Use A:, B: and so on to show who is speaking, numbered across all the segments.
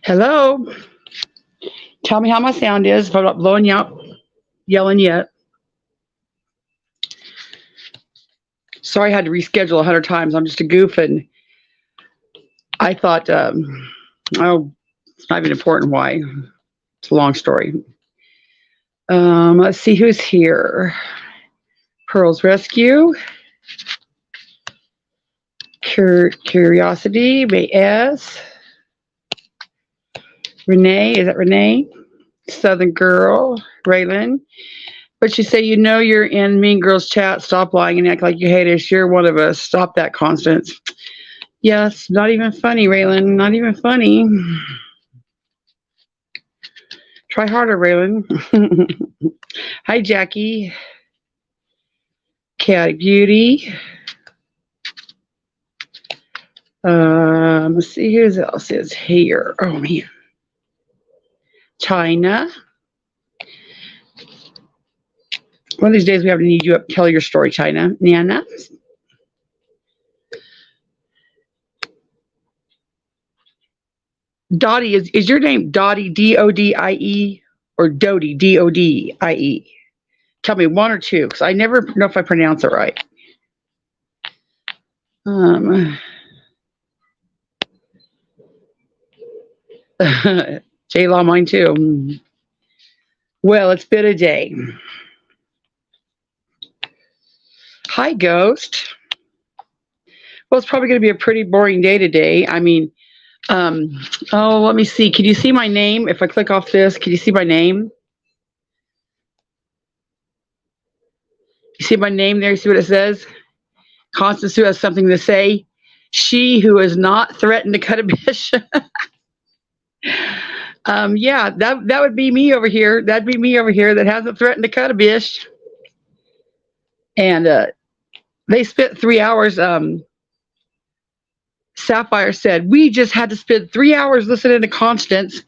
A: Hello. Tell me how my sound is if I'm not blowing you out, yelling yet. Sorry I had to reschedule 100 times. I'm just a goof, and I thought, oh, it's not even important why. It's a long story. Let's see who's here. Pearl's Rescue. Curiosity. May S. Renee. Is that Renee? Southern Girl. Raylan. But you say, you're in Mean Girls chat. Stop lying and act like you hate us. You're one of us. Stop that, Constance. Yes, not even funny, Raylan. Not even funny. Try harder, Raylan. Hi, Jackie. Chaotic Beauty. Let's see who else is here. Oh, man. China. One of these days we have to need you up. Tell your story, China. Nana. Dottie, is your name Dottie, Dodie, or Dodie, Dodie? Tell me one or two, because I never know if I pronounce it right. J-Law, mine too. Well, it's been a day. Hi, Ghost. Well, it's probably going to be a pretty boring day today. I mean, let me see. Can you see my name? If I click off this, can you see my name? You see my name there? You see what it says? Constance Sue has something to say. She who has not threatened to cut a bish. Yeah, that would be me over here. That'd be me over here that hasn't threatened to cut a bish. And they spent 3 hours. Sapphire said, we just had to spend 3 hours listening to Constance.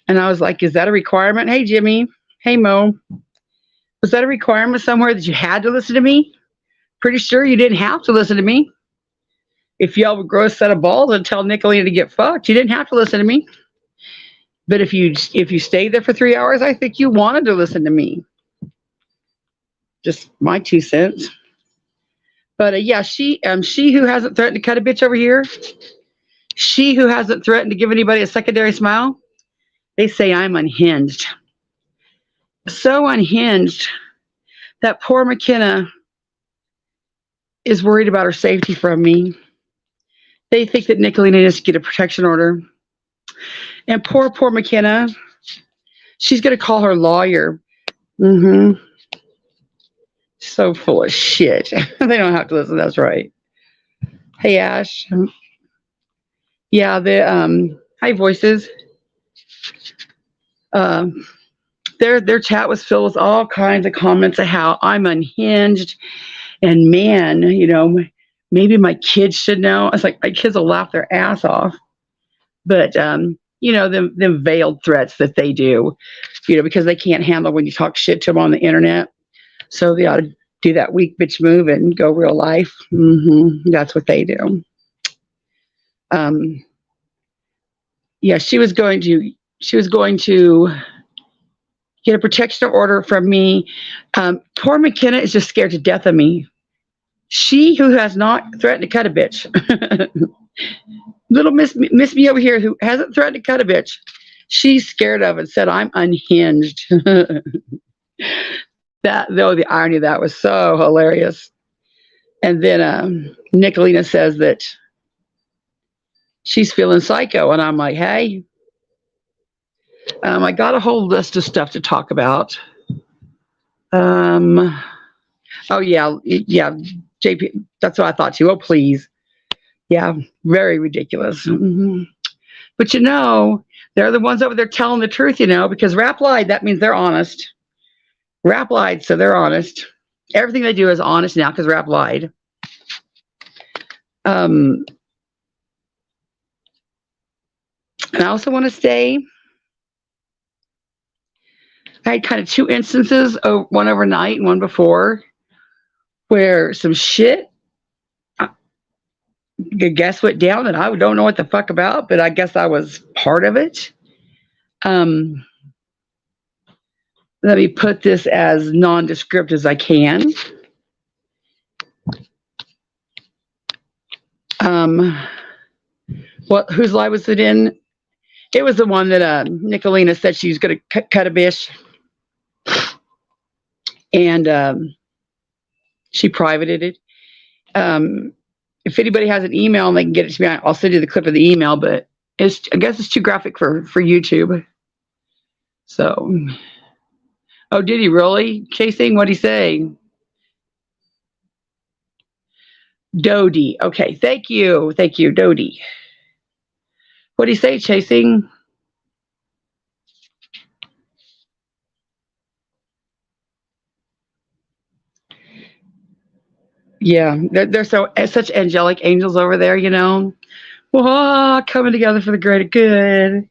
A: And I was like, is that a requirement? Hey, Jimmy. Hey, Mo. Was that a requirement somewhere that you had to listen to me? Pretty sure you didn't have to listen to me. If y'all would grow a set of balls and tell Nicolina to get fucked, you didn't have to listen to me. But if you stayed there for 3 hours, I think you wanted to listen to me. Just my 2 cents. But yeah, she who hasn't threatened to cut a bitch over here, she who hasn't threatened to give anybody a secondary smile, they say I'm unhinged. So unhinged that poor McKenna is worried about her safety from me. They think that Nicolina needs to get a protection order. And poor McKenna, she's going to call her lawyer. So full of shit. They don't have to listen. That's right. Hey, Ash. Yeah, hi, Voices. Their chat was filled with all kinds of comments of how I'm unhinged. And man, maybe my kids should know. I was like, my kids will laugh their ass off. But, them veiled threats that they do, because they can't handle when you talk shit to them on the internet. So they ought to do that weak bitch move and go real life. That's what they do. Yeah, she was going to get a protection order from me. Poor McKenna is just scared to death of me. She who has not threatened to cut a bitch. Little Miss Me over here who hasn't threatened to cut a bitch. She's scared of it, said I'm unhinged. The irony of that was so hilarious. And then Nicolina says that she's feeling psycho. And I'm like, hey, I got a whole list of stuff to talk about. Oh, yeah, JP, that's what I thought too. Oh, please. Yeah, very ridiculous. But they're the ones over there telling the truth, because Rap lied. That means they're honest. Rap lied, so they're honest. Everything they do is honest now because Rap lied. And I also want to say I had kind of 2 instances, one overnight and one before, where some shit, I guess, went down that I don't know what the fuck about, but I guess I was part of it. Let me put this as nondescript as I can. Whose live was it in? It was the one that Nicolina said she was going to cut a bish, and she privated it. If anybody has an email and they can get it to me, I'll send you the clip of the email. But I guess it's too graphic for YouTube. So, oh, did he really? Chasing? What'd he say? Dodie. Okay, thank you, Dodie. What'd he say, Chasing? Yeah, they're such angelic angels over there, coming together for the greater good,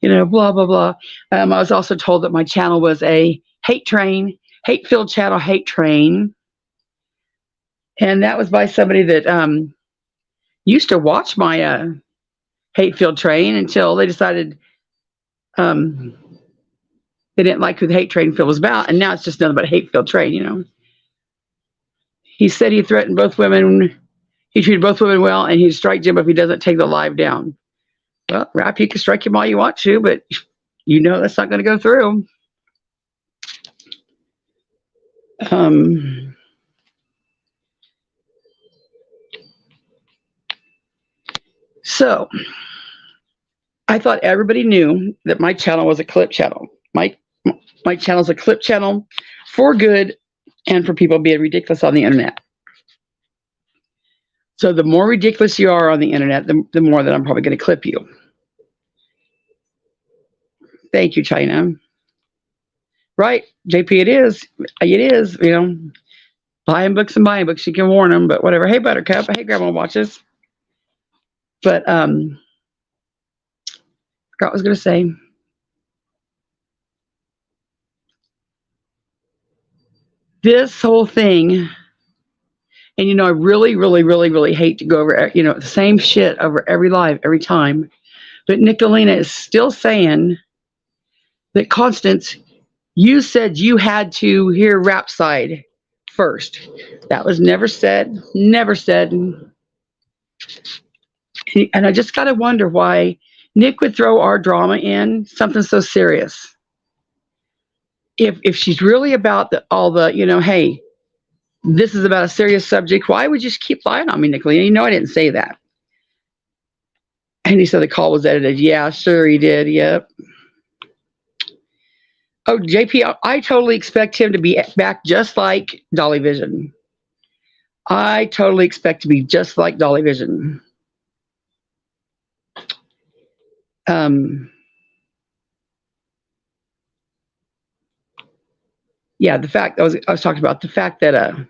A: blah, blah, blah. I was also told that my channel was a hate-filled channel, hate train. And that was by somebody that used to watch my hate-filled train until they decided they didn't like who the hate train was about. And now it's just nothing but a hate-filled train, He said he threatened both women. He treated both women well, and he'd strike Jim if he doesn't take the live down. Well, Rap, you can strike him all you want to, but that's not going to go through. So I thought everybody knew that my channel was a clip channel. My channel is a clip channel for good and for people being ridiculous on the internet. So the more ridiculous you are on the internet, the more that I'm probably going to clip you. Thank you, China. Right, JP, it is. Buying books and buying books. You can warn them, but whatever. Hey, Buttercup. Hey, Grandma Watches. But forgot what I was going to say. This whole thing, and I really, really, really, really hate to go over the same shit over every live every time, but Nicolina is still saying that Constance, you said you had to hear Rap side first. That was never said. Never said. And I just got to wonder why Nick would throw our drama in something so serious. If she's really about hey, this is about a serious subject, why would you just keep lying on me, Nicolina? I didn't say that. And he said the call was edited. Yeah, sure he did. Yep. Oh, JP, I totally expect him to be back just like Dolly Vision. I totally expect to be just like Dolly Vision. Yeah, the fact I was talking about the fact that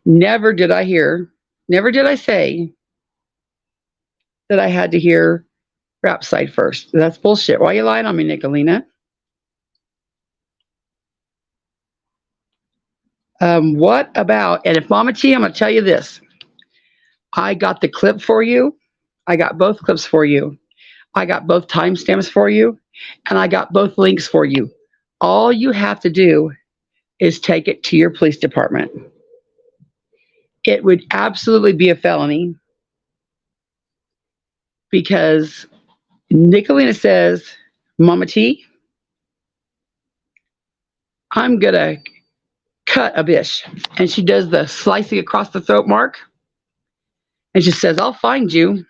A: never did I say that I had to hear Rap side first. That's bullshit. Why are you lying on me, Nicolina? What about, and if Mama T, I'm going to tell you this. I got the clip for you. I got both clips for you. I got both timestamps for you. And I got both links for you. All you have to do is take it to your police department. It would absolutely be a felony because Nicolina says, Mama T, I'm going to cut a bish. And she does the slicing across the throat mark. And she says, I'll find you.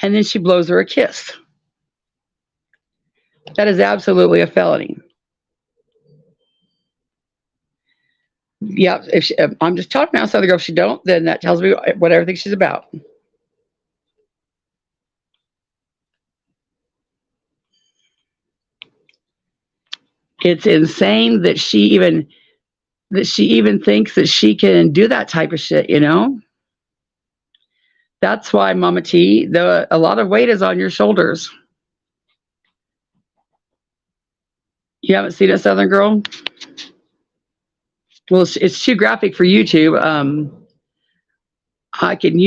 A: And then she blows her a kiss. That is absolutely a felony. Yeah, if I'm just talking outside the girl. If she don't, then that tells me what everything she's about. It's insane that she even thinks that she can do that type of shit, That's why, Mama T, a lot of weight is on your shoulders. You haven't seen it, Southern Girl? Well, it's too graphic for YouTube. I can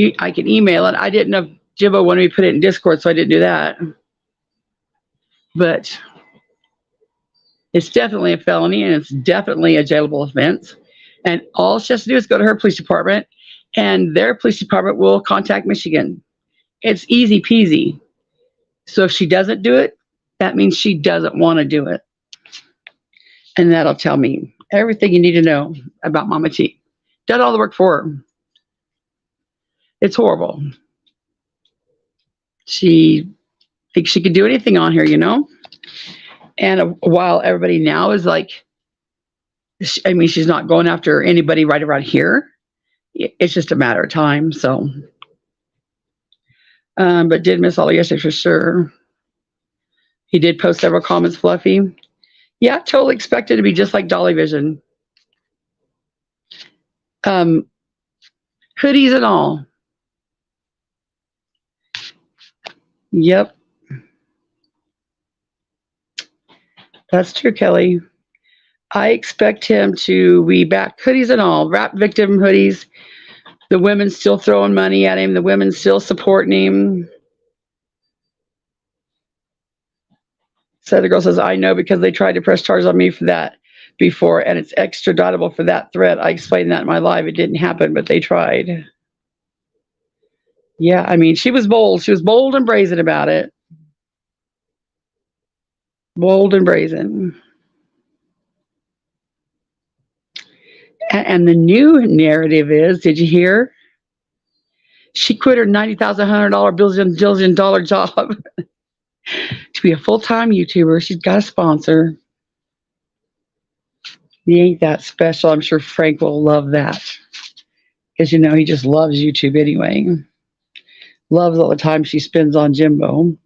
A: email it. I didn't know Jimbo wanted me to put it in Discord, so I didn't do that. But it's definitely a felony, and it's definitely a jailable offense. And all she has to do is go to her police department, and their police department will contact Michigan. It's easy peasy. So if she doesn't do it, that means she doesn't want to do it. And that'll tell me everything you need to know about Mama T. Done all the work for her. It's horrible. She thinks she could do anything on here, you know? And while everybody now is like, I mean, she's not going after anybody right around here. It's just a matter of time. So, but did miss all yesterday for sure. He did post several comments, Fluffy. Yeah, totally expected to be just like Dolly Vision. Hoodies and all. Yep. That's true, Kelly. I expect him to be back, hoodies and all, rap victim hoodies. The women still throwing money at him. The women still supporting him. So the girl says, I know because they tried to press charges on me for that before, and it's extraditable for that threat. I explained that in my live. It didn't happen, but they tried. Yeah, I mean, she was bold. She was bold and brazen about it. Bold and brazen. And the new narrative is, did you hear? She quit her $90,100 billion dollar job to be a full-time YouTuber. She's got a sponsor. He ain't that special. I'm sure Frank will love that. Because, you know, he just loves YouTube anyway. Loves all the time she spends on Jimbo.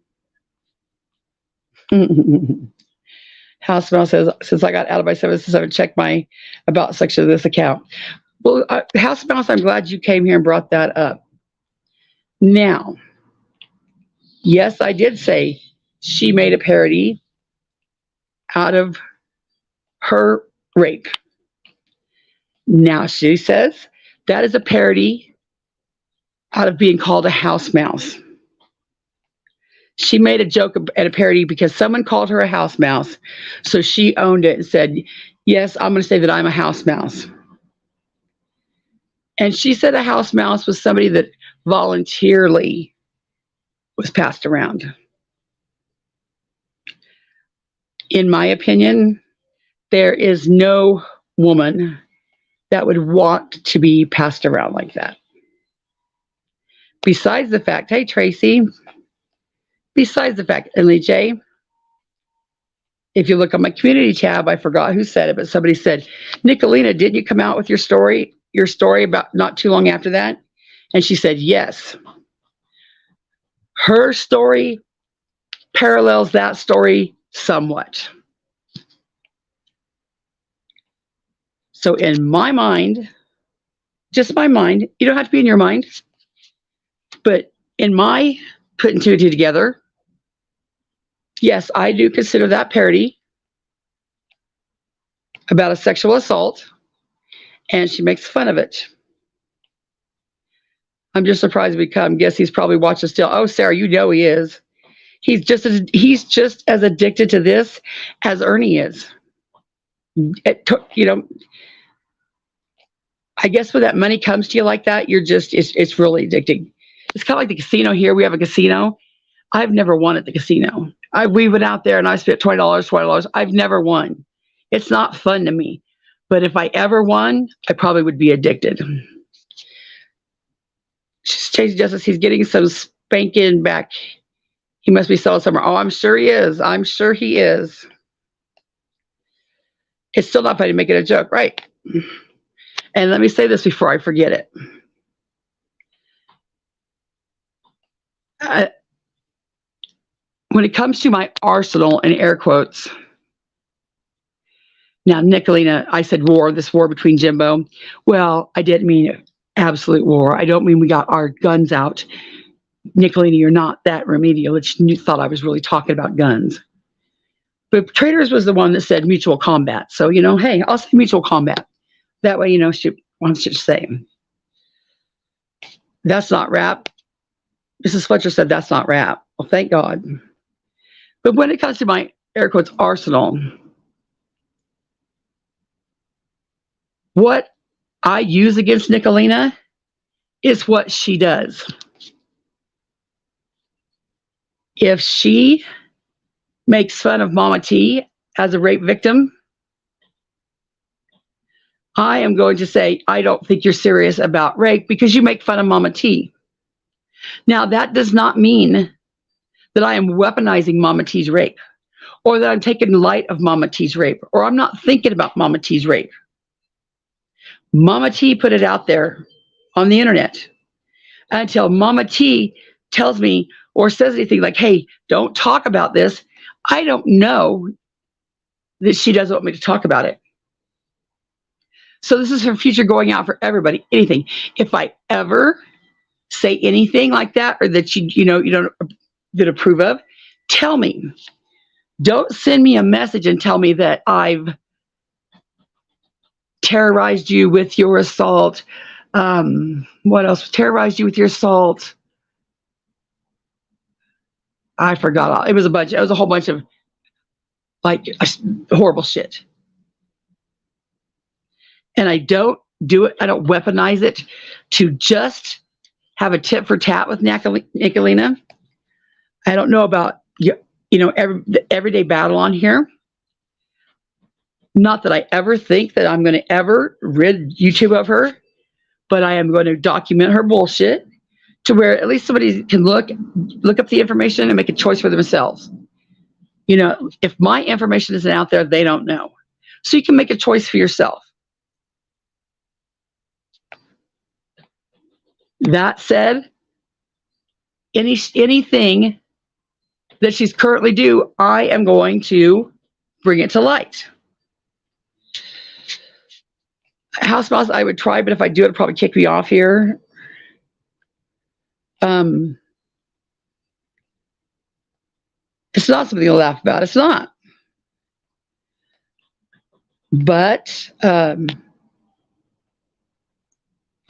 A: House Mouse says, since I got out of my 767, check my about section of this account. Well, House Mouse, I'm glad you came here and brought that up. Now, yes, I did say she made a parody out of her rape. Now she says that is a parody out of being called a house mouse. She made a joke and a parody because someone called her a house mouse. So she owned it and said, yes, I'm going to say that I'm a house mouse. And she said a house mouse was somebody that voluntarily was passed around. In my opinion, there is no woman that would want to be passed around like that. Besides the fact, hey, Tracy, besides the fact, Emily J., if you look on my community tab, I forgot who said it, but somebody said, Nicolina, didn't you come out with your story about not too long after that? And she said, yes. Her story parallels that story somewhat. So in my mind, just my mind, you don't have to be in your mind, but in my putting two and two together, yes, I do consider that parody about a sexual assault, and she makes fun of it. I'm just surprised we come. Guess he's probably watching still. Oh, Sarah, you know he is. He's just as addicted to this as Ernie is. You know, I guess when that money comes to you like that, it's really addicting. It's kind of like the casino here. We have a casino. I've never won at the casino. We went out there and I spent $20. I've never won. It's not fun to me. But if I ever won, I probably would be addicted. Chase Justice, he's getting some spanking back. He must be selling somewhere. Oh, I'm sure he is. I'm sure he is. It's still not funny to make it a joke, right? And let me say this before I forget it. When it comes to my arsenal, in air quotes, now, Nicolina, I said war, this war between Jimbo. Well, I didn't mean absolute war. I don't mean we got our guns out. Nicolina, you're not that remedial that you thought I was really talking about guns. But Traders was the one that said mutual combat. So, you know, hey, I'll say mutual combat. That way, you know, she wants you to say. That's not rap. Mrs. Fletcher said that's not rap. Well, thank God. But when it comes to my air quotes arsenal, what I use against Nicolina is what she does. If she makes fun of Mama T as a rape victim, I am going to say, I don't think you're serious about rape because you make fun of Mama T. Now, that does not mean that I am weaponizing Mama T's rape, or that I'm taking light of Mama T's rape, or I'm not thinking about Mama T's rape. Mama T put it out there on the internet. Until Mama T tells me or says anything like, hey, don't talk about this, I don't know that she doesn't want me to talk about it. So this is her future going out for everybody. Anything. If I ever say anything like that, or that you don't approve of, tell me. Don't send me a message and tell me that I've terrorized you with your assault. What else? Terrorized you with your assault. I forgot. It was a whole bunch of like horrible shit. And I don't do it. I don't weaponize it to just have a tit for tat with Nicolina. I don't know about the everyday battle on here. Not that I ever think that I'm going to ever rid YouTube of her, but I am going to document her bullshit to where at least somebody can look up the information and make a choice for themselves. If my information isn't out there, they don't know. So you can make a choice for yourself. That said, anything that she's currently do, I am going to bring it to light. House mouse, I would try, but if I do, it'd probably kick me off here. It's not something to laugh about. It's not. But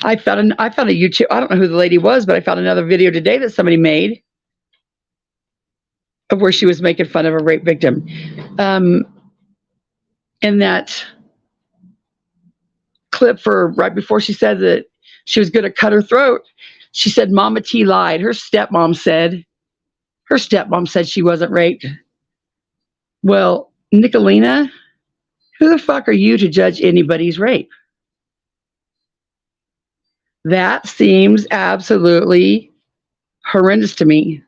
A: I found a YouTube. I don't know who the lady was, but I found another video today that somebody made of where she was making fun of a rape victim. In that clip for right before she said that she was going to cut her throat, she said Mama T lied. Her stepmom said she wasn't raped. Well, Nicolina, who the fuck are you to judge anybody's rape? That seems absolutely horrendous to me.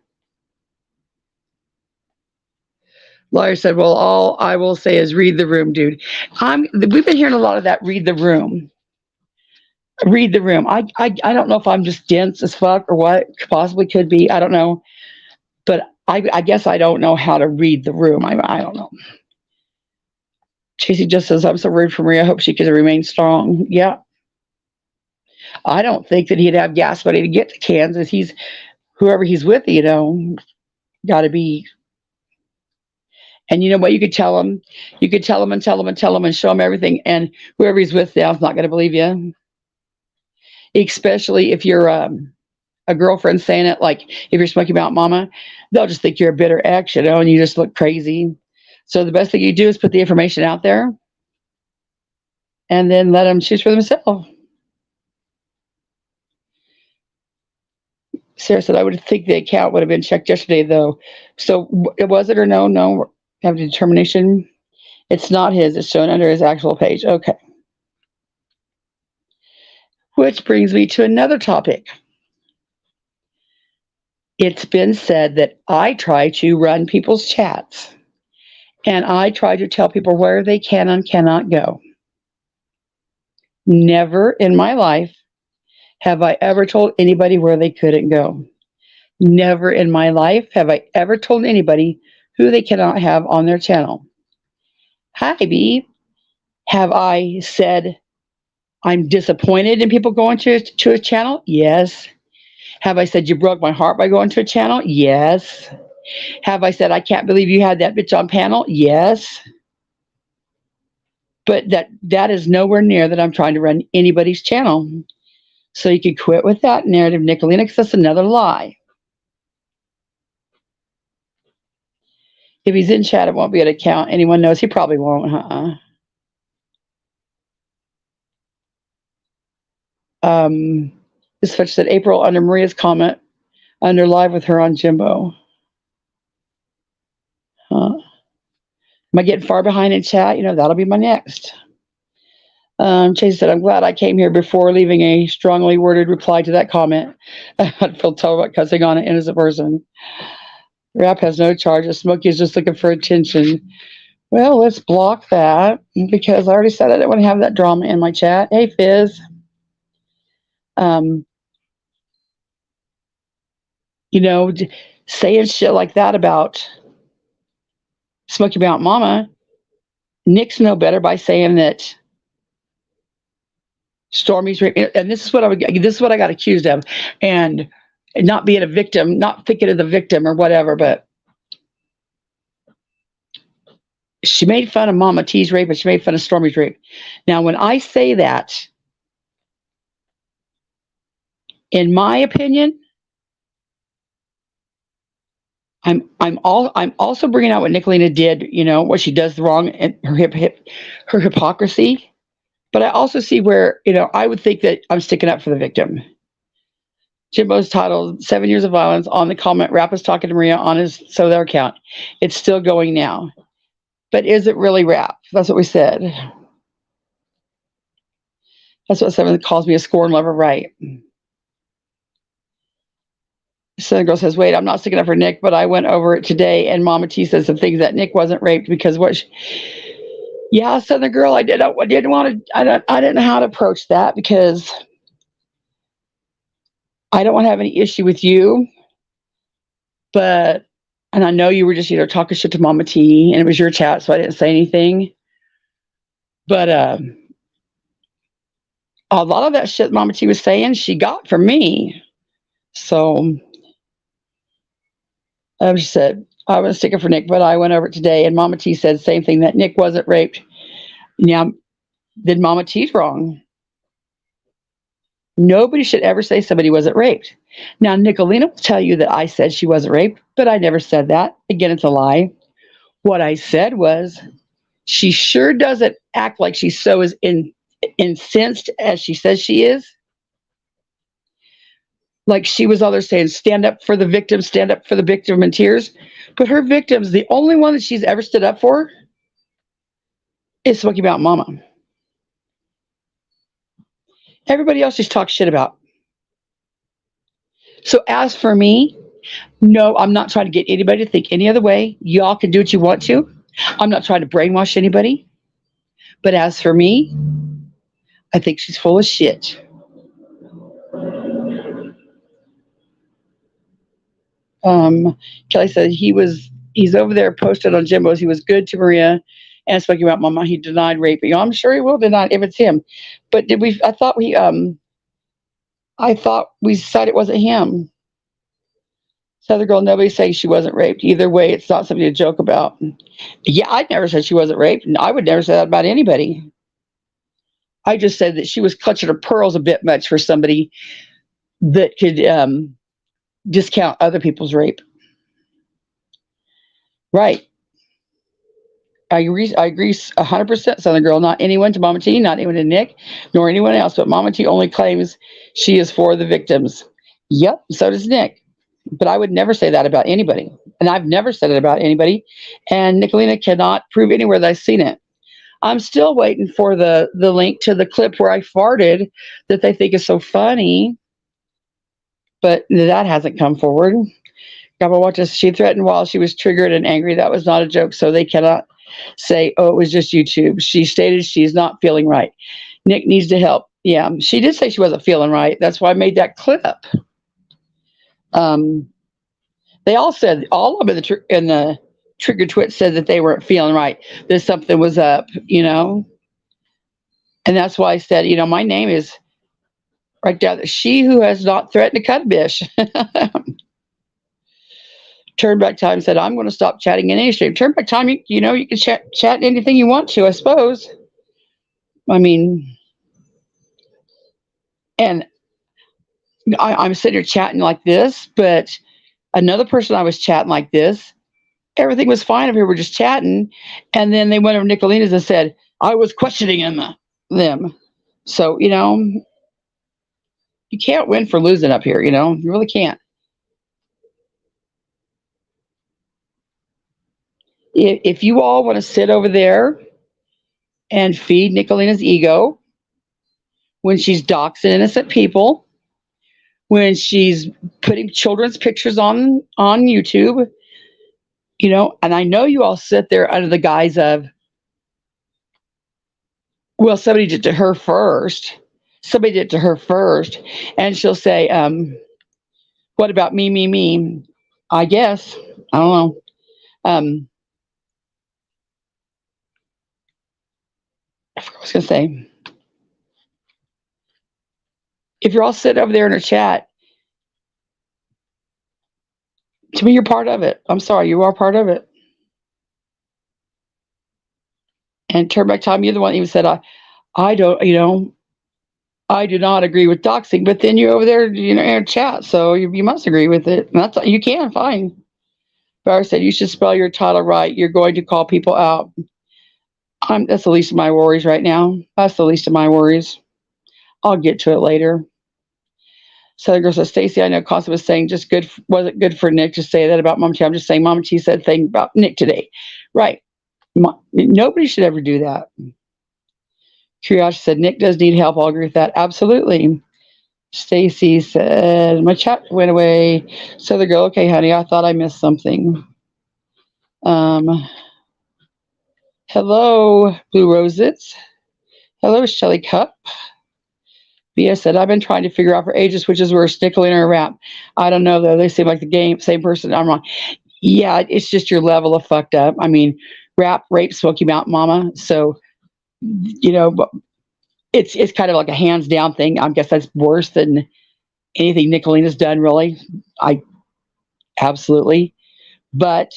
A: Lawyer said, well, all I will say is read the room, dude. We've been hearing a lot of that, read the room. Read the room. I don't know if I'm just dense as fuck or what. Possibly could be. I don't know. But I guess I don't know how to read the room. I don't know. Tracy just says, I'm so worried for Maria. I hope she can remain strong. Yeah. I don't think that he'd have gas money to get to Kansas. Whoever he's with, got to be. And you know what? You could tell him. You could tell him and tell him and tell him and show him everything. And whoever he's with now is not going to believe you. Especially if you're a girlfriend saying it, like if you're Smoky Mountain Mama, they'll just think you're a bitter ex, and you just look crazy. So the best thing you do is put the information out there and then let them choose for themselves. Sarah said, I would think the account would have been checked yesterday, though. So was it or no? No. Have a determination. It's not his. It's shown under his actual page. Okay. Which brings me to another topic. It's been said that I try to run people's chats, and I try to tell people where they can and cannot go. Never in my life have I ever told anybody where they couldn't go. Never in my life have I ever told anybody who they cannot have on their channel. Hi, B. Have I said I'm disappointed in people going to a channel? Yes. Have I said you broke my heart by going to a channel? Yes. Have I said I can't believe you had that bitch on panel? Yes. But that is nowhere near that I'm trying to run anybody's channel. So you can quit with that narrative, Nicolina, because that's another lie. If he's in chat, it won't be an account. Anyone knows? He probably won't. Um, this fetch said April under Maria's comment under live with her on Jimbo. Am I getting far behind in chat? That'll be my next. Chase said, I'm glad I came here before leaving a strongly worded reply to that comment. I'd feel terrible about cussing on an innocent person. Rap has no charges. Smokey is just looking for attention. Well, let's block that because I already said I didn't want to have that drama in my chat. Hey, Fizz. Saying shit like that about Smoky Mountain Mama, Nick's no better by saying that Stormy's and this is what I got accused of, and not being a victim, not thinking of the victim or whatever, but she made fun of Mama T's rape, and she made fun of Stormy's rape. Now, when I say that, in my opinion, I'm also bringing out what Nicolina did, what she does wrong and her hypocrisy. But I also see where, I would think that I'm sticking up for the victim. Jimbo's titled 7 Years of Violence on the comment, Rap is talking to Maria on his their account. It's still going now. But is it really Rap? That's what we said. That's what someone calls me a scorn lover, right? Southern Girl says, wait, I'm not sticking up for Nick, but I went over it today and Mama T said some things that Nick wasn't raped because yeah, Southern Girl, I didn't know how to approach that because I don't want to have any issue with you, and I know you were just, talking shit to Mama T and it was your chat, so I didn't say anything. But a lot of that shit Mama T was saying, she got from me. So she said, I was sticking for Nick, but I went over it today and Mama T said the same thing, that Nick wasn't raped. Now, did Mama T's wrong? Nobody should ever say somebody wasn't raped. Now, Nicolina will tell you that I said she wasn't raped, but I never said that. Again, it's a lie. What I said was, she sure doesn't act like she's so incensed as she says she is. Like she was all there saying, stand up for the victim in tears. But her victims, the only one that she's ever stood up for is Smoky Mountain Mama. Everybody else just talks shit about. So as for me, no, I'm not trying to get anybody to think any other way. Y'all can do what you want to. I'm not trying to brainwash anybody. But as for me, I think she's full of shit. Kelly said he's over there posted on Jimbo's. He was good to Maria and Smoky Mountain Mama. He denied raping. I'm sure he will deny if it's him. But I thought we said it wasn't him. Southern Girl, nobody's saying she wasn't raped. Either way, it's not something to joke about. Yeah, I never said she wasn't raped, and I would never say that about anybody. I just said that she was clutching her pearls a bit much for somebody that could discount other people's rape. Right. I agree 100%, Southern Girl. Not anyone to Mama T, not anyone to Nick, nor anyone else, but Mama T only claims she is for the victims. Yep, so does Nick. But I would never say that about anybody. And I've never said it about anybody. And Nicolina cannot prove anywhere that I've seen it. I'm still waiting for the link to the clip where I farted that they think is so funny. But that hasn't come forward. Gabba watches. She threatened while she was triggered and angry. That was not a joke, so they cannot say, oh, it was just YouTube. She stated she's not feeling right. Nick needs to help. Yeah, she did say she wasn't feeling right. That's why I made that clip. They all said, all of them in the trigger twit said that they weren't feeling right, that something was up, And that's why I said, my name is right down. She who has not threatened to cut a bish. Turn Back Time said, I'm going to stop chatting in any stream. Turn Back Time, you can chat anything you want to, I suppose. I mean, and I'm sitting here chatting like this, but another person I was chatting like this Everything was fine if we were just chatting. And then they went over to Nicolina's and said, I was questioning them. So, you can't win for losing up here, you really can't. If you all want to sit over there and feed Nicolina's ego when she's doxing innocent people, when she's putting children's pictures on YouTube, and I know you all sit there under the guise of, well, somebody did it to her first. Somebody did it to her first. And she'll say, what about me, me, me? I guess. I don't know. I forgot what I was going to say. If you're all sitting over there in a chat, to me, you're part of it. I'm sorry, you are part of it. And turn back time, you're the one that even said, I don't, I do not agree with doxing, but then you're over there, in a chat, so you must agree with it. And that's, you can, fine. Barry said, you should spell your title right. You're going to call people out. That's the least of my worries right now. That's the least of my worries. I'll get to it later. Southern Girl says, Stacy, I know Constance was saying wasn't good for Nick to say that about Mama T. I'm just saying Mama T said thing about Nick today. Right. Nobody should ever do that. Curiosity said, Nick does need help. I'll agree with that. Absolutely. Stacy said, my chat went away. Southern Girl, okay, honey, I thought I missed something. Hello, Blue Roses. Hello, Shelly Cup. Bia said, I've been trying to figure out for ages which is worse, Nicolina or Rap. I don't know, though. They seem like the same person. I'm wrong. Yeah, it's just your level of fucked up. I mean, Rap raped Smoky Mountain Mama. So, but it's kind of like a hands down thing. I guess that's worse than anything Nicolina's done, really. Absolutely. But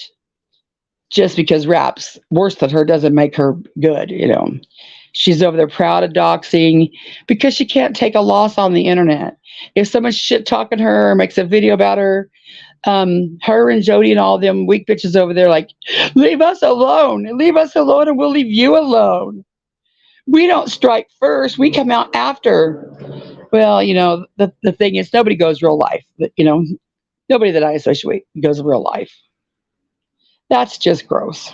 A: just because Rap's worse than her doesn't make her good, She's over there proud of doxing because she can't take a loss on the internet. If someone's shit talking her or makes a video about her, her and Jody and all them weak bitches over there like, leave us alone and we'll leave you alone. We don't strike first, we come out after. Well, the thing is, nobody goes real life. Nobody that I associate goes real life. That's just gross.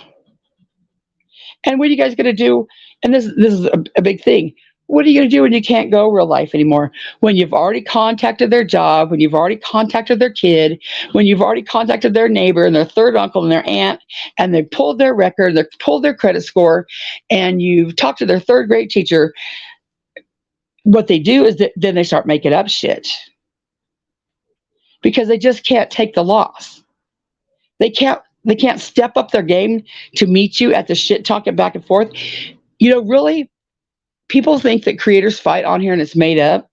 A: And what are you guys going to do? And this is a big thing. What are you going to do when you can't go real life anymore? When you've already contacted their job, when you've already contacted their kid, when you've already contacted their neighbor and their third uncle and their aunt, and they've pulled their record, they've pulled their credit score, and you've talked to their third grade teacher. What they do is that then they start making up shit because they just can't take the loss. They can't step up their game to meet you at the shit talking back and forth. Really, people think that creators fight on here and it's made up.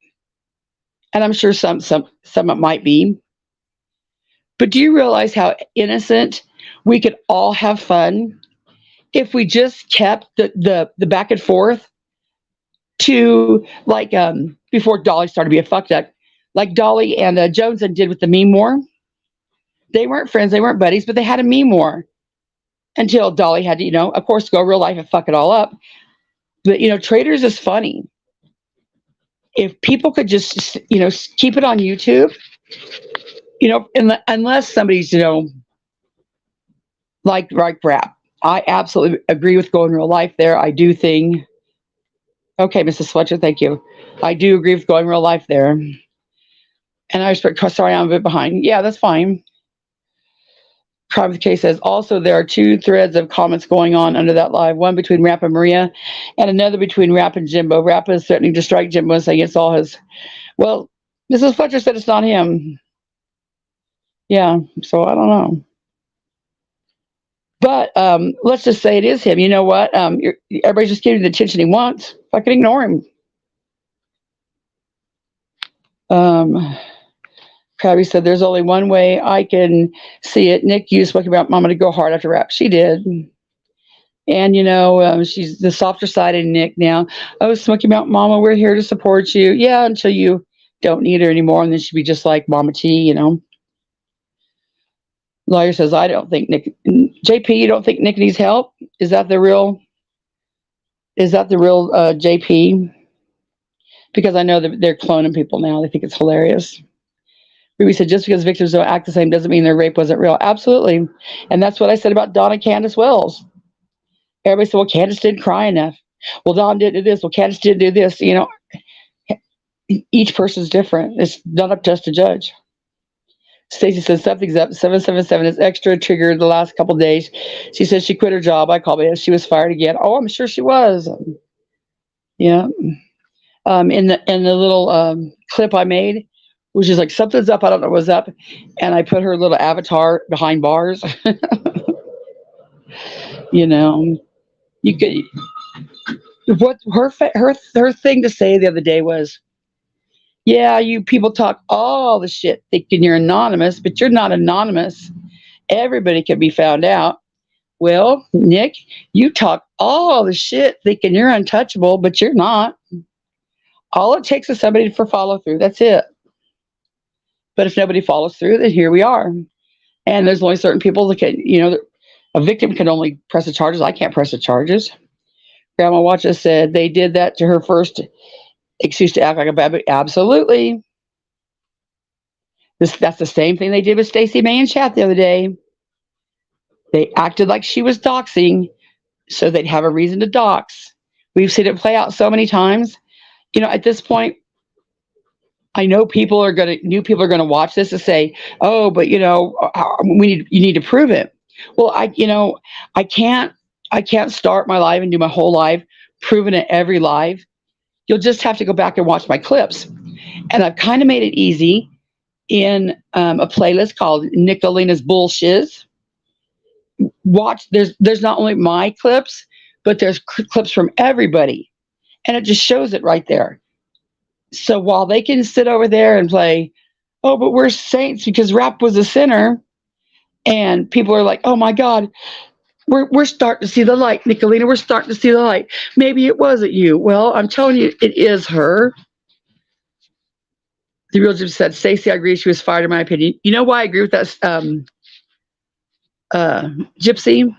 A: And I'm sure some it might be. But do you realize how innocent we could all have fun if we just kept the back and forth to like before Dolly started to be a fucked up, like Dolly and Jones did with the meme war. They weren't friends, they weren't buddies, but they had a meme war until Dolly had to, of course, go real life and fuck it all up. But, Traders is funny. If people could just, keep it on YouTube, unless somebody's, like Rap. I absolutely agree with going real life there. I do think, okay, Mrs. Fletcher, thank you. I do agree with going real life there. And I respect, sorry, I'm a bit behind. Yeah, that's fine. Crime with K says, also, there are two threads of comments going on under that live, one between Rap and Maria, and another between Rap and Jimbo. Rap is threatening to strike Jimbo and saying it's all his. Well, Mrs. Fletcher said it's not him. Yeah, so I don't know. But let's just say it is him. You know what? Everybody's just giving the attention he wants. Fucking ignore him. Krabby said, there's only one way I can see it. Nick used Smoky Mountain Mama to go hard after Rap. She did. And, she's the softer side of Nick now. Oh, Smoky Mountain Mama, we're here to support you. Yeah, until you don't need her anymore. And then she'd be just like Mama T, Lawyer says, I don't think Nick, JP, you don't think Nick needs help? Is that the real, JP? Because I know that they're cloning people now. They think it's hilarious. Ruby said, just because victims don't act the same doesn't mean their rape wasn't real. Absolutely. And that's what I said about Donna Candace Wells. Everybody said, well, Candace didn't cry enough. Well, Don didn't do this. Well, Candace didn't do this. Each person's different. It's not up to us to judge. Stacy says something's up. 777 is extra triggered the last couple of days. She says she quit her job. I called it. She was fired again. Oh, I'm sure she was. Yeah. In the little clip I made, which is like something's up. I don't know what's up, and I put her little avatar behind bars. You could. What her thing to say the other day was, yeah, you people talk all the shit thinking you're anonymous, but you're not anonymous. Everybody can be found out. Well, Nick, you talk all the shit thinking you're untouchable, but you're not. All it takes is somebody for follow through. That's it. But if nobody follows through, then here we are. And there's only certain people that can, a victim can only press the charges. I can't press the charges. Grandma Watches said they did that to her first excuse to act like a baby. Absolutely. That's the same thing they did with Stacey May in chat the other day. They acted like she was doxing so they'd have a reason to dox. We've seen it play out so many times. At this point, I know new people are going to watch this and say, "Oh, but you need to prove it." Well, I can't start my live and do my whole live proving it every live. You'll just have to go back and watch my clips. And I've kind of made it easy in a playlist called Nicolina's Bullshiz. There's not only my clips, but there's clips from everybody. And it just shows it right there. So while they can sit over there and play, oh, but we're saints because rap was a sinner, and people are like, oh my God, we're starting to see the light, Nicolina, we're starting to see the light. Maybe it wasn't you. Well, I'm telling you, it is her. The real Gypsy said, Stacey, I agree, she was fired in my opinion. You know why I agree with that, Gypsy?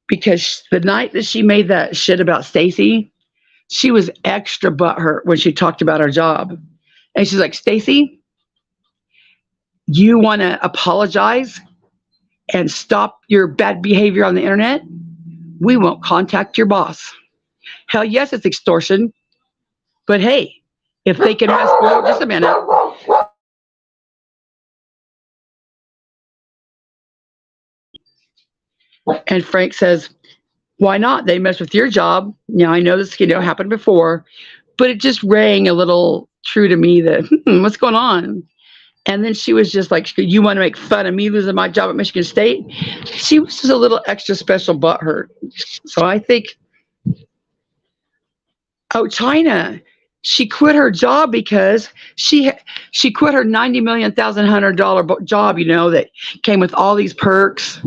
A: Because the night that she made that shit about Stacey, she was extra butthurt when she talked about her job. And she's like, Stacey, you want to apologize and stop your bad behavior on the internet? We won't contact your boss. Hell yes, it's extortion. But hey, if they can mess with, just a minute. And Frank says, why not? They mess with your job. I know this happened before, but it just rang a little true to me that, what's going on? And then she was just like, you want to make fun of me losing my job at Michigan State? She was just a little extra special butthurt. So I think, China, she quit her job because she quit her $90 million job, that came with all these perks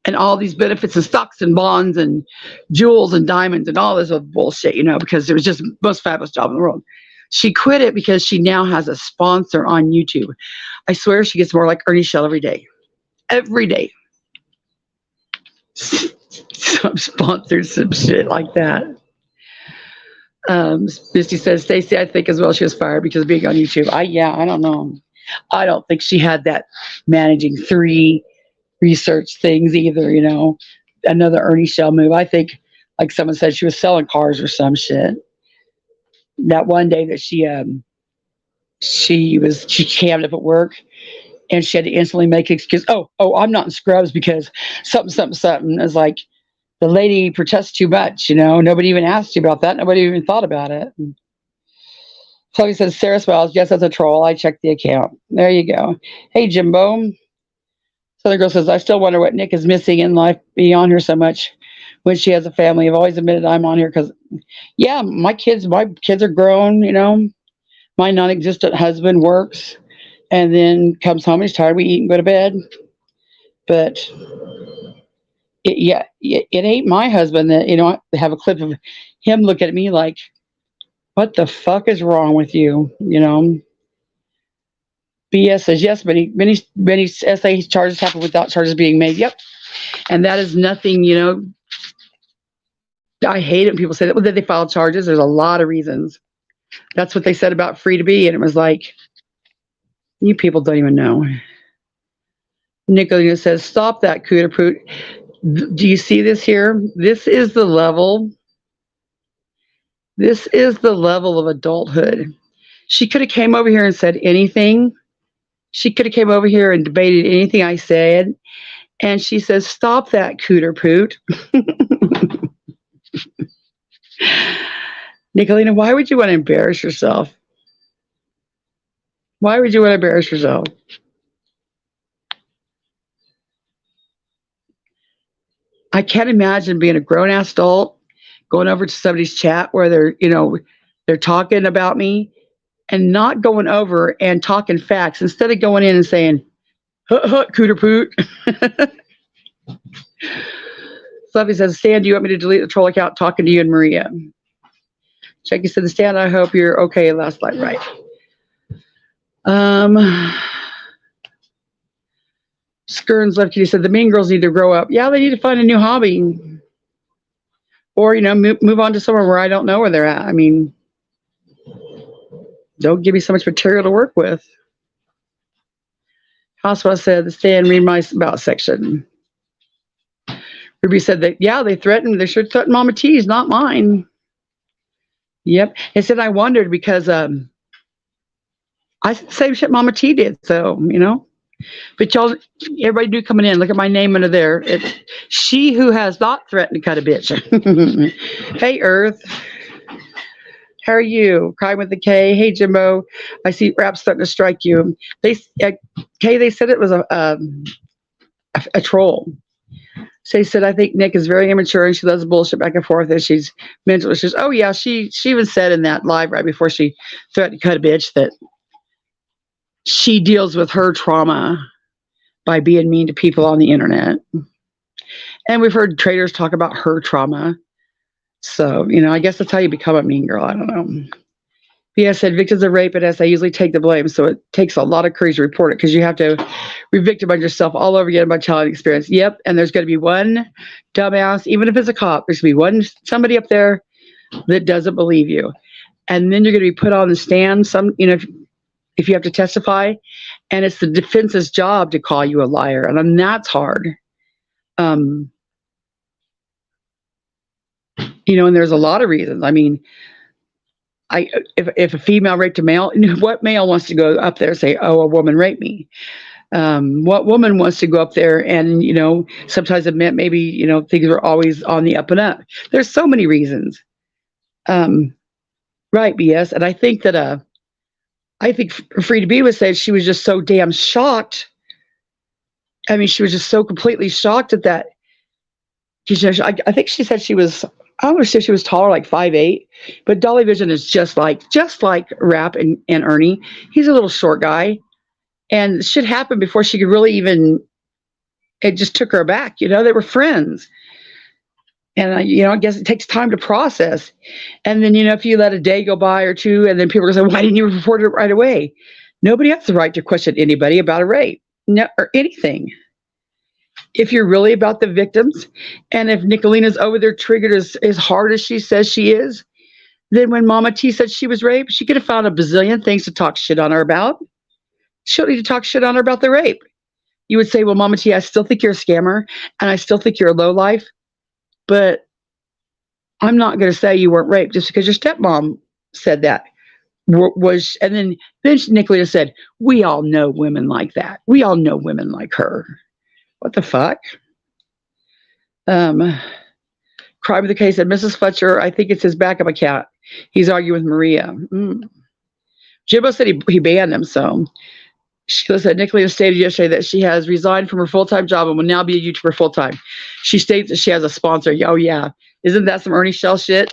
A: and all these benefits and stocks and bonds and jewels and diamonds and all this bullshit, because it was just the most fabulous job in the world. She quit it because she now has a sponsor on YouTube. I swear she gets more like Ernie Shell every day. Every day. Some sponsored some shit like that. Misty says, Stacey, I think as well she was fired because of being on YouTube. I don't know. I don't think she had that managing 3 research things either, another Ernie Shell move. I think, like someone said, she was selling cars or some shit. That one day that she cammed up at work and she had to instantly make an excuse. Oh, I'm not in scrubs because something. It's like, the lady protests too much, nobody even asked you about that. Nobody even thought about it. Chloe says, Sarah Swells, yes, that's a troll. I checked the account. There you go. Hey, Jimbo. Southern Girl says, I still wonder what Nick is missing in life being on here so much when she has a family. I've always admitted I'm on here because, yeah, my kids are grown, My non-existent husband works and then comes home, he's tired, we eat and go to bed. But it ain't my husband that, I have a clip of him look at me like, what the fuck is wrong with you? BS says yes, many SA charges happen without charges being made. Yep, and that is nothing. I hate it when people say that. Well, did they file charges? There's a lot of reasons. That's what they said about free to be, and it was like, you people don't even know. Nicolina says, stop that, cooter poot. Do you see this here? This is the level. This is the level of adulthood. She could have came over here and said anything. She could have came over here and debated anything I said. And she says, stop that, cooter poot. Nicolina, why would you want to embarrass yourself? Why would you want to embarrass yourself? I can't imagine being a grown-ass adult, going over to somebody's chat where they're talking about me and not going over and talking facts instead of going in and saying, cooter poot. Fluffy says, Stan, do you want me to delete the troll account talking to you and Maria? Jackie said, Stan, I hope you're okay last night. Right. Skirns Left Kitty said, the mean girls need to grow up. Yeah, they need to find a new hobby. Or, move on to somewhere where I don't know where they're at. I mean, don't give me so much material to work with. Housewife said, the Stan, read my about section. Ruby said that, yeah, they should threaten Mama T's, not mine. Yep. It said, I wondered because I said the same shit Mama T did. So, but y'all, everybody do coming in. Look at my name under there. It's she who has not threatened to cut a bitch. Hey, Earth. How are you? Crying with the K. Hey, Jimbo. I see raps starting to strike you. They said it was a troll. So he said, I think Nick is very immature and she does bullshit back and forth and she's mental issues. Oh, yeah, she even said in that live right before she threatened to cut a bitch that she deals with her trauma by being mean to people on the internet. And we've heard traders talk about her trauma. So, I guess that's how you become a mean girl. I don't know. BS said, victims of rape and SA usually take the blame. So it takes a lot of courage to report it because you have to re-victimize yourself all over again by child experience. Yep. And there's going to be one dumbass, even if it's a cop, there's going to be somebody up there that doesn't believe you. And then you're going to be put on the stand. If you have to testify, and it's the defense's job to call you a liar. And then that's hard. And there's a lot of reasons. I mean, if a female raped a male, what male wants to go up there and say, oh, a woman raped me? What woman wants to go up there and, sometimes admit maybe, things were always on the up and up. There's so many reasons. Right, BS. And I think that, Free to Be would say she was just so damn shocked. I mean, she was just so completely shocked at that. I think she said she was, I don't know if she was taller, like 5'8", but Dolly Vision is just like Rap and Ernie. He's a little short guy. And shit happened before she could really even, it just took her aback. They were friends. And, I guess it takes time to process. And then, if you let a day go by or two, and then people are saying, why didn't you report it right away? Nobody has the right to question anybody about a rape or anything. If you're really about the victims, and if Nicolina's over there triggered as hard as she says she is, then when Mama T said she was raped, she could have found a bazillion things to talk shit on her about. She don't need to talk shit on her about the rape. You would say, well, Mama T, I still think you're a scammer, and I still think you're a lowlife, but I'm not going to say you weren't raped just because your stepmom said that. And then Nicolina said, we all know women like that. We all know women like her. What the fuck? Crime of the Case said, Mrs. Fletcher, I think it's his backup account. He's arguing with Maria. Jimbo said he banned him, so. Sheila said, Nicolina stated yesterday that she has resigned from her full-time job and will now be a YouTuber full-time. She states that she has a sponsor. Oh, yeah. Isn't that some Ernie Shell shit?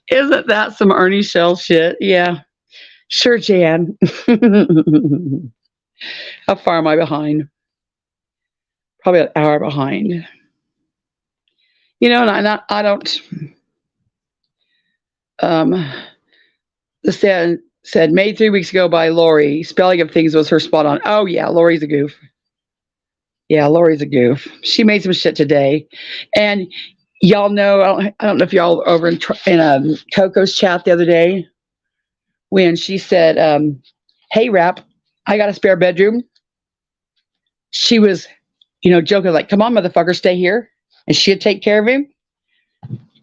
A: Isn't that some Ernie Shell shit? Yeah. Sure, Jan. How far am I behind? Probably an hour behind. And I don't. The Said made 3 weeks ago by Lori. Spelling of things was her spot on. Oh yeah, Lori's a goof. Yeah, Lori's a goof. She made some shit today, and y'all know. I don't know if y'all were over in Coco's chat the other day when she said, "Hey, Rap, I got a spare bedroom." She was, joking like, "Come on, motherfucker, stay here," and she'd take care of him.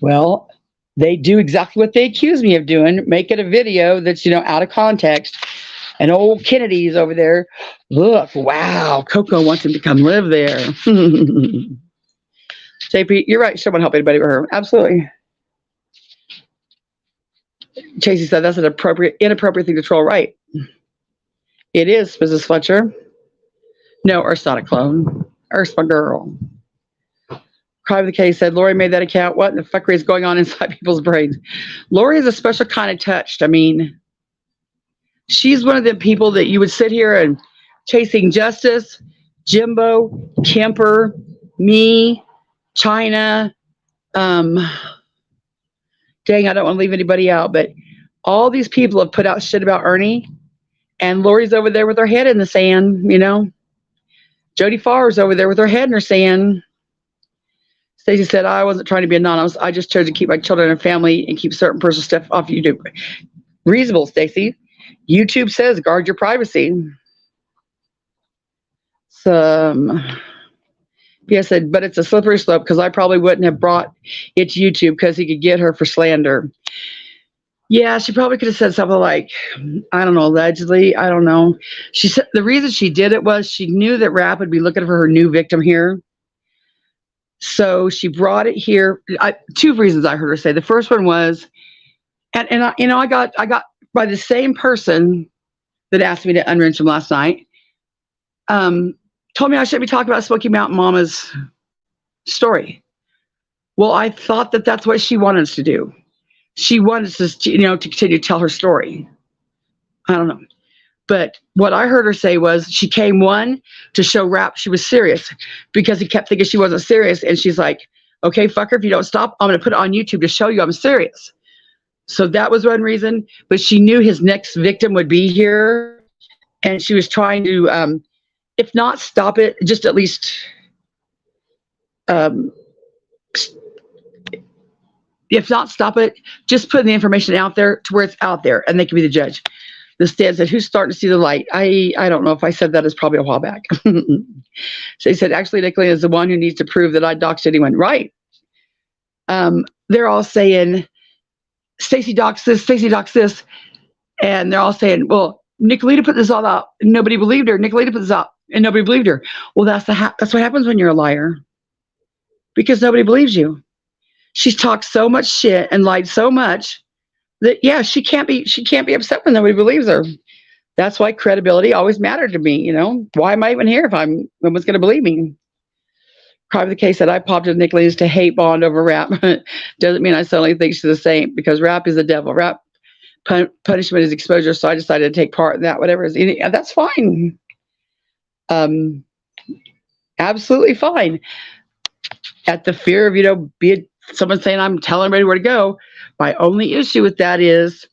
A: Well, they do exactly what they accuse me of doing, make it a video that's, out of context. And old Kennedy's over there. Look, wow, Coco wants him to come live there. JP, you're right. Someone help anybody with her. Absolutely. Chasey said that's an inappropriate thing to troll. Right. It is, Mrs. Fletcher. No, Earth's not a clone. Earth's my girl. Cry of the Case said, Lori made that account. What in the fuckery is going on inside people's brains? Lori is a special kind of touched. I mean, she's one of the people that you would sit here and Chasing Justice, Jimbo, Kemper, me, China. Dang, I don't want to leave anybody out, but all these people have put out shit about Ernie, and Lori's over there with her head in the sand, Jodie Farr's over there with her head in her sand. Stacey said, I wasn't trying to be anonymous. I just chose to keep my children and family and keep certain personal stuff off YouTube. Reasonable, Stacey. YouTube says guard your privacy. P.S. said, but it's a slippery slope because I probably wouldn't have brought it to YouTube because he could get her for slander. Yeah, she probably could have said something like, I don't know, allegedly. I don't know. She said the reason she did it was she knew that Rap would be looking for her new victim here. So she brought it here. Two reasons I heard her say. The first one was, and I got by the same person that asked me to unwrench him last night. Told me I shouldn't be talking about Smoky Mountain Mama's story. Well, I thought that that's what she wanted us to do. She wanted us to, to continue to tell her story. I don't know. But what I heard her say was she came, one, to show Rap she was serious because he kept thinking she wasn't serious. And she's like, okay, fucker, if you don't stop, I'm going to put it on YouTube to show you I'm serious. So that was one reason. But she knew his next victim would be here. And she was trying to, if not stop it, just at least if not stop it, just put the information out there to where it's out there and they can be the judge. The Stan said, who's starting to see the light? I don't know if I said that. It's probably a while back. So he said, actually, Nicolene is the one who needs to prove that I doxed anyone. Right. They're all saying, Stacey doxed this. And they're all saying, well, Nicolena put this all out. And nobody believed her. Nicolena put this out and nobody believed her. Well, that's what happens when you're a liar. Because nobody believes you. She's talked so much shit and lied so much that she can't be upset when nobody believes her. That's why credibility always mattered to me. Why am I even here if no one's going to believe me? Cry of the Case said I popped into Nicolena's to hate bond over Rap. Doesn't mean I suddenly think she's the same because Rap is the devil. Rap punishment is exposure, so I decided to take part in that. Whatever is, that's fine. Absolutely fine. At the fear of someone saying I'm telling everybody where to go. My only issue with that is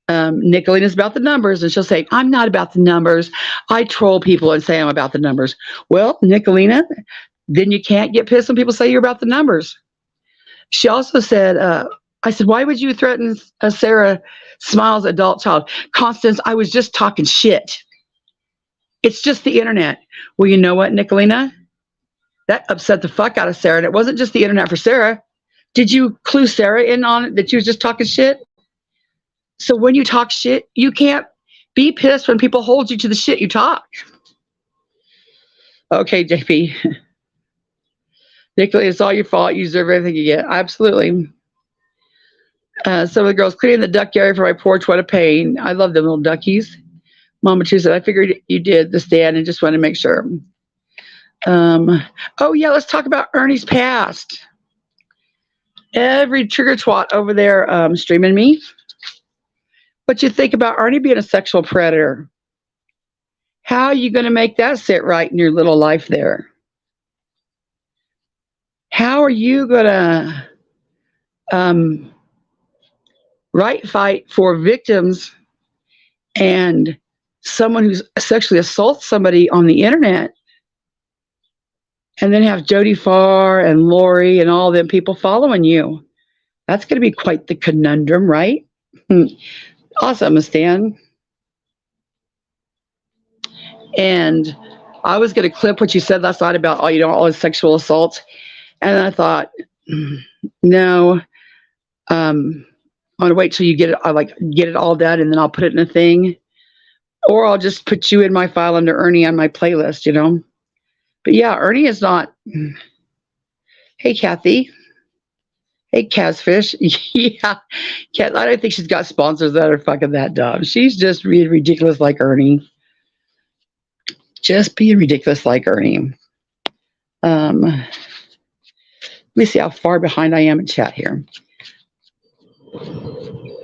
A: Nicolene is about the numbers, and she'll say, I'm not about the numbers. I troll people and say I'm about the numbers. Well, Nicolena, then you can't get pissed when people say you're about the numbers. She also said, I said, why would you threaten Sarah Smiles' adult child? Constance, I was just talking shit. It's just the internet. Well, you know what, Nicolena? That upset the fuck out of Sarah. And it wasn't just the internet for Sarah. Did you clue Sarah in on it that you was just talking shit? So when you talk shit, you can't be pissed when people hold you to the shit you talk. Okay, JP. Nicolene, it's all your fault. You deserve everything you get. Absolutely. Some of the girls cleaning the duck area for my porch. What a pain. I love them little duckies. Mama Chu said, I figured you did the stand and just wanted to make sure. Let's talk about Ernie's past. Every trigger twat over there streaming me. What you think about Ernie being a sexual predator? How are you going to make that sit right in your little life there? How are you going to fight for victims And someone who's sexually assaults somebody on the internet, and then have Jodie Farr and Lori and all them people following you. That's going to be quite the conundrum, right? Awesome, Stan. And I was going to clip what you said last night about all his sexual assaults, and I thought, no, I'm gonna wait till you get it. I get it all done, and then I'll put it in a thing, or I'll just put you in my file under Ernie on my playlist. But yeah, Ernie is not. Hey, Kathy. Hey, Casfish. Yeah, Cat. I don't think she's got sponsors that are fucking that dumb. She's just being ridiculous like Ernie. Just being ridiculous like Ernie. Let me see how far behind I am in chat here.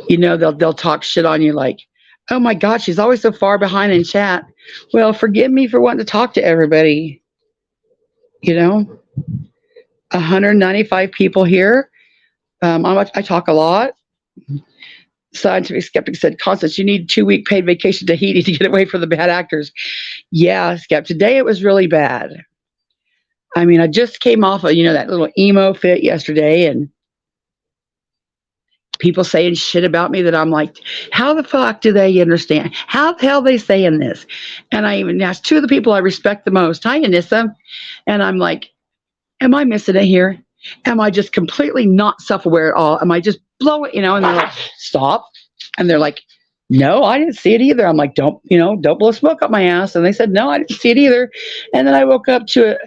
A: They'll talk shit on you like, oh my God, she's always so far behind in chat. Well, forgive me for wanting to talk to everybody. 195 people here. I talk a lot. Scientific Skeptic said, Constance, you need 2-week paid vacation to Tahiti to get away from the bad actors. Yeah, Skep. Today it was really bad. I mean, I just came off of, that little emo fit yesterday, and people saying shit about me that I'm like, how the fuck do they understand? How the hell are they saying this? And I even asked 2 of the people I respect the most, hi, Anissa. And I'm like, am I missing it here? Am I just completely not self-aware at all? Am I just blowing, And they're like, stop. And they're like, no, I didn't see it either. I'm like, don't blow smoke up my ass. And they said, no, I didn't see it either. And then I woke up to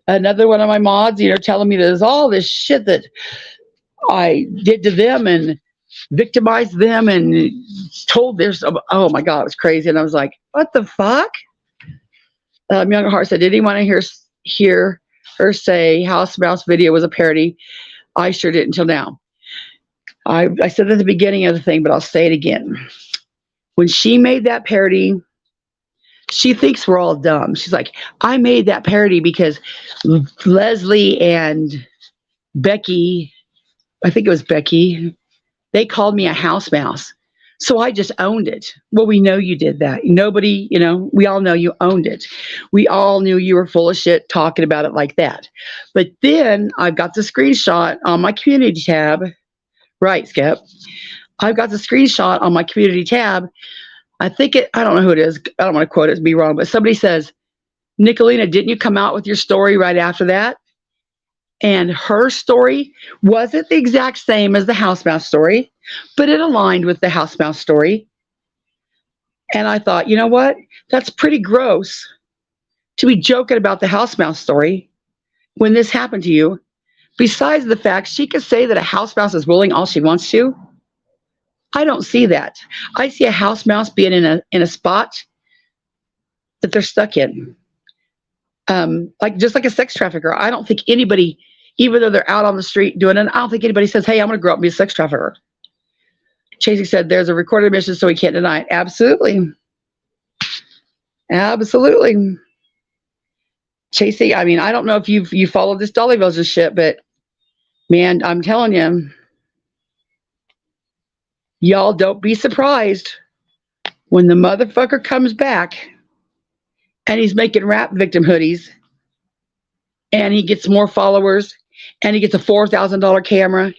A: another one of my mods, telling me there's all this shit that I did to them and victimized them and told there's, oh my God, it was crazy. And I was like, what the fuck? Young Heart said, did anyone hear her say House Mouse video was a parody? I sure didn't until now. I said at the beginning of the thing, but I'll say it again. When she made that parody, she thinks we're all dumb. She's like, I made that parody because Leslie and Becky, I think it was Becky, they called me a house mouse. So I just owned it. Well, we know you did that. Nobody, we all know you owned it. We all knew you were full of shit talking about it like that. But then I've got the screenshot on my community tab. Right, Skip. I've got the screenshot on my community tab. I don't know who it is. I don't want to quote it, be wrong, but somebody says, Nicolina, didn't you come out with your story right after that? And her story wasn't the exact same as the house mouse story, but it aligned with the house mouse story. And I thought, you know what? That's pretty gross to be joking about the house mouse story when this happened to you. Besides the fact she could say that a house mouse is willing all she wants to. I don't see that. I see a house mouse being in a spot that they're stuck in. Just like a sex trafficker. I don't think anybody, even though they're out on the street doing it, I don't think anybody says, hey, I'm going to grow up and be a sex trafficker. Chasey said, there's a recorded admission, so we can't deny it. Absolutely. Absolutely. Chasey, I mean, I don't know if you followed this Dollyville's and shit, but man, I'm telling you, y'all don't be surprised when the motherfucker comes back and he's making rap victim hoodies and he gets more followers and he gets a $4,000 camera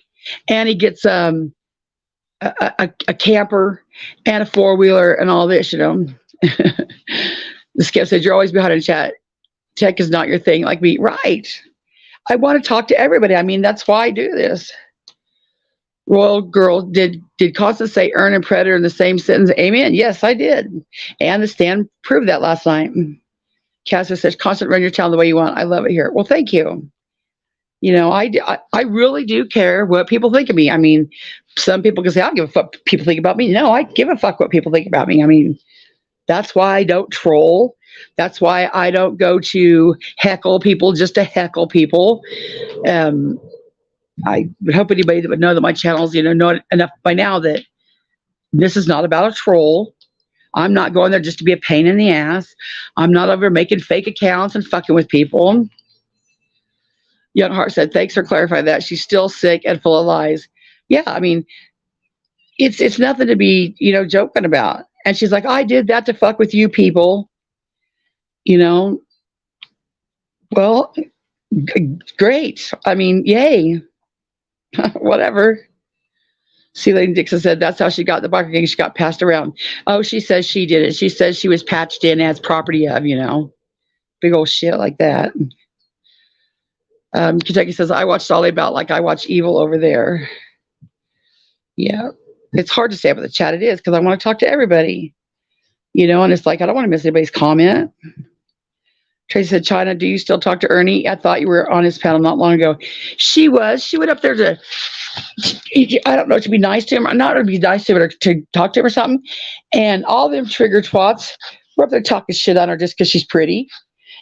A: and he gets a camper and a 4-wheeler and all this, The Skip said, you're always behind in chat. Tech is not your thing like me. Right. I want to talk to everybody. I mean, that's why I do this. Royal Girl, did Constance say earn and predator in the same sentence? Amen. Yes, I did. And the stand proved that last night. Casper says, Constance, run your town the way you want. I love it here. Well, thank you. I really do care what people think of me. I mean, some people can say, I don't give a fuck what people think about me. No, I give a fuck what people think about me. I mean, that's why I don't troll. That's why I don't go to heckle people just to heckle people. I would hope anybody that would know that my channel's, know enough by now that this is not about a troll. I'm not going there just to be a pain in the ass. I'm not over making fake accounts and fucking with people. Young Heart said, thanks for clarifying that. She's still sick and full of lies. Yeah, I mean, it's nothing to be, joking about. And she's like, I did that to fuck with you people. You know, well, great. I mean, yay. Whatever. See, Lady Dixon said that's how she got the Biker Gang. She got passed around. Oh, she says she did it. She says she was patched in as property of, big old shit like that. Kentucky says, I watched all about like I watch Evil over there. Yeah. It's hard to say about the chat. It is because I want to talk to everybody, and it's like I don't want to miss anybody's comment. Tracy said, China, do you still talk to Ernie? I thought you were on his panel not long ago. She was. She went up there to, I don't know, to be nice to him, or not to be nice to him, or to talk to him or something. And all them trigger twats were up there talking shit on her just because she's pretty.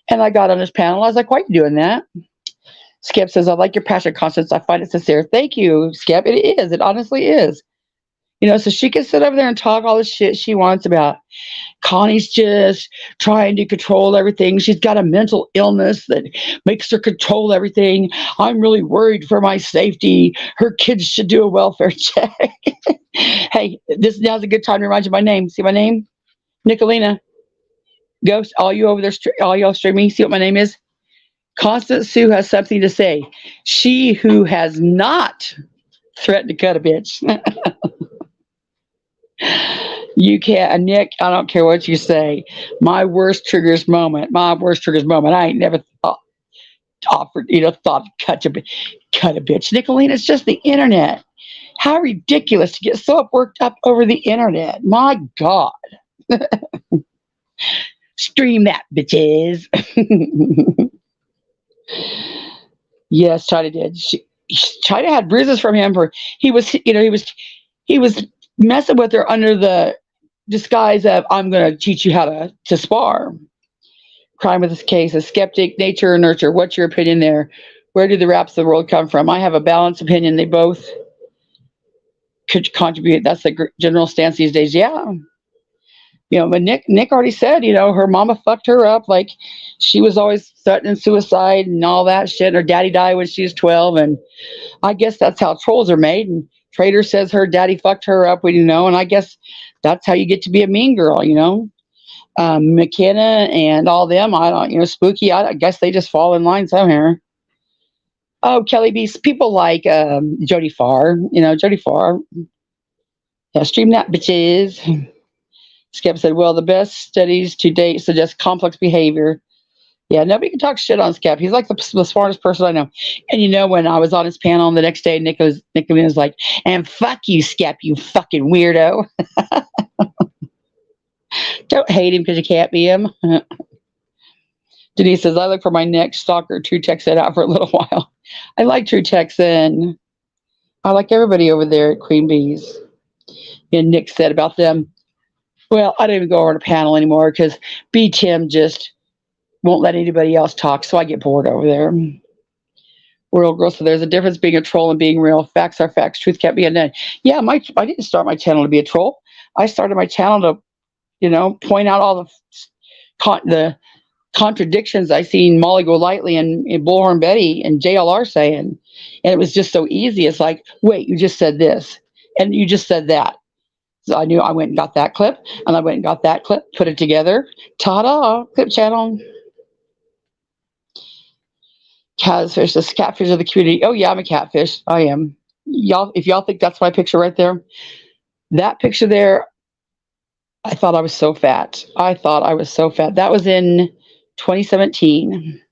A: And I got on his panel. I was like, why are you doing that? Skip says, I like your passion, Constance. I find it sincere. Thank you, Skip. It is. It honestly is. So she can sit over there and talk all the shit she wants about Connie's just trying to control everything. She's got a mental illness that makes her control everything. I'm really worried for my safety. Her kids should do a welfare check. Hey, this now's a good time to remind you my name. See my name? Nicolina. Ghost, all you over there, all y'all streaming, see what my name is? Constance Sue has something to say. She who has not threatened to cut a bitch. You can't, Nick, I don't care what you say. My worst triggers moment. I ain't never thought to cut a bitch. Nicolene, it's just the internet. How ridiculous to get so worked up over the internet. My God. Stream that, bitches. Yes, China did. China had bruises from him for he was messing with her under the disguise of I'm going to teach you how to spar. Crime with this case, a skeptic, nature or nurture. What's your opinion there? Where do the raps of the world come from? I have a balanced opinion. They both could contribute. That's the general stance these days. Yeah. But Nick already said, her mama fucked her up. Like she was always threatening suicide and all that shit. Her daddy died when she was 12. And I guess that's how trolls are made. And Trader says her daddy fucked her up. We know. And I guess that's how you get to be a mean girl, McKenna and all them. I don't, Spooky. I guess they just fall in line somewhere. Oh, Kelly Beast. People like Jody Farr. Jody Farr. Yeah, stream that, bitches. Skip said, well, the best studies to date suggest complex behavior. Yeah, nobody can talk shit on Skip. He's like the smartest person I know. And when I was on his panel the next day, Nick was like, and fuck you, Skip, you fucking weirdo. Don't hate him because you can't be him. Denise says, I look for my next stalker, True Texan, out for a little while. I like True Texan. I like everybody over there at Queen Bee's. And Nick said about them, well, I don't even go over on a panel anymore because B. Tim just won't let anybody else talk, so I get bored over there. World Girl, so there's a difference being a troll and being real. Facts are facts. Truth can't be undone. Yeah, I didn't start my channel to be a troll. I started my channel to, point out all the contradictions I seen Molly Golightly and Bullhorn Betty and JLR saying. And it was just so easy. It's like, wait, you just said this, and you just said that. So I knew I went and got that clip, and I went and got that clip, put it together. Ta-da, clip channel. Catfish, the catfish of the community. Oh yeah, I'm a catfish. I am. Y'all, if y'all think that's my picture right there, that picture there, I thought I was so fat. That was in 2017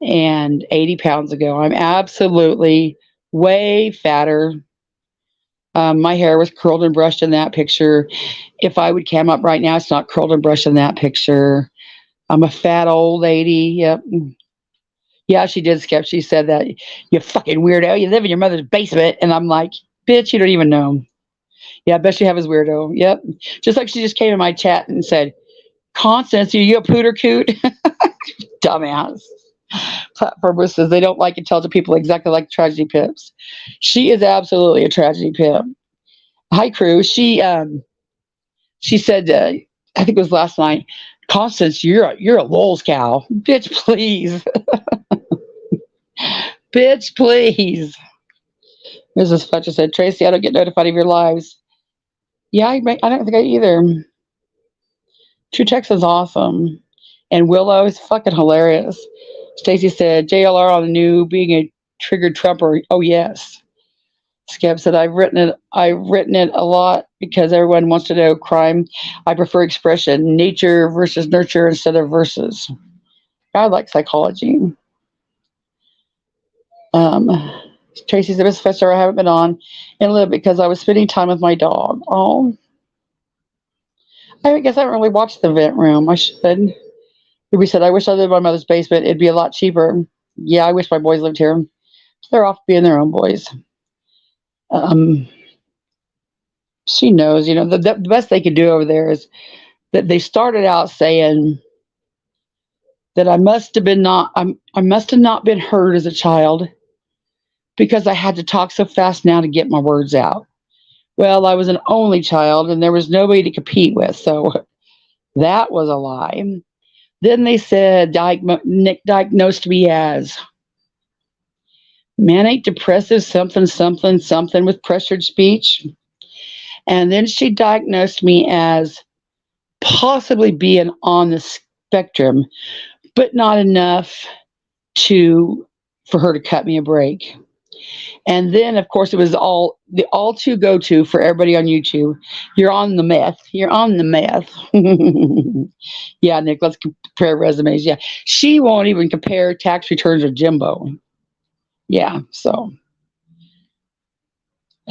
A: and 80 pounds ago. I'm absolutely way fatter. My hair was curled and brushed in that picture. If I would cam up right now, it's not curled and brushed in that picture. I'm a fat old lady. Yep. Yeah, she did, Skip. She said that, you fucking weirdo. You live in your mother's basement. And I'm like, bitch, you don't even know. Yeah, I bet you have his weirdo. Yep. Just like she just came in my chat and said, Constance, are you a pooter coot? Dumbass. Platformer says they don't like intelligent people exactly like tragedy pips. She is absolutely a tragedy pip. Hi, crew. She said, I think it was last night, Constance, you're a lols cow. Bitch, please. Bitch, please. Mrs. Fletcher said, Tracy, I don't get notified of your lives. Yeah, I don't think I either. True Text is awesome. And Willow is fucking hilarious. Stacy said, JLR on the new being a triggered Trumper. Oh, yes. Skip said, I've written it a lot because everyone wants to know crime. I prefer expression, nature versus nurture instead of versus. I like psychology. Um, Tracy's the best fester I haven't been on in a little bit because I was spending time with my dog. Oh, I guess I haven't really watched the vent room. I should. Ruby said, I wish I lived in my mother's basement. It'd be a lot cheaper. Yeah, I wish my boys lived here. They're off being their own boys. Um, she knows, the best they could do over there is that they started out saying that I must have not been heard as a child because I had to talk so fast now to get my words out. Well, I was an only child and there was nobody to compete with, so that was a lie. Then they said Nick diagnosed me as manic depressive something something something with pressured speech. And then she diagnosed me as possibly being on the spectrum, but not enough to for her to cut me a break. And then, of course, it was all to go to for everybody on YouTube. You're on the meth. You're on the meth. Yeah, Nick, let's compare resumes. Yeah, she won't even compare tax returns with Jimbo. Yeah, so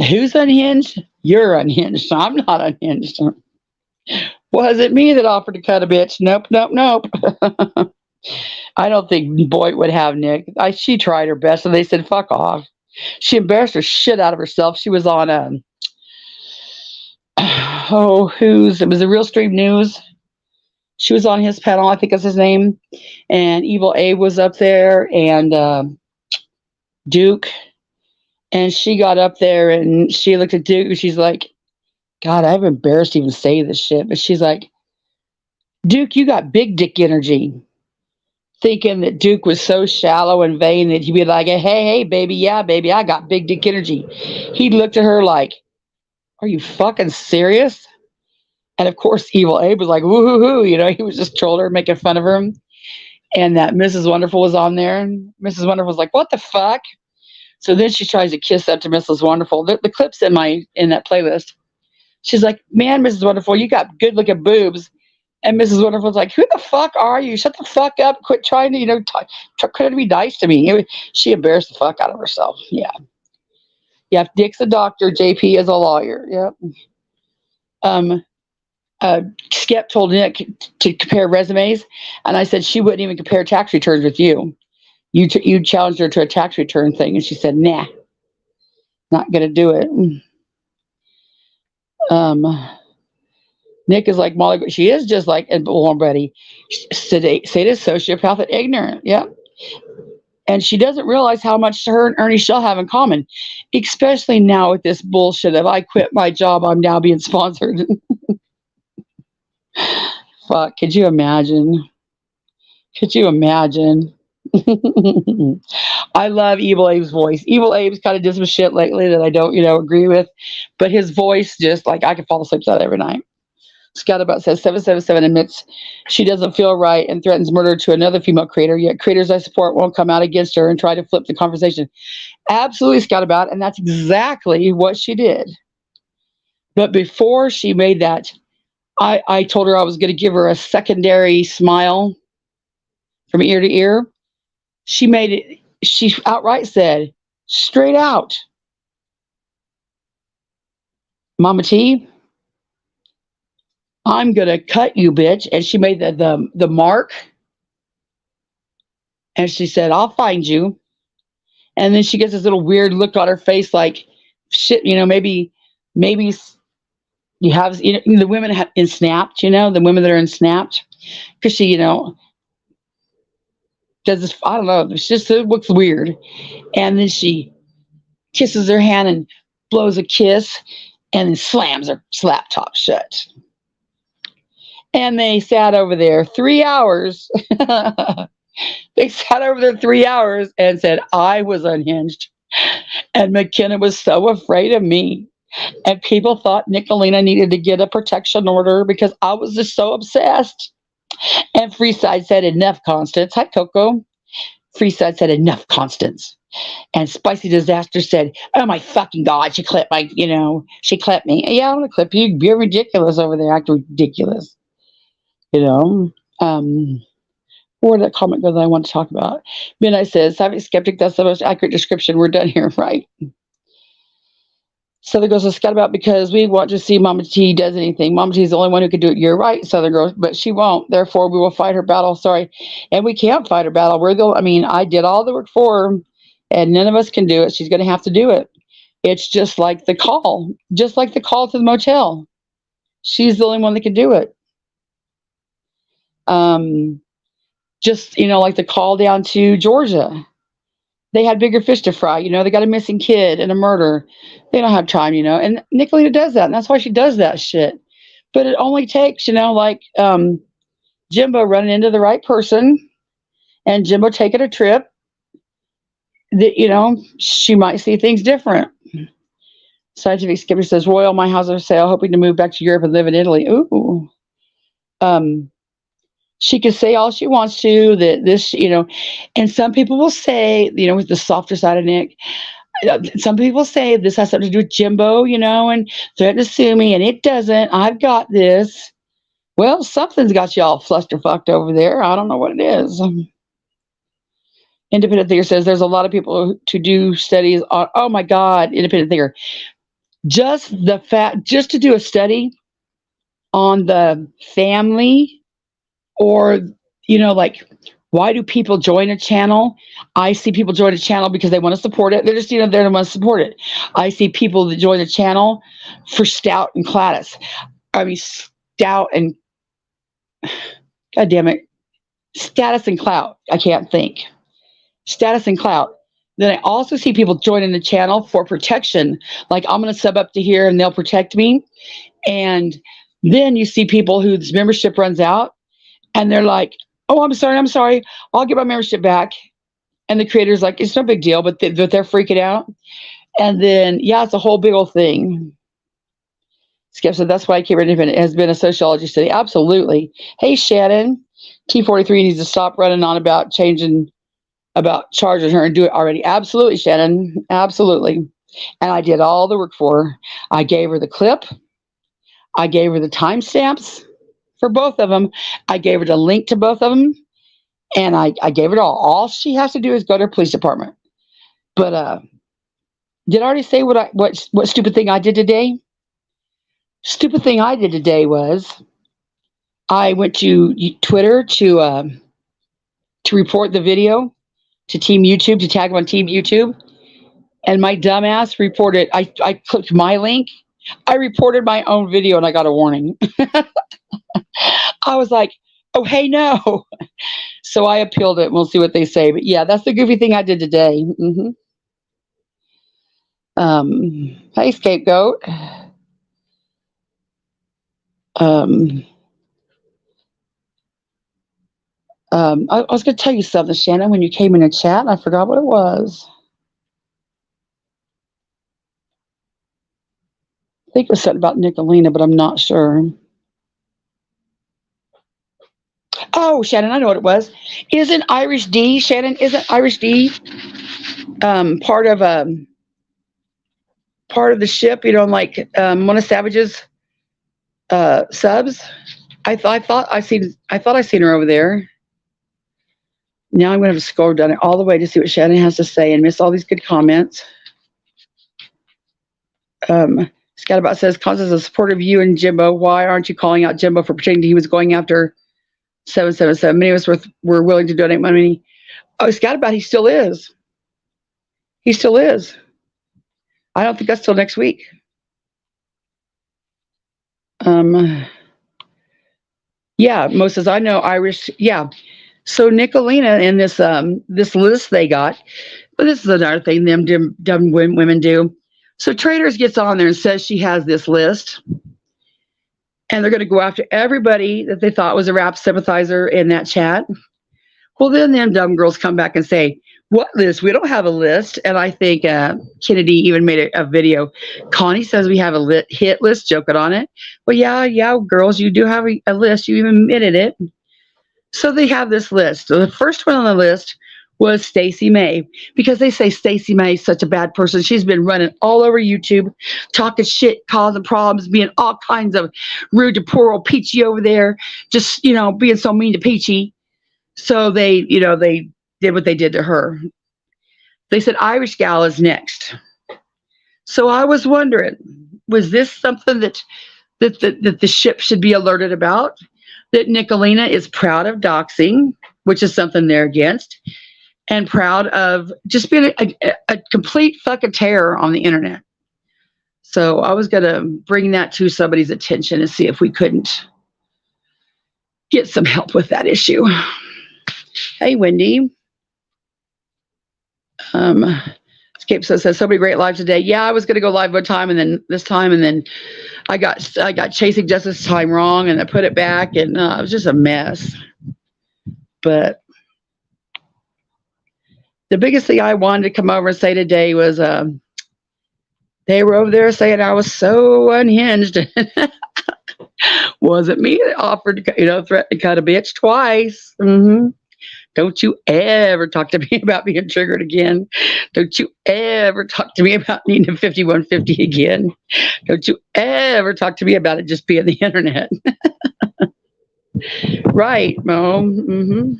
A: who's unhinged? You're unhinged. I'm not unhinged. Was it me that offered to cut a bitch? Nope, nope, nope. I don't think Boyd would have Nick. She tried her best, and they said, "Fuck off." She embarrassed her shit out of herself. She was on it was a Real Stream News. She was on his panel, I think that's his name, and Evil Abe was up there, and Duke, and she got up there and she looked at Duke, and she's like, "God, I'm embarrassed to even say this shit," but she's like, "Duke, you got big dick energy." Thinking that Duke was so shallow and vain that he'd be like, hey, baby, yeah, baby, I got big dick energy. He looked at her like, are you fucking serious? And of course, Evil Abe was like, woo-hoo-hoo, he was just trolling her, making fun of her. And that Mrs. Wonderful was on there. And Mrs. Wonderful was like, what the fuck? So then she tries to kiss up to Mrs. Wonderful. The clip's in that playlist. She's like, man, Mrs. Wonderful, you got good looking boobs. And Mrs. Wonderful's like, who the fuck are you? Shut the fuck up. Quit trying to, try to be nice to me. She embarrassed the fuck out of herself. Yeah. Yeah. Dick's a doctor. JP is a lawyer. Yep. Skep told Nick to compare resumes. And I said, she wouldn't even compare tax returns with you. You challenged her to a tax return thing. And she said, nah, not going to do it. Nick is like Molly. She is just like a warm buddy. Sadist, sociopath, and ignorant. Yep. And she doesn't realize how much her and Ernie Shell have in common, especially now with this bullshit of I quit my job, I'm now being sponsored. Fuck, could you imagine? Could you imagine? I love Evil Abe's voice. Evil Abe's kind of did some shit lately that I don't, agree with, but his voice just like I can fall asleep to that every night. Scott about says 777 admits she doesn't feel right and threatens murder to another female creator, yet creators I support won't come out against her and try to flip the conversation. Absolutely, Scott about, and that's exactly what she did. But before she made that, I told her I was going to give her a secondary smile from ear to ear. She made it, she outright said, straight out, Mama T, I'm going to cut you, bitch. And she made the mark. And she said, I'll find you. And then she gets this little weird look on her face like, shit, maybe you have, the women have in Snapped, the women that are in Snapped. Because she, does this, I don't know, it looks weird. And then she kisses her hand and blows a kiss and then slams her laptop shut. And they sat over there 3 hours. They sat over there 3 hours and said, I was unhinged. And McKenna was so afraid of me. And people thought Nicolina needed to get a protection order because I was just so obsessed. And Freeside said, enough, Constance. Hi, Coco. Freeside said, enough, Constance. And Spicy Disaster said, oh my fucking God, she clipped my, she clipped me. Yeah, I'm going to clip you. You're ridiculous over there, acting ridiculous. You know? Where did that comment go that I want to talk about? Midnight says, Savvy Skeptic, that's the most accurate description. We're done here, right? Southern Girls are scat about because we want to see Mama T does anything. Mama T is the only one who can do it. You're right, Southern Girls, but she won't. Therefore, we will fight her battle. Sorry. And we can't fight her battle. I did all the work for her, and none of us can do it. She's going to have to do it. It's just like the call to the motel. She's the only one that can do it. Like the call down to Georgia. They had bigger fish to fry. They got a missing kid and a murder. They don't have time, and Nicolita does that. And that's why she does that shit. But it only takes, Jimbo running into the right person and Jimbo taking a trip that, she might see things different. Scientific Skipper says, Royal, my house for sale, hoping to move back to Europe and live in Italy. Ooh. She can say all she wants to that this, and some people will say, with the softer side of Nick, some people say this has something to do with Jimbo, and threaten to sue me, and it doesn't. I've got this. Well, something's got you all flusterfucked over there. I don't know what it is. Independent Thinker says there's a lot of people to do studies on. Oh my God, Independent Thinker. Just to do a study on the family. Or, why do people join a channel? I see people join a channel because they want to support it. They're just, there to want to support it. I see people that join the channel for Stout and Gladys. Stout and, God damn it, status and clout. I can't think. Status and clout. Then I also see people joining the channel for protection. Like, I'm going to sub up to here and they'll protect me. And then you see people whose membership runs out. And they're like, oh, I'm sorry. I'll get my membership back. And the creator's like, it's no big deal, but they're freaking out. And then, it's a whole big old thing. Skip said, that's why I keep it independent. It has been a sociology study. Absolutely. Hey, Shannon, T43 needs to stop running on about charging her and do it already. Absolutely, Shannon. Absolutely. And I did all the work for her. I gave her the clip. I gave her the timestamps. For both of them, I gave her the link to both of them, and I gave it all. All she has to do is go to her police department. But did I already say what stupid thing I did today? Stupid thing I did today was I went to Twitter to report the video to Team YouTube, to tag them on Team YouTube, and my dumbass reported. I clicked my link. I reported my own video, and I got a warning. I was like, oh, hey, no. So I appealed it, and we'll see what they say. But yeah, that's the goofy thing I did today. Hey, Scapegoat. I was going to tell you something, Shannon, when you came in the chat. I forgot what it was. I think it was something about Nicolina, but I'm not sure. Oh, Shannon, I know what it was. Isn't Irish D, Shannon, part of the ship, one of Savage's subs? I thought I seen her over there. Now I'm going to have to scroll down it all the way to see what Shannon has to say and miss all these good comments. Scatabout says, Constance is a supporter of you and Jimbo. Why aren't you calling out Jimbo for pretending he was going after 777? Many of us were willing to donate money. Oh, Scatabout, he still is. He still is. I don't think that's till next week. Mo says, I know Irish. Yeah. So Nicolina in this list they got, but this is another thing them dumb women do. So Traders gets on there and says she has this list, and they're going to go after everybody that they thought was a rap sympathizer in that chat. Well, then them dumb girls come back and say, what list? We don't have a list. And I think Kennedy even made a video. Connie says we have a hit list, joking on it. Well, yeah, girls, you do have a list. You even admitted it. So they have this list. So the first one on the list was Stacey May, because they say Stacey May is such a bad person. She's been running all over YouTube, talking shit, causing problems, being all kinds of rude to poor old Peachy over there, just, being so mean to Peachy. So they did what they did to her. They said Irish gal is next. So I was wondering, was this something that the ship should be alerted about? That Nicolina is proud of doxing, which is something they're against, and proud of just being a complete fucking terror on the internet. So I was going to bring that to somebody's attention and see if we couldn't get some help with that issue. Hey, Wendy. Escape says so many great lives today. Yeah, I was going to go live one time, and then this time, and then I got Chasing Justice time wrong, and I put it back, and it was just a mess. But the biggest thing I wanted to come over and say today was they were over there saying I was so unhinged. Wasn't me that offered, threatened to cut a bitch twice. Mm-hmm. Don't you ever talk to me about being triggered again. Don't you ever talk to me about needing a 5150 again. Don't you ever talk to me about it just being the internet. Right, Mom. Mm-hmm.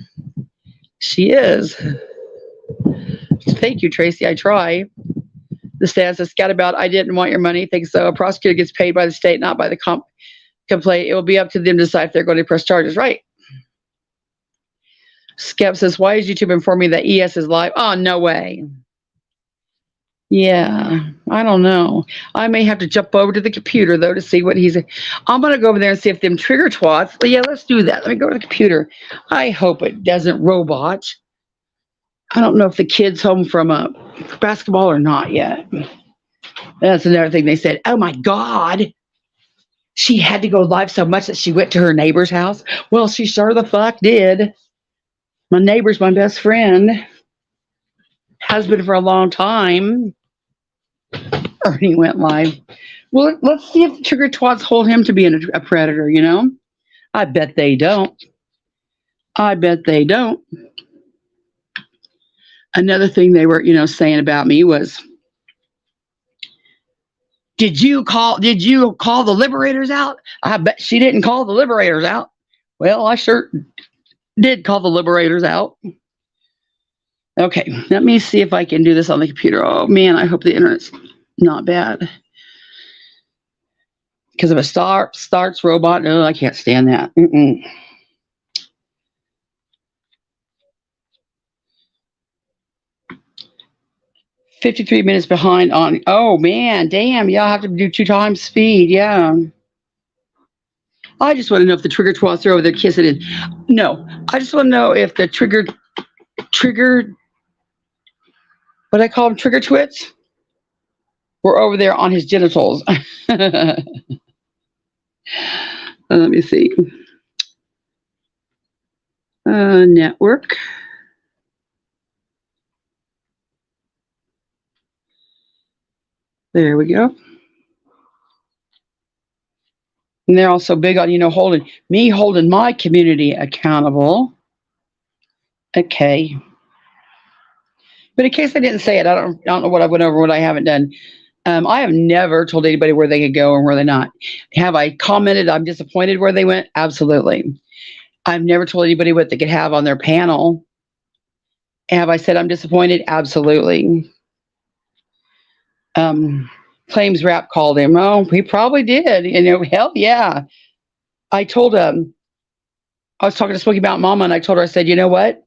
A: She is. Thank you, Tracy. I try. The stand says, scat about, I didn't want your money. Think so. A prosecutor gets paid by the state, not by the complaint. It will be up to them to decide if they're going to press charges. Right. Skep says, why is YouTube informing me that ES is live? Oh, no way. Yeah, I don't know. I may have to jump over to the computer, though, to see what he's... I'm going to go over there and see if them trigger twats... Yeah, let's do that. Let me go to the computer. I hope it doesn't robot. I don't know if the kid's home from basketball or not yet. That's another thing they said. Oh, my God. She had to go live so much that she went to her neighbor's house. Well, she sure the fuck did. My neighbor's my best friend. Has been for a long time. Ernie went live. Well, let's see if the trigger twats hold him to being a predator, I bet they don't. I bet they don't. Another thing they were, saying about me was, did you call the liberators out? I bet she didn't call the liberators out. Well, I sure did call the liberators out. Okay, let me see if I can do this on the computer. Oh man, I hope the internet's not bad. Because if it starts robot, no, I can't stand that. 53 minutes behind on. Oh man, damn, y'all have to do 2 times speed. Yeah. I just want to know if the trigger twats are over there kissing it. No, I just want to know if the trigger, what I call them, trigger twits, were over there on his genitals. Let me see. Network. There we go. And they're also big on, holding my community accountable. Okay. But in case I didn't say it, I don't know what I went over, what I haven't done. I have never told anybody where they could go and where they're not. Have I commented I'm disappointed where they went? Absolutely. I've never told anybody what they could have on their panel. Have I said I'm disappointed? Absolutely. Claims Rap called him. Oh, he probably did. Hell yeah. I told him, I was talking to Smoky Mountain Mama, and I told her, I said, you know what?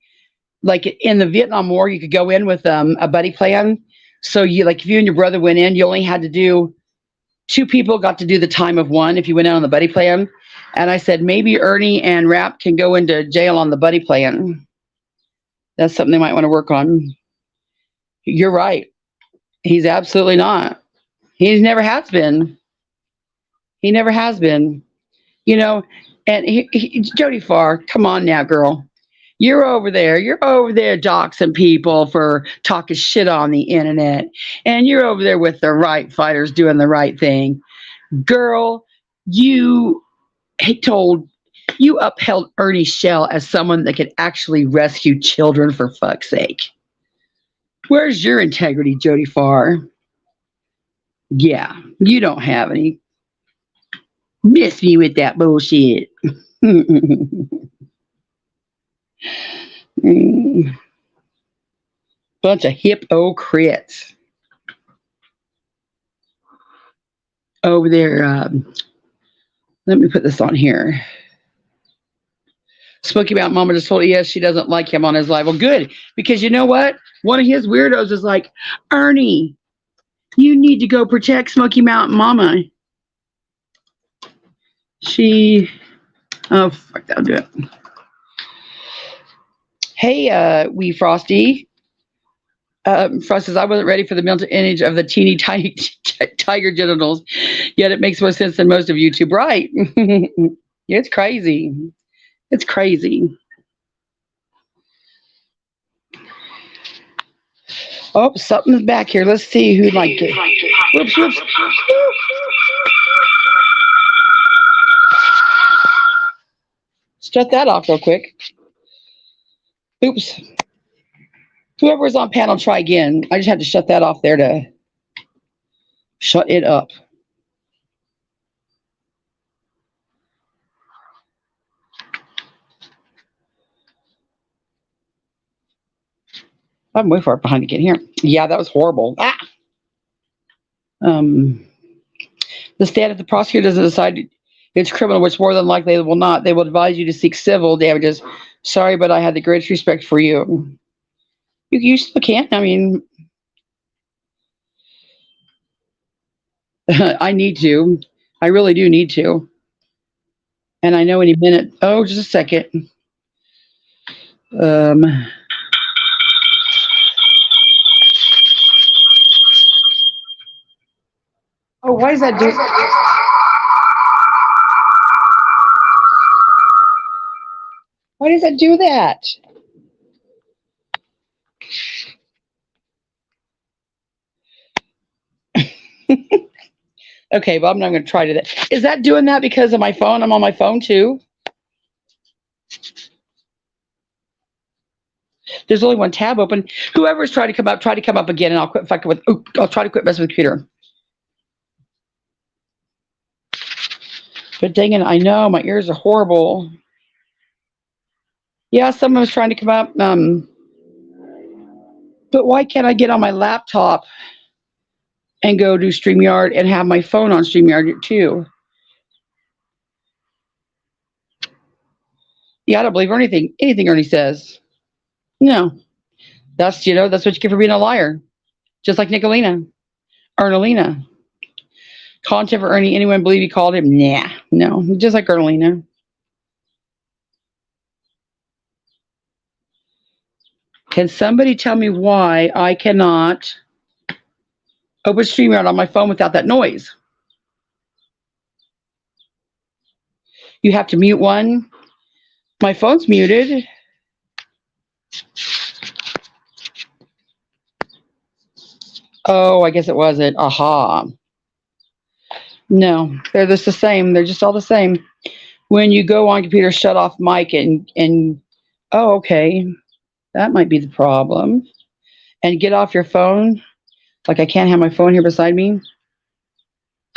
A: Like in the Vietnam War, you could go in with a buddy plan. So if you and your brother went in, you only had to do 2 people got to do the time of 1 if you went in on the buddy plan. And I said, maybe Ernie and Rap can go into jail on the buddy plan. That's something they might want to work on. You're right. He's absolutely not. He never has been. He never has been. And Jody Farr, come on now, girl. You're over there. You're over there doxing people for talking shit on the internet. And you're over there with the right fighters doing the right thing. Girl, you told, you upheld Ernie Shell as someone that could actually rescue children, for fuck's sake. Where's your integrity, Jody Farr? Yeah, you don't have any. Miss me with that bullshit. Bunch of hypocrites over there. Let me put this on here. Smoky Mountain Mama just told yes, she doesn't like him on his live. Well, good, because you know what? One of his weirdos is like, Ernie, you need to go protect Smoky Mountain Mama. Oh, fuck, that'll do it. Hey, wee Frosty. Frost says, I wasn't ready for the mental image of the teeny tiny tiger genitals, yet it makes more sense than most of YouTube. Right. It's crazy. It's crazy. Oh, something's back here. Let's see who might get. Whoops, whoops. Shut that off real quick. Oops. Whoever's on panel, try again. I just had to shut that off there to shut it up. I'm way far behind to get here. Yeah, that was horrible. The state if the prosecutor doesn't decide it's criminal, which more than likely they will not, they will advise you to seek civil damages. Sorry, but I had the greatest respect for you. You still can't. I mean, I need to. I really do need to. And I know any minute. Oh, just a second. Oh, why does that do? Why does that do that? Okay, well, I'm not going to try to that. Is that doing that because of my phone? I'm on my phone too. There's only one tab open. Whoever's trying to come up, try to come up again, and I'll quit fucking with. I'll try to quit messing with the computer. But dang it, I know my ears are horrible. Yeah, someone was trying to come up. But why can't I get on my laptop and go do StreamYard and have my phone on StreamYard too? Yeah, I don't believe anything Ernie says. No. That's what you get for being a liar. Just like Nicolina. Ernalina. Content for Ernie, anyone believe he called him? Nah. No. Just like Ernalina. Can somebody tell me why I cannot open StreamYard on my phone without that noise? You have to mute one. My phone's muted. Oh, I guess it wasn't. Aha. No, they're just the same. They're just all the same. When you go on computer, shut off mic and oh, okay. That might be the problem. And get off your phone. Like I can't have my phone here beside me.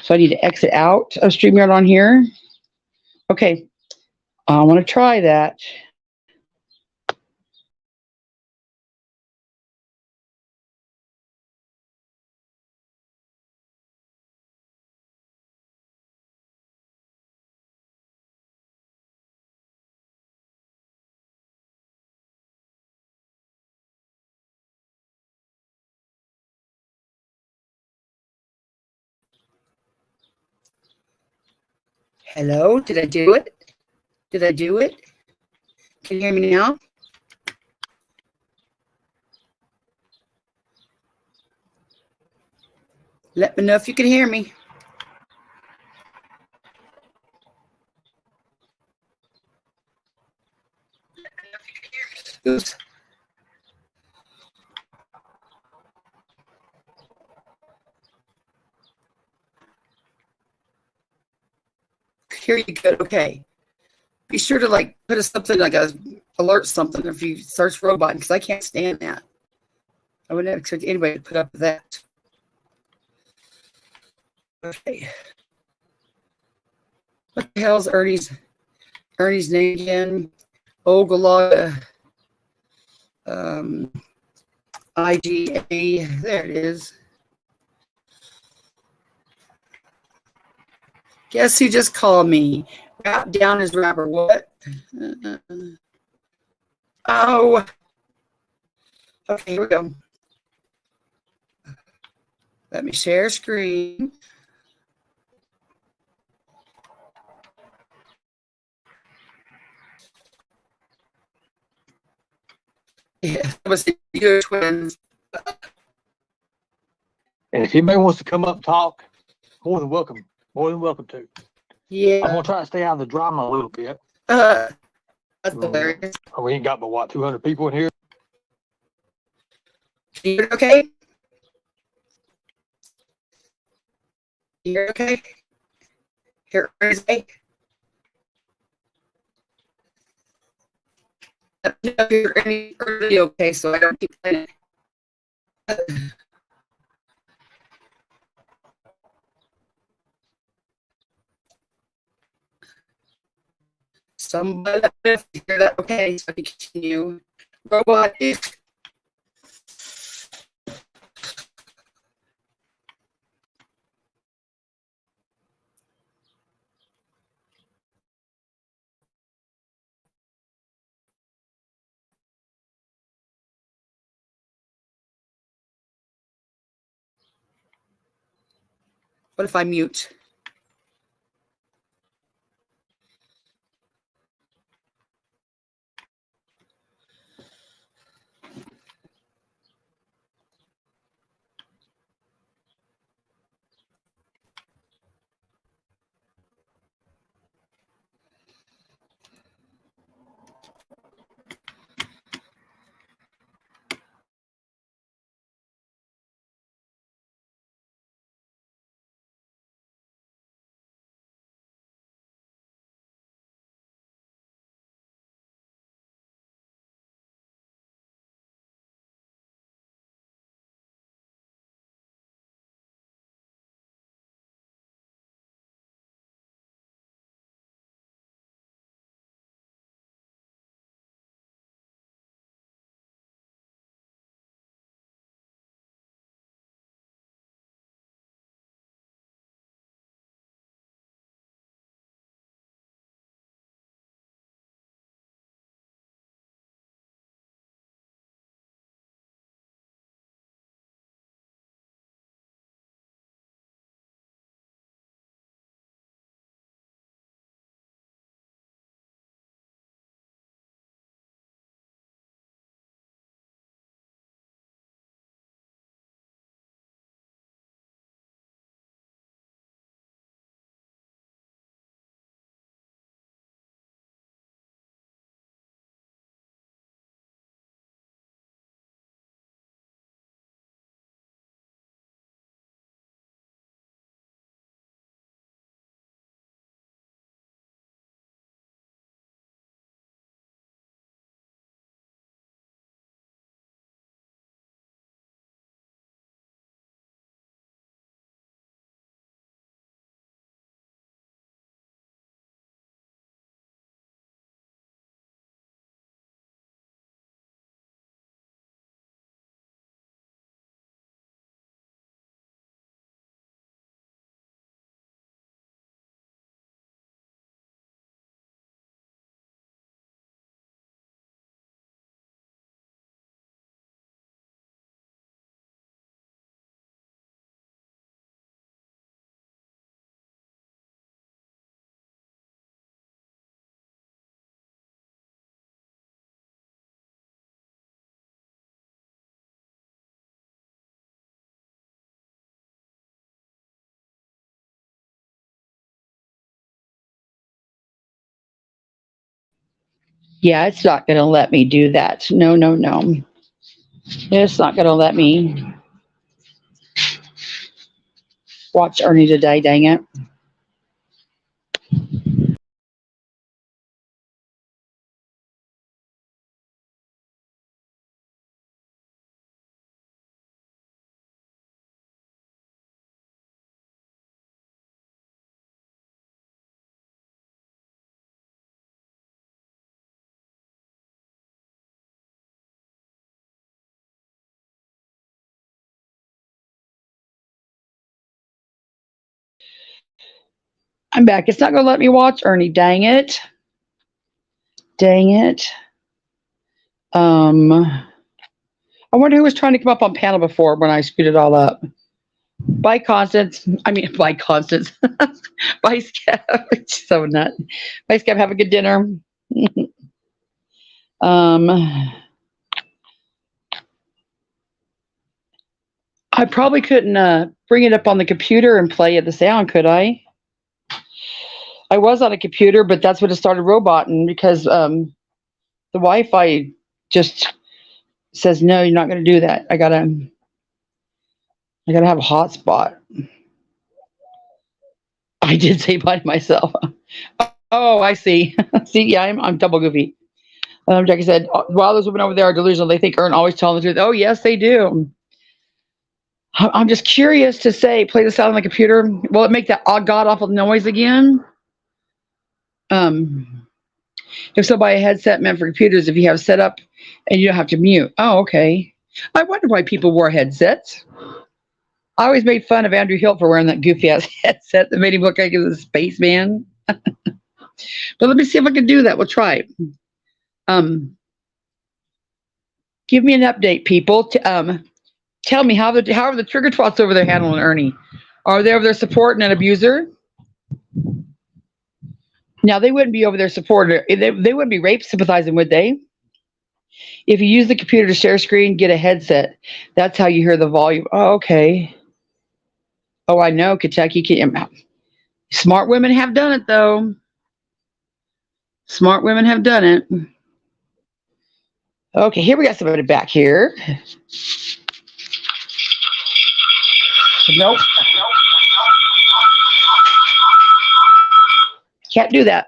A: So I need to exit out of StreamYard on here. Okay. I want to try that. Hello? Did I do it? Did I do it? Can you hear me now? Let me know if you can hear me. Oops. Here you go. Okay. Be sure to like put something like a alert something if you search robot because I can't stand that. I would never expect anybody to put up with that. Okay. What the hell's Ernie's name again? Ogalaga. IGA. There it is. Guess who just called me? Wrap down his rapper. What? Oh. Okay, here we go. Let me share screen. Yeah, that was your twins.
B: And if anybody wants to come up and talk, more than welcome. More than welcome to.
A: Yeah.
B: I'm gonna try to stay out of the drama a little bit.
A: That's hilarious.
B: We ain't got but what, 200 people in here?
A: You're okay? You're okay? Here, Thursday. If you're any early okay, so I don't keep playing it. Somebody let me hear that okay, so I can continue. Robot. What if I mute? Yeah, it's not going to let me do that. No, no, no. It's not going to let me watch Ernie today, dang it. I'm back. It's not going to let me watch Ernie. Dang it. Dang it. I wonder who was trying to come up on panel before when I screwed it all up. Bye, Constance. I mean, bye, Constance. Bye, Scab. So nut. Bye, Scab. Have a good dinner. I probably couldn't bring it up on the computer and play it the sound, could I? I was on a computer, but that's what it started roboting because the Wi-Fi just says no, you're not going to do that. I gotta have a hotspot. I did say bye to myself. Oh, I see. See, yeah, I'm double goofy. Jackie said, while those women over there are delusional, they think Ern always telling the truth. Oh, yes, they do. I'm just curious to say, play the sound on the computer. Will it make that god awful noise again? If so, buy a headset meant for computers if you have set up and you don't have to mute. Oh, okay. I wonder why people wore headsets. I always made fun of Andrew Hilt for wearing that goofy ass headset that made him look like he was a spaceman. But let me see if I can do that. We'll try it. Give me an update, people. Tell me how are the trigger twats over there handling Ernie? Are they over there supporting an abuser? Now they wouldn't be over there supporting. They wouldn't be rape sympathizing, would they? If you use the computer to share screen, get a headset. That's how you hear the volume. Oh, okay. Oh, I know, Kentucky. Smart women have done it, though. Smart women have done it. Okay, here we got somebody back here. Nope. Can't do that.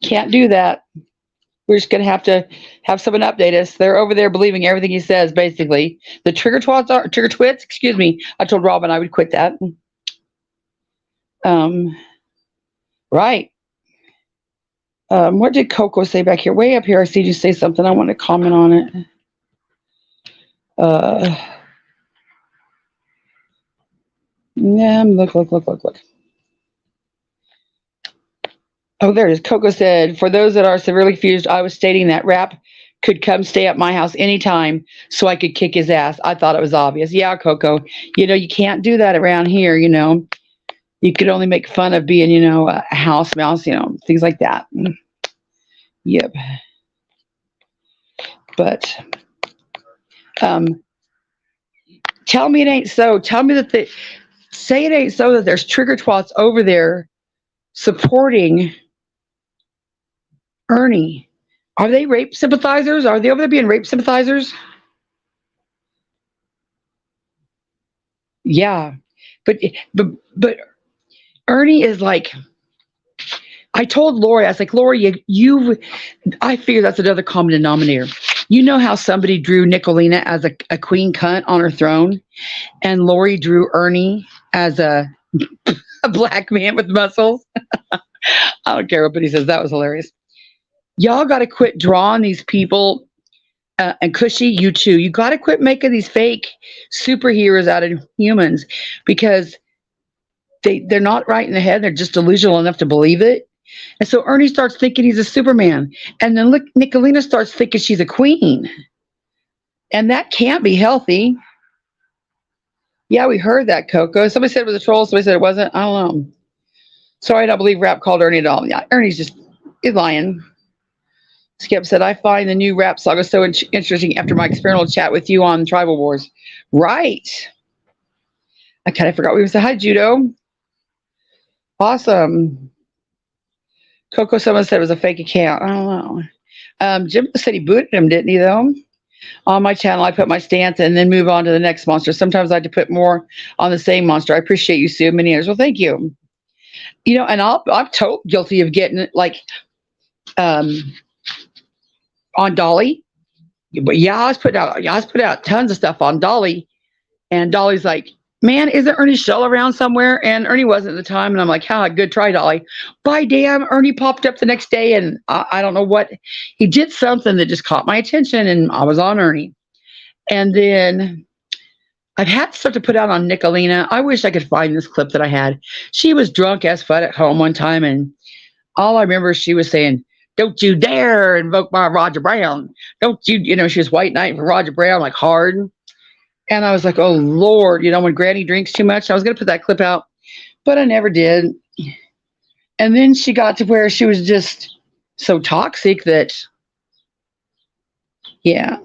A: Can't do that. We're just going to have someone update us. They're over there believing everything he says, basically. The trigger twits, excuse me. I told Robin I would quit that. Right. What did Coco say back here? Way up here, I see you say something. I want to comment on it. Yeah, look. Oh, there it is. Coco said, for those that are severely confused, I was stating that Rap could come stay at my house anytime so I could kick his ass. I thought it was obvious. Yeah, Coco. You can't do that around here, You could only make fun of being, a house mouse, things like that. Yep. But tell me it ain't so. Tell me that say it ain't so that there's trigger twats over there supporting Ernie. Are they rape sympathizers? Are they over there being rape sympathizers? Yeah. But Ernie is like, I told Lori, I was like, Lori, I figure that's another common denominator. You know how somebody drew Nicolina as a queen cunt on her throne, and Lori drew Ernie as a black man with muscles? I don't care what he says. That was hilarious. Y'all got to quit drawing these people, and Cushy, you too. You got to quit making these fake superheroes out of humans because they're not right in the head. They're just delusional enough to believe it. And so Ernie starts thinking he's a Superman. And then look, Nicolina starts thinking she's a queen. And that can't be healthy. Yeah, we heard that, Coco. Somebody said it was a troll. Somebody said it wasn't. I don't know. Sorry, I don't believe Rap called Ernie at all. Yeah, Ernie's he's lying. Skip said, I find the new Rap saga so interesting after my experimental chat with you on Tribal Wars. Right. I kind of forgot we said hi, Judo. Awesome. Coco, someone said it was a fake account. I don't know. Jim said he booted him, didn't he, though? On my channel, I put my stance and then move on to the next monster. Sometimes I have to put more on the same monster. I appreciate you, Sue. Many years. Well, thank you. You know, and I'm totally guilty of getting like um, on Dolly. But yeah, I was putting out tons of stuff on Dolly, and Dolly's like, "Man, isn't Ernie Shell around somewhere?" And Ernie wasn't at the time, and I'm like, "Ha, good try, Dolly." By damn, Ernie popped up the next day, and I don't know what he did, something that just caught my attention, and I was on Ernie. And then I've had stuff to put out on Nicolina. I wish I could find this clip that I had. She was drunk as fuck at home one time, and all I remember is she was saying, "Don't you dare invoke my Roger Brown. Don't you," she was white knight for Roger Brown, like hard. And I was like, oh, Lord, when Granny drinks too much, I was going to put that clip out, but I never did. And then she got to where she was just so toxic that, yeah.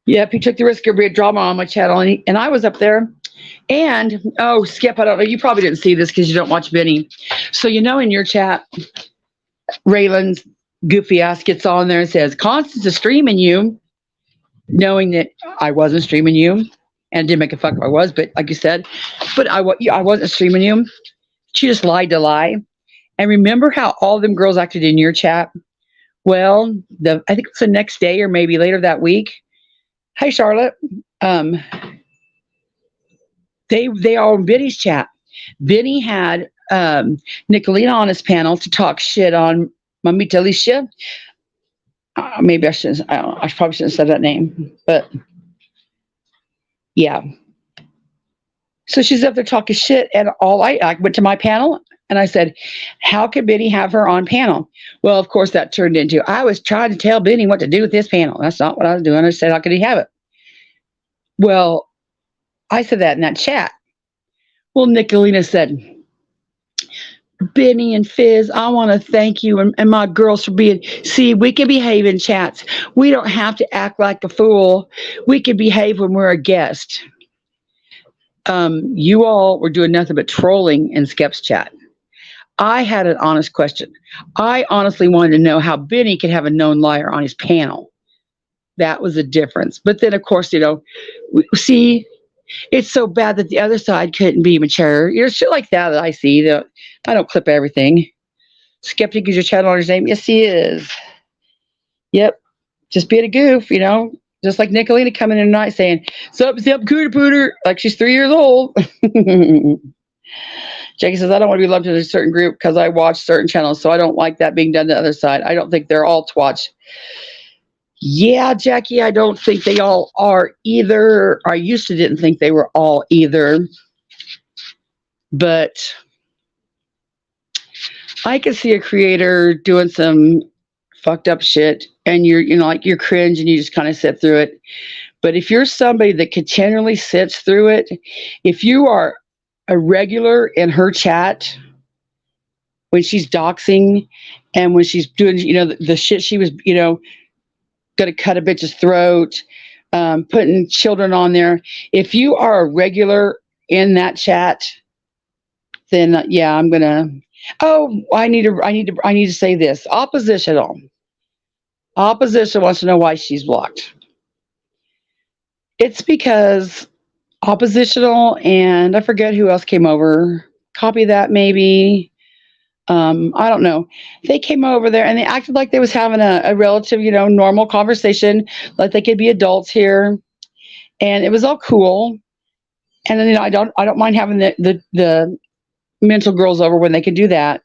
A: Yep, he took the risk of drama on my channel, and I was up there. And, oh, Skip, I don't know, you probably didn't see this because you don't watch Benny. So, in your chat, Raylan's goofy ass gets on there and says, Constance is streaming you, knowing that I wasn't streaming you. And it didn't make a fuck if I was, but like you said, but I wasn't streaming you. She just lied to lie. And remember how all them girls acted in your chat? Well, I think it's the next day or maybe later that week. Hi, Charlotte. They are in Benny's chat. Benny had Nicolina on his panel to talk shit on Mamita Alicia. Maybe I shouldn't. I don't know, I probably shouldn't have said that name, but yeah. So she's up there talking shit, and I went to my panel and I said, "How could Benny have her on panel?" Well, of course, that turned into I was trying to tell Benny what to do with this panel. That's not what I was doing. I said, "How could he have it?" Well, I said that in that chat. Well, Nicolina said, "Benny and Fizz, I want to thank you and my girls for we can behave in chats. We don't have to act like a fool. We can behave when we're a guest." You all were doing nothing but trolling in Skep's chat. I had an honest question. I honestly wanted to know how Benny could have a known liar on his panel. That was the difference. But then, of course, see, it's so bad that the other side couldn't be mature. Shit like that I see. I don't clip everything. Skeptic is your channel owner's name? Yes, he is. Yep. Just being a goof, Just like Nicolina coming in tonight saying, sup, cooter pooter, like she's 3 years old. Jackie says, I don't want to be lumped into a certain group because I watch certain channels, so I don't like that being done to the other side. I don't think they're all twatch. Yeah, Jackie, I don't think they all are either. I used to didn't think they were all either. But I can see a creator doing some fucked up shit and you're cringe and you just kind of sit through it. But if you're somebody that continually sits through it, if you are a regular in her chat when she's doxing and when she's doing, the shit she was, going to cut a bitch's throat, putting children on there. If you are a regular in that chat, then yeah, I'm going to, I need to say this. Oppositional wants to know why she's blocked. It's because Oppositional and I forget who else came over. Copy that maybe. I don't know. They came over there and they acted like they was having a relative, normal conversation, like they could be adults here, and it was all cool. And then I don't mind having the mental girls over when they can do that.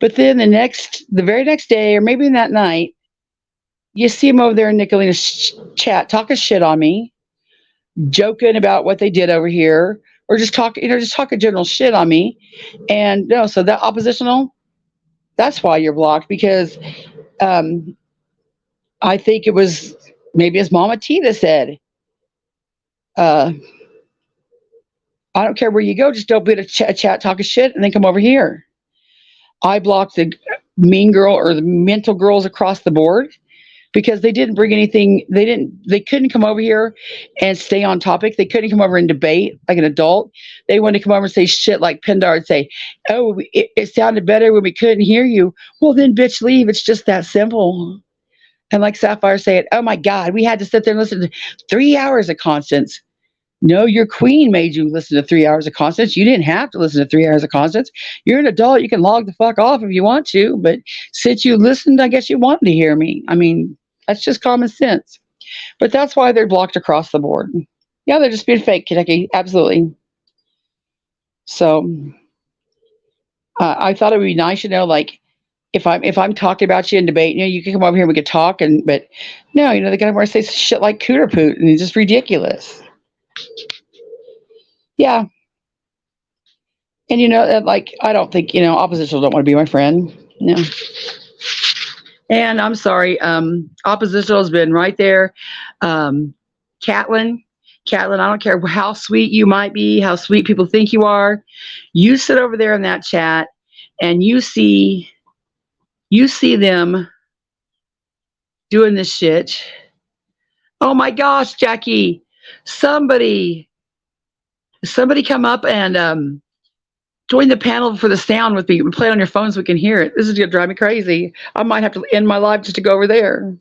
A: But then the very next day, or maybe that night, you see them over there in Nicolina's chat talking shit on me, joking about what they did over here, or just talking general shit on me. And no, so that oppositional, that's why you're blocked, because I think it was maybe as Mama Tina said, I don't care where you go, just don't be in a chat talking shit and then come over here. I blocked the mean girl or the mental girls across the board. because they didn't bring anything. They couldn't come over here and stay on topic. They couldn't come over and debate like an adult. They wanted to come over and say shit like Pindar would say, oh, it sounded better when we couldn't hear you. Well, then bitch, leave. It's just that simple. And like Sapphire said, oh my God, we had to sit there and listen to 3 hours of Constance. No, your queen made you listen to 3 hours of Constance. You didn't have to listen to 3 hours of Constance. You're an adult. You can log the fuck off if you want to. But since you listened, I guess you wanted to hear me. I mean, that's just common sense. But that's why they're blocked across the board. Yeah, they're just being fake, Kentucky. Absolutely. So I thought it would be nice, like if I'm talking about you in debate, you can come over here and we could talk. But no, they come over and say shit like cooter poot, and it's just ridiculous. Yeah. And I don't think, oppositional don't want to be my friend. No. And I'm sorry, oppositional has been right there. Catlin, I don't care how sweet you might be, how sweet people think you are. You sit over there in that chat and you see them doing this shit. Oh my gosh, Jackie, somebody come up and join the panel for the sound with me. Play it on your phone so we can hear it. This is going to drive me crazy. I might have to end my life just to go over there.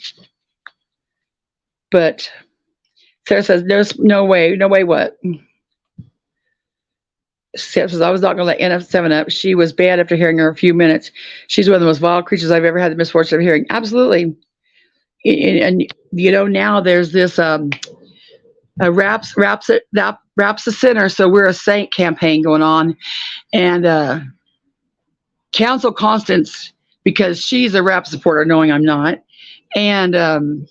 A: But Sarah says, there's no way. No way what? Sarah says, I was not going to let NF7 up. She was bad after hearing her a few minutes. She's one of the most vile creatures I've ever had the misfortune of hearing. Absolutely. And now there's this Raps the sinner, so we're a saint campaign going on. And counsel Constance, because she's a rap supporter, knowing I'm not. And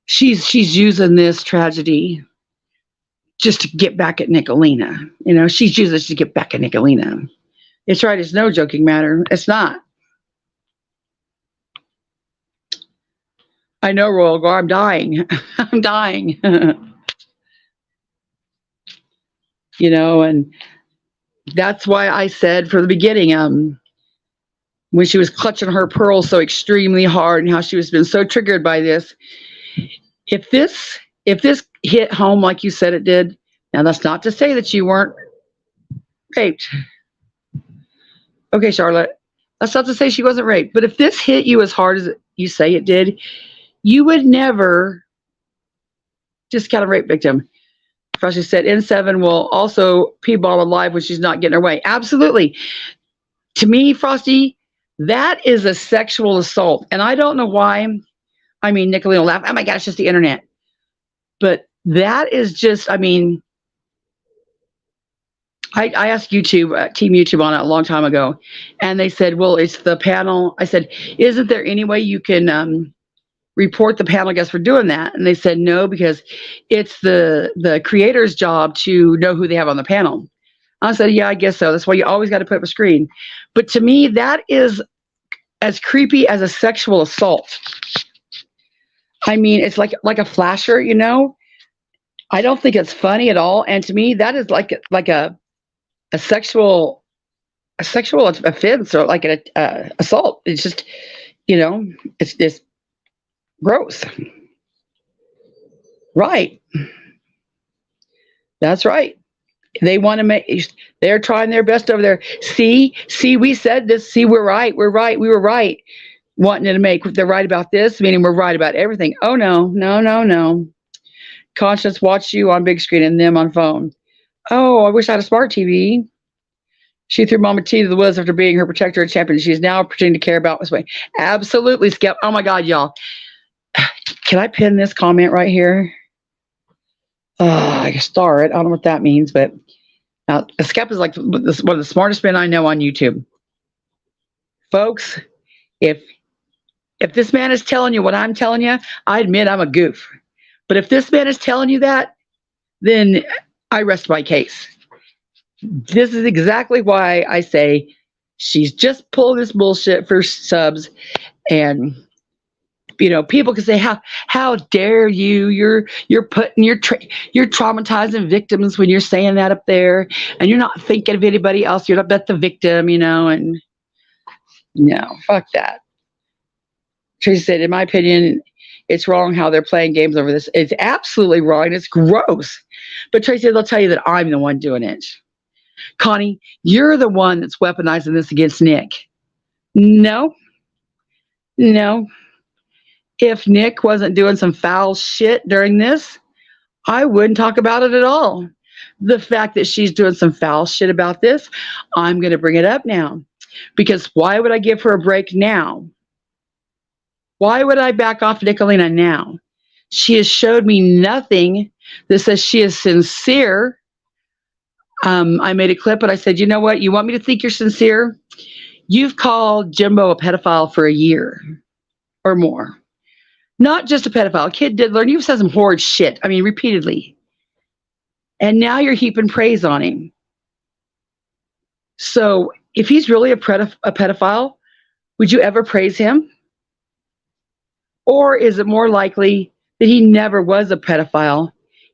A: she's using this tragedy just to get back at Nicolina. She's using this to get back at Nicolina. It's right. It's no joking matter. It's not. I know, Royal Guard. I'm dying. I'm dying. And that's why I said from the beginning, when she was clutching her pearls so extremely hard and how she was been so triggered by this, if this hit home like you said it did, now that's not to say that you weren't raped. Okay, Charlotte, that's not to say she wasn't raped, but if this hit you as hard as you say it did, you would never discount a rape victim. Frosty said N7 will also P-bomb alive when she's not getting her way. Absolutely. To me, Frosty, that is a sexual assault. And I don't know why. I mean, Nicolina will laugh. Oh my gosh, it's just the internet. But that is just, I asked YouTube, Team YouTube on it a long time ago. And they said, well, it's the panel. I said, isn't there any way you can report the panel guests for doing that? And they said no, because it's the creator's job to know who they have on the panel. I said, yeah, I guess so. That's why you always got to put up a screen. But to me, that is as creepy as a sexual assault. It's like a flasher, I don't think it's funny at all. And to me, that is like a sexual offense, or like an assault. It's just, it's just gross. Right. That's right. They want to they're trying their best over there. See, we said this. See, we're right. We were right. Wanting to make, they're right about this, meaning we're right about everything. Oh, no. Conscience watch you on big screen and them on phone. Oh, I wish I had a smart TV. She threw Mama T to the woods after being her protector and champion. She's now pretending to care about this way. Absolutely, Skep. Oh my God, y'all. Can I pin this comment right here? I can star it. I don't know what that means, but now Skep is like one of the smartest men I know on YouTube. Folks, if this man is telling you what I'm telling you, I admit I'm a goof. But if this man is telling you that, then I rest my case. This is exactly why I say she's just pulling this bullshit for subs. And people can say, how dare you? You're putting you're traumatizing victims when you're saying that up there, and you're not thinking of anybody else. You're not the victim, and no, fuck that. Tracy said, in my opinion, it's wrong how they're playing games over this. It's absolutely wrong. It's gross. But Tracy, they'll tell you that I'm the one doing it. Connie, you're the one that's weaponizing this against Nick. No, no. If Nick wasn't doing some foul shit during this, I wouldn't talk about it at all. The fact that she's doing some foul shit about this, I'm going to bring it up now. Because why would I give her a break now? Why would I back off Nicolina now? She has showed me nothing that says she is sincere. I made a clip and I said, you know what? You want me to think you're sincere? You've called Jimbo a pedophile for a year or more. Not just a pedophile. A kid did learn. You've said some horrid shit. I mean, repeatedly. And now you're heaping praise on him. So if he's really a pedophile, would you ever praise him? Or is it more likely that he never was a pedophile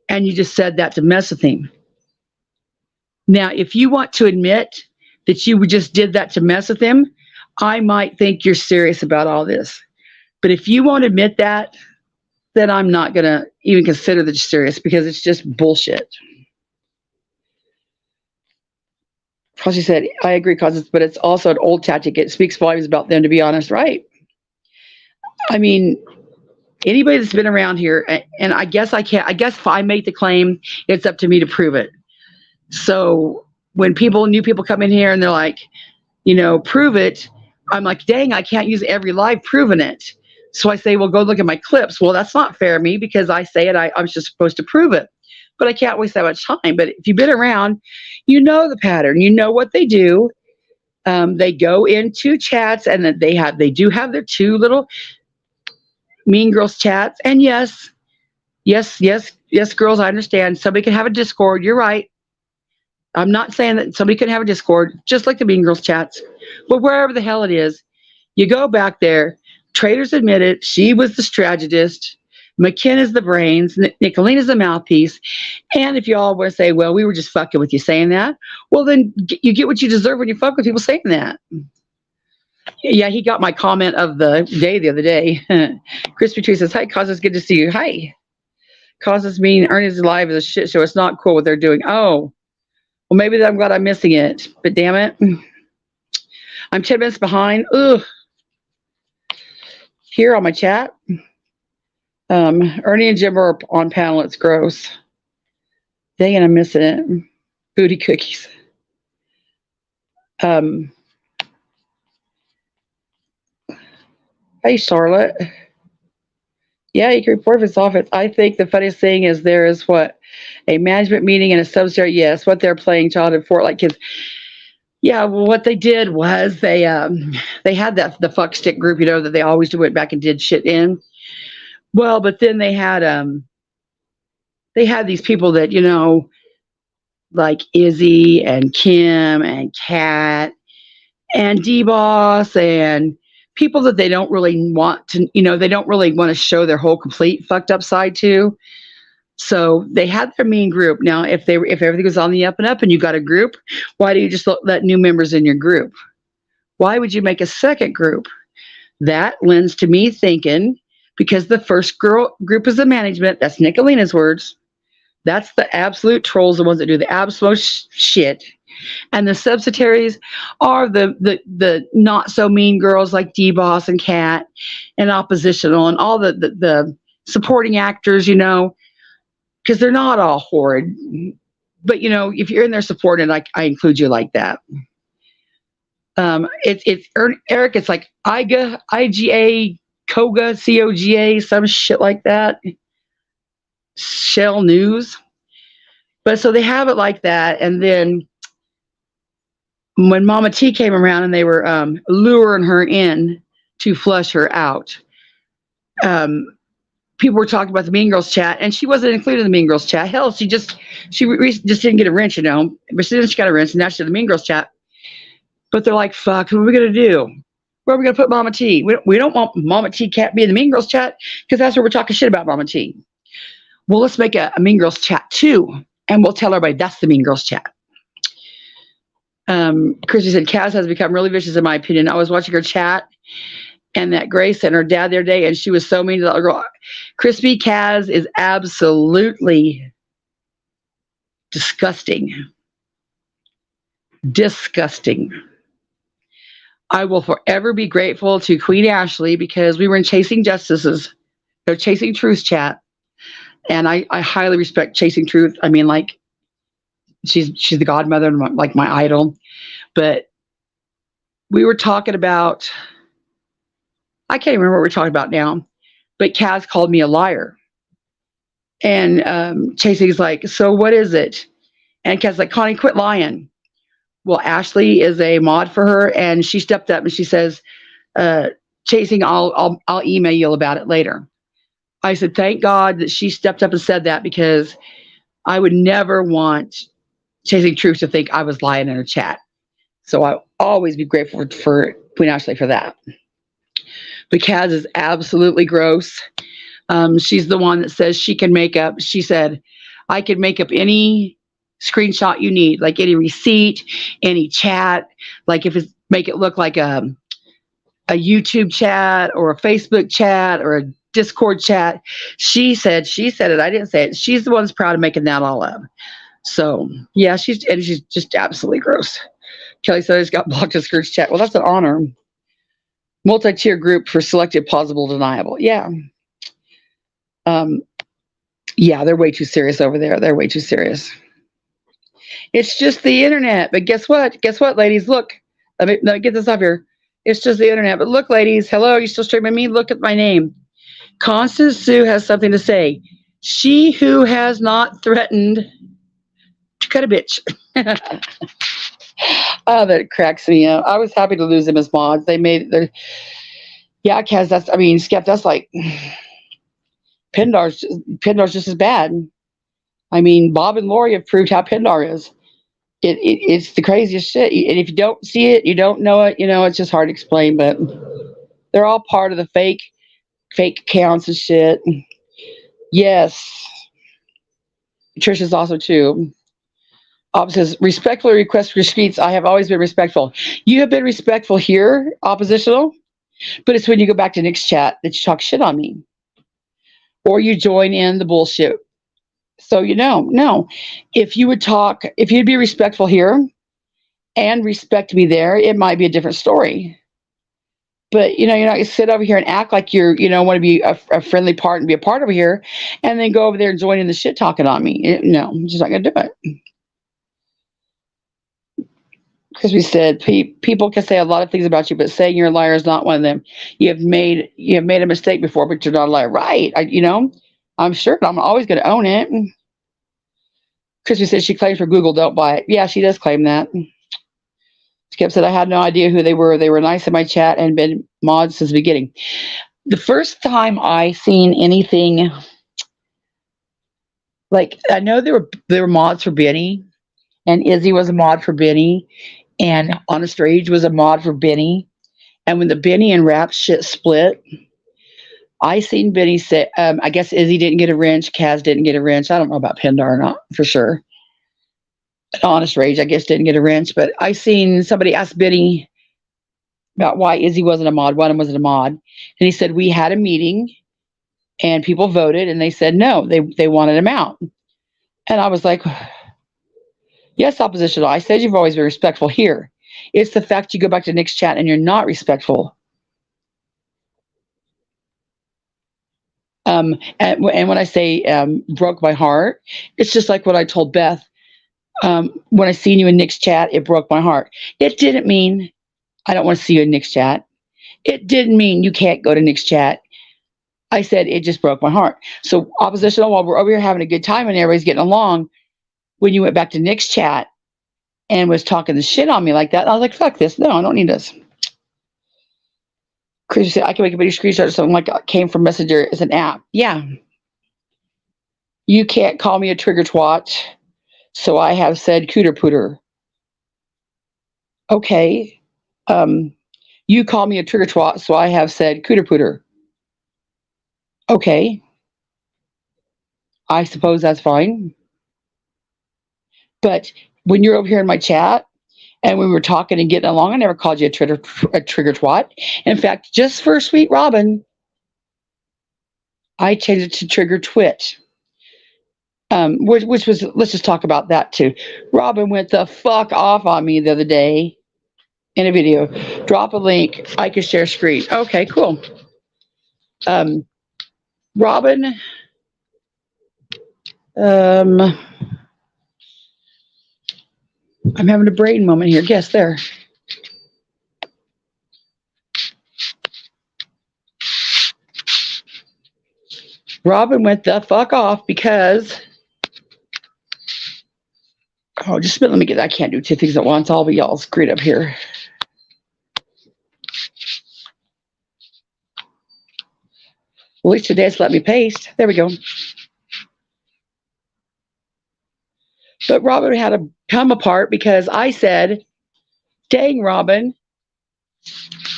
A: and you just said that to mess with him? Now, if you want to admit that you just did that to mess with him, I might think you're serious about all this. But if you won't admit that, then I'm not going to even consider that you're serious because it's just bullshit. She said, I agree, but it's also an old tactic. It speaks volumes about them, to be honest, right? I mean, anybody that's been around here, and I guess if I make the claim, it's up to me to prove it. So when new people come in here and they're like, prove it, I'm like, dang, I can't use every live proving it. So I say, well, go look at my clips. Well, that's not fair to me because I say it, I'm just supposed to prove it. But I can't waste that much time. But if you've been around, you know the pattern. You know what they do. They go into chats and then they do have their two little mean girls chats. And yes, girls, I understand. Somebody can have a Discord. You're right. I'm not saying that somebody couldn't have a Discord, just like the mean girls chats. But wherever the hell it is, you go back there. Traders admit it. She was the strategist. McKenna's the brains. Nicolina's the mouthpiece. And if y'all want to say, well, we were just fucking with you saying that, well, then you get what you deserve when you fuck with people saying that. Yeah, he got my comment of the day the other day. Crispy Tree says, hi, Causes, good to see you. Hi. Causes mean Ernie's live is a shit show. It's not cool what they're doing. Oh, well, maybe I'm glad I'm missing it. But damn it. I'm 10 minutes behind. Ugh. Here on my chat. Ernie and Jim are on panel. It's gross. Dang it, I'm missing it. Booty cookies. Hey, Charlotte. Yeah, you can report if it's off. I think the funniest thing is there is a management meeting and a subsidiary. Yes, what they're playing childhood for like kids. Yeah, well, what they did was they had the fuck stick group, that they always went back and did shit in. Well, but then they had these people that, like Izzy and Kim and Kat and D-Boss and people that they don't really want to, they don't really want to show their whole complete fucked up side to. So they had their mean group. Now, if everything was on the up and up and you got a group, why do you just let new members in your group? Why would you make a second group? That lends to me thinking, because the first group is the management. That's Nicolina's words. That's the absolute trolls, the ones that do the absolute shit. And the subsidiaries are the not so mean girls like D-Boss and Kat and Oppositional and all the supporting actors, because they're not all horrid. But, if you're in there supporting, I include you like that. It's Eric, it's like IGA, IGA, Koga, COGA, some shit like that. Shell News. But so they have it like that. And then when Mama T came around and they were luring her in to flush her out, people were talking about the Mean Girls chat, and she wasn't included in the Mean Girls chat. Hell, she just didn't get a wrench, But she got a wrench, and now she's in the Mean Girls chat. But they're like, fuck, what are we going to do? Where are we going to put Mama T? We don't want Mama T can't be in the Mean Girls chat because that's where we're talking shit about Mama T. Well, let's make a Mean Girls chat too, and we'll tell everybody that's the Mean Girls chat. Christy said, Kaz has become really vicious in my opinion. I was watching her chat, and that Grace and her dad the other day, and she was so mean to that little girl. Crispy Kaz is absolutely disgusting. Disgusting. I will forever be grateful to Queen Ashley because we were in Chasing Justices, or Chasing Truth chat, and I highly respect Chasing Truth. I mean, like, she's the godmother, like my idol. But we were talking about, I can't even remember what we're talking about now, but Kaz called me a liar. And Chasing's like, so what is it? And Kaz's like, Connie, quit lying. Well, Ashley is a mod for her, and she stepped up and she says, Chasing, I'll email you about it later. I said, thank God that she stepped up and said that, because I would never want Chasing Truth to think I was lying in a chat. So I'll always be grateful for Queen Ashley for that. But Kaz is absolutely gross. She's the one that says she can make up. She said, I could make up any screenshot you need, like any receipt, any chat, like if it's make it look like a YouTube chat or a Facebook chat or a Discord chat. She said it. I didn't say it. She's the one that's proud of making that all up. So yeah, she's just absolutely gross. Kelly said I just got blocked to Scourge chat. Well, that's an honor. Multi-tier group for selected plausible deniable. Yeah. Yeah, they're way too serious over there. They're way too serious. It's just the internet. But guess what? Guess what, ladies? Look, let me get this up here. It's just the internet. But look, ladies, hello, you still streaming me? Look at my name. Constance Sue has something to say. She who has not threatened to cut a bitch. Oh, that cracks me up. I was happy to lose them as mods. They made their, yeah, Kaz, Skep, that's like Pindar's just as bad. I mean, Bob and Lori have proved how Pindar is. It's the craziest shit. And if you don't see it, you don't know it. You know, it's just hard to explain. But they're all part of the fake accounts and shit. Yes, Trisha's also too. Op says, respectfully request receipts. I have always been respectful. You have been respectful here, oppositional, but it's when you go back to Nick's chat that you talk shit on me, or you join in the bullshit. So no. If you'd be respectful here and respect me there, it might be a different story. But you're not gonna sit over here and act like you're want to be a friendly part and be a part over here, and then go over there and join in the shit talking on me. No, I'm just not gonna do it. Because we said people can say a lot of things about you, but saying you're a liar is not one of them. You have made a mistake before, but you're not a liar, right? I'm sure I'm always going to own it. Christy said she claims for Google, don't buy it. Yeah, she does claim that. Skip said I had no idea who they were. They were nice in my chat and been mods since the beginning. The first time I seen anything like, I know there were mods for Benny, and Izzy was a mod for Benny. And Honest Rage was a mod for Benny. And when the Benny and Rap shit split, I seen Benny say, I guess Izzy didn't get a wrench, Kaz didn't get a wrench. I don't know about Pindar or not for sure. Honest Rage, I guess, didn't get a wrench. But I seen somebody ask Benny about why Izzy wasn't a mod, one of them wasn't a mod. And he said, we had a meeting and people voted and they said no, they wanted him out. And I was like, yes, oppositional. I said you've always been respectful here. It's the fact you go back to Nick's chat and you're not respectful. And when I say broke my heart, it's just like what I told Beth. When I seen you in Nick's chat, it broke my heart. It didn't mean I don't want to see you in Nick's chat. It didn't mean you can't go to Nick's chat. I said it just broke my heart. So oppositional, while we're over here having a good time and everybody's getting along, when you went back to Nick's chat and was talking the shit on me like that, I was like, fuck this. No, I don't need this. Chris said, I can make a video screenshot or something like that came from Messenger as an app. Yeah. You can't call me a trigger twat, so I have said cooter pooter. Okay. You call me a trigger twat, so I have said cooter pooter. Okay. I suppose that's fine. But when you're over here in my chat and we were talking and getting along. I never called you a trigger twat. In fact, just for Sweet Robin, I changed it to trigger twit. Which was, let's just talk about that too. Robin went the fuck off on me the other day in a video. Drop a link. I can share screen. Okay, cool. Robin, I'm having a brain moment here. Guess there. Robin went the fuck off because, oh, just a minute, let me get, I can't do two things at once. I'll be all screwed up here. At least today it's let me paste. There we go. But Robin had to come apart because I said, dang, Robin,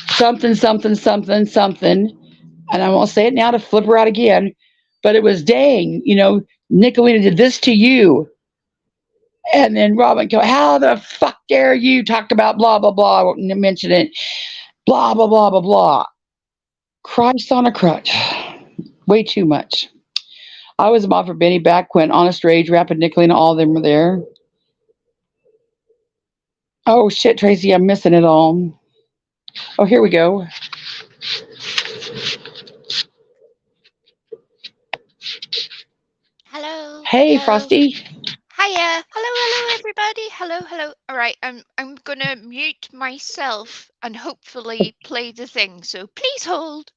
A: something, something, something, something. And I won't say it now to flip her out again, but it was, dang, Nicolina did this to you. And then Robin go, how the fuck dare you talk about blah, blah, blah. I won't mention it. Blah, blah, blah, blah, blah. Christ on a crutch. Way too much. I was a mod for Benny back when Honest Rage, Rapid Nicolina, all of them were there. Oh, shit, Tracy, I'm missing it all. Oh, here we go.
C: Hello.
A: Hey,
C: hello.
A: Frosty.
C: Hiya. Hello, everybody. Hello. All right, I'm gonna mute myself and hopefully play the thing. So please hold.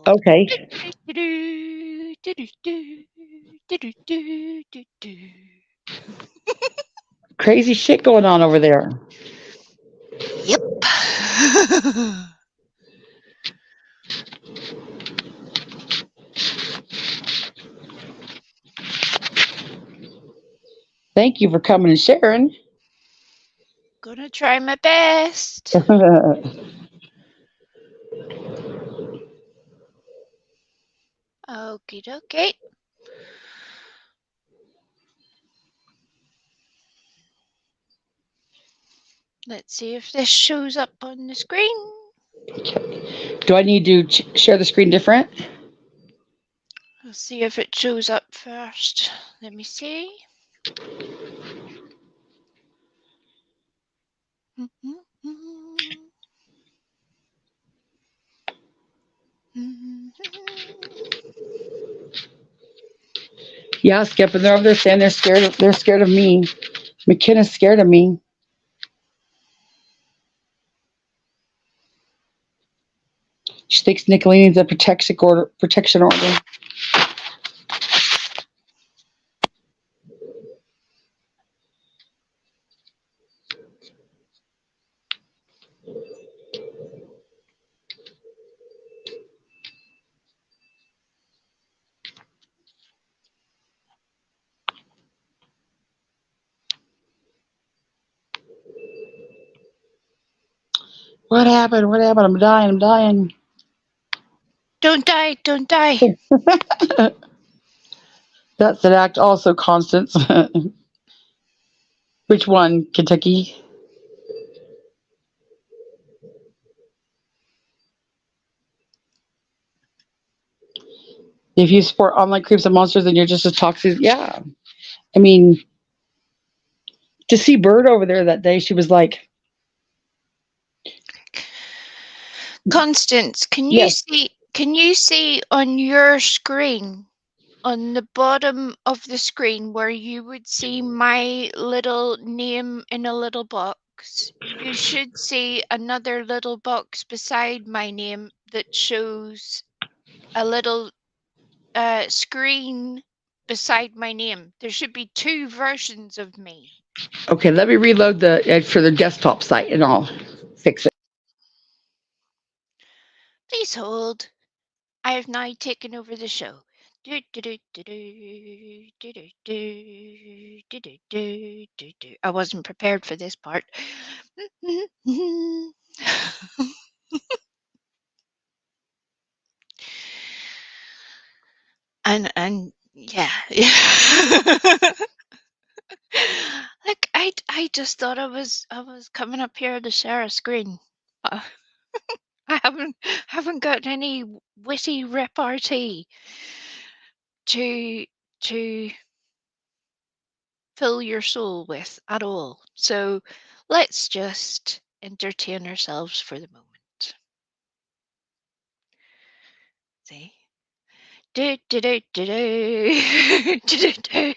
A: Okay. Crazy shit going on over there.
C: Yep.
A: Thank you for coming and sharing.
C: Gonna try my best. Okie dokie. Let's see if this shows up on the screen.
A: Do I need to share the screen different?
C: Let's see if it shows up first. Let me see.
A: Yeah, Skip, and they're over there saying they're scared of me. McKenna's scared of me. She thinks Nicolina needs a protection order. What happened? I'm dying.
C: Don't die.
A: That's an act also, Constance. Which one, Kentucky? If you support online creeps and monsters, then you're just as toxic. Yeah. I mean, to see Bird over there that day, she was like,
C: Constance, can
A: yes.
C: you see on your screen, on the bottom of the screen where you would see my little name in a little box, you should see another little box beside my name that shows a little screen beside my name. There should be two versions of me.
A: Okay, let me reload for the desktop site and I'll fix it.
C: Please hold. I have now taken over the show. I wasn't prepared for this part. and yeah. Look, I just thought I was coming up here to share a screen. Uh, I haven't got any witty repartee to to fill your soul with at all. So let's just entertain ourselves for the moment. See? Do do do do do do do.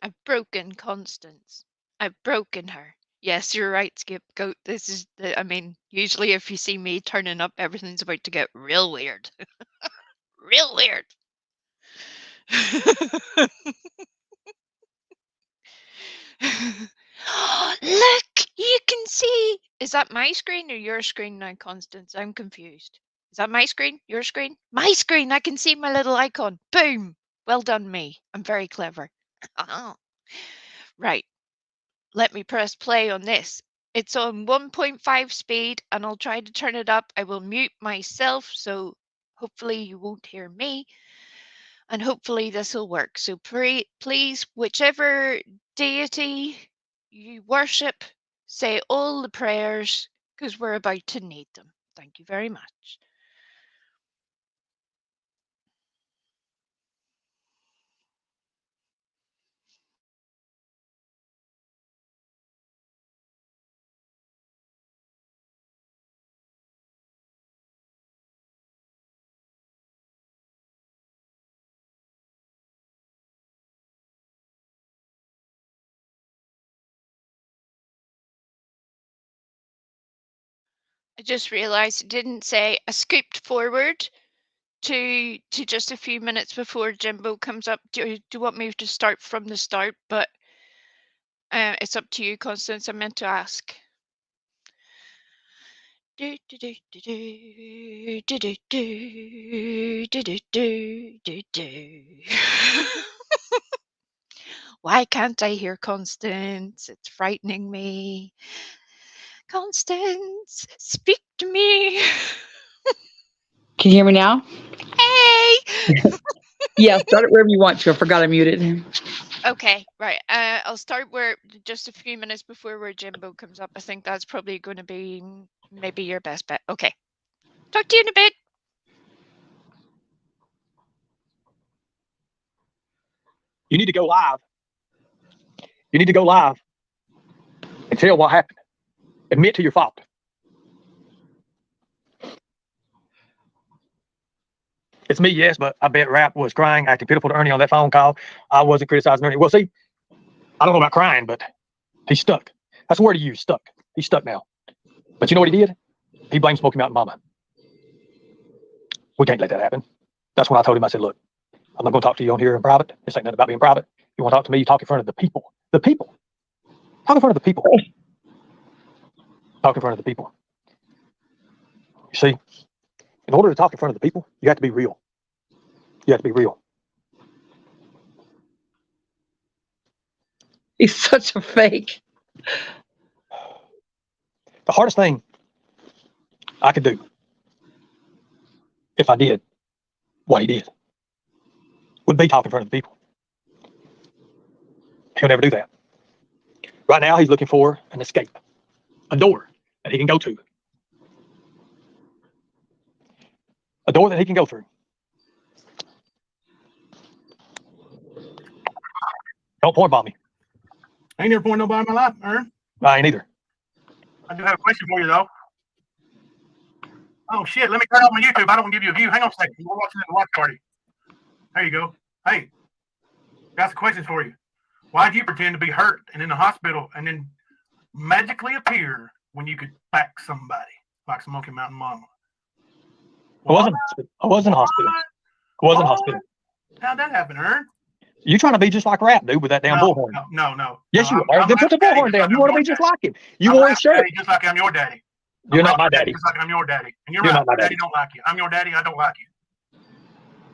C: I've broken Constance. I've broken her. Yes, you're right, Scapegoat. This is I mean, usually if you see me turning up, everything's about to get real weird. Real weird. Look, you can see. Is that my screen or your screen now, Constance? I'm confused. Is that my screen? Your screen? My screen. I can see my little icon. Boom. Well done, me. I'm very clever. Right. Let me press play on this. It's on 1.5 speed and I'll try to turn it up. I will mute myself, so hopefully you won't hear me. And hopefully this will work. So please, whichever deity you worship, say all the prayers because we're about to need them. Thank you very much. I just realized it didn't say I scooped forward to just a few minutes before Jimbo comes up. Do you want me to start from the start? But it's up to you, Constance. I meant to ask. Do, do, do, do, do, do, do, do, do, do, do, do. Why can't I hear Constance? It's frightening me. Constance, speak to me.
A: Can you hear me now?
C: Hey.
A: Yeah, start it wherever you want to. I forgot I muted.
C: Okay, right. I'll start where just a few minutes before where Jimbo comes up. I think that's probably going to be maybe your best bet. Okay. Talk to you in a bit.
B: You need to go live. You need to go live and tell what happened. Admit to your fault. It's me, yes, but I bet Rap was crying, acting pitiful to Ernie on that phone call. I wasn't criticizing Ernie. Well, see, I don't know about crying, but he's stuck. That's the word he used, stuck. He's stuck now. But you know what he did? He blamed Smoky Mountain Mama. We can't let that happen. That's when I told him, I said, look, I'm not going to talk to you on here in private. This ain't nothing about being private. You want to talk to me, you talk in front of the people. The people. Talk in front of the people. Talk in front of the people. You see, in order to talk in front of the people, you have to be real. You have to be real.
A: He's such a fake.
B: The hardest thing I could do, if I did what he did, would be talk in front of the people. He'll never do that. Right now, he's looking for an escape, a door that he can go to, a door that he can go through. Don't point bomb me.
D: I ain't never pointed nobody in my life, Ern.
B: I ain't either.
D: I do have a question for you, though. Oh, shit. Let me turn off my YouTube. I don't want to give you a view. Hang on a second. We're watching the watch party. There you go. Hey, got some questions for you. Why'd you pretend to be hurt and in the hospital and then magically appear when you could back somebody like Smoky Mountain Mama?
B: I wasn't in hospital. I wasn't in hospital.
D: How'd that happen, Ern?
B: You trying to be just like Rap, dude, with that damn bullhorn.
D: No.
B: Yes,
D: no,
B: you are. Then put the bullhorn down. You want to be just like him. You wore his shirt.
D: Just like I'm your daddy.
B: You're not my daddy.
D: Just like I'm your daddy. And you're
B: You're
D: right.
B: not my
D: Daddy
B: daddy.
D: don't like you. I'm your daddy. I don't like you.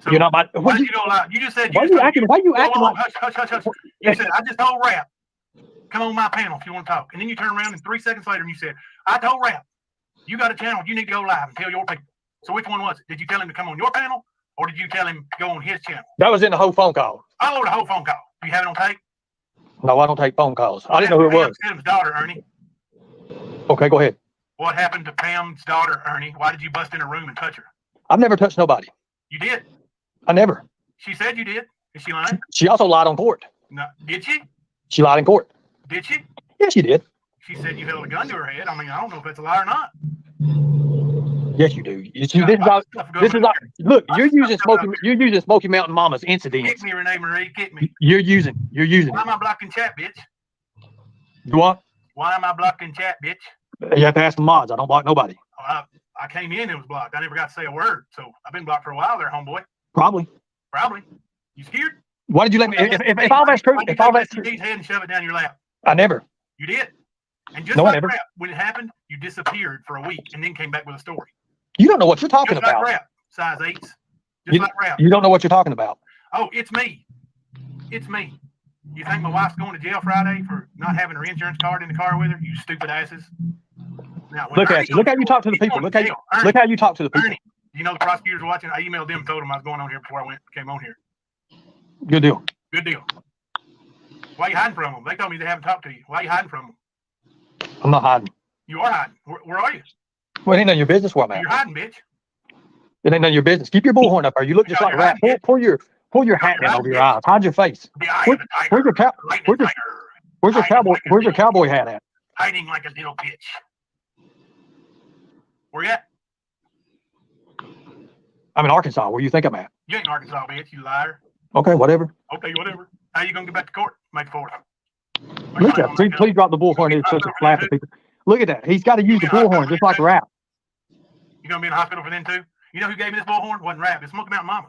D: So
B: You're not my.
D: why you don't like? You just said.
B: Why you acting? Why you acting like?
D: Hush. You said I just told Rap, come on my panel if you want to talk, and then you turn around and 3 seconds later and you said, I told Rap, you got a channel. You need to go live and tell your people. So which one was it? Did you tell him to come on your panel Or did you tell him to go on his channel?
B: That was in the whole phone call.
D: I know the whole phone call. Do you have it on tape?
B: No, I don't take phone calls. I didn't know who it was.
D: Pam's daughter, Ernie.
B: Okay, go ahead.
D: What happened to Pam's daughter, Ernie? Why did you bust in her room and touch her?
B: I've never touched nobody.
D: You did.
B: I never.
D: She said you did. Is she lying?
B: She also lied on court.
D: No. Did she?
B: She lied in court.
D: Did she?
B: Yes, she did.
D: She said you held a gun to her head. I mean, I don't know if that's a lie or not.
B: Yes, you do. This is all, look, you're using Smoky Mountain Mama's incidents.
D: Kick me, Renee Marie. Kick me.
B: You're using
D: Why am I blocking chat, bitch?
B: You what?
D: Why am I blocking chat, bitch?
B: You have to ask the mods. I don't block nobody.
D: I came in and it was blocked. I never got to say a word. So I've been blocked for a while there, homeboy.
B: Probably.
D: You scared?
B: Why did you let me? If all that's true, if all that's true,
D: head and shove it down your lap.
B: I never.
D: You did. And just
B: No,
D: like
B: I never.
D: rap, when it happened, you disappeared for a week and then came back with a story.
B: You don't know what you're talking
D: Just like
B: about.
D: rap, size 8s. Just like rap.
B: You don't know what you're talking about.
D: Oh, it's me. It's me. You think my wife's going to jail Friday for not having her insurance card in the car with her? You stupid asses. Now,
B: Look at you. Look how you talk to the people. Look how you talk to the people.
D: Ernie, you know the prosecutors are watching. I emailed them, told them I was going on here before I came on here.
B: Good deal.
D: Good deal. Why are you hiding from them? They told me they haven't talked to you. Why are you hiding from them?
B: I'm not hiding.
D: You are hiding. Where are you?
B: Well, it ain't none of your business where I'm at.
D: You're hiding, bitch.
B: It ain't none of your business. Keep your bullhorn up there. You look just like a rat. Pull your hat down over your eyes. Hide your face.
D: The eye of the tiger.
B: Where's your cowboy hat at?
D: Hiding like a little bitch. Where you at?
B: I'm in Arkansas. Where you think I'm at?
D: You ain't in Arkansas, bitch. You liar.
B: Okay, whatever.
D: Okay, whatever. How you gonna get back to court? Make it forward.
B: Look at him. Please drop the bullhorn. It's such a slap at people. Look at that. He's got to use the bullhorn just like a rap.
D: You gonna be in the hospital for them too? You know who gave me this bullhorn? It wasn't rap. It's Smoky Mountain Mama.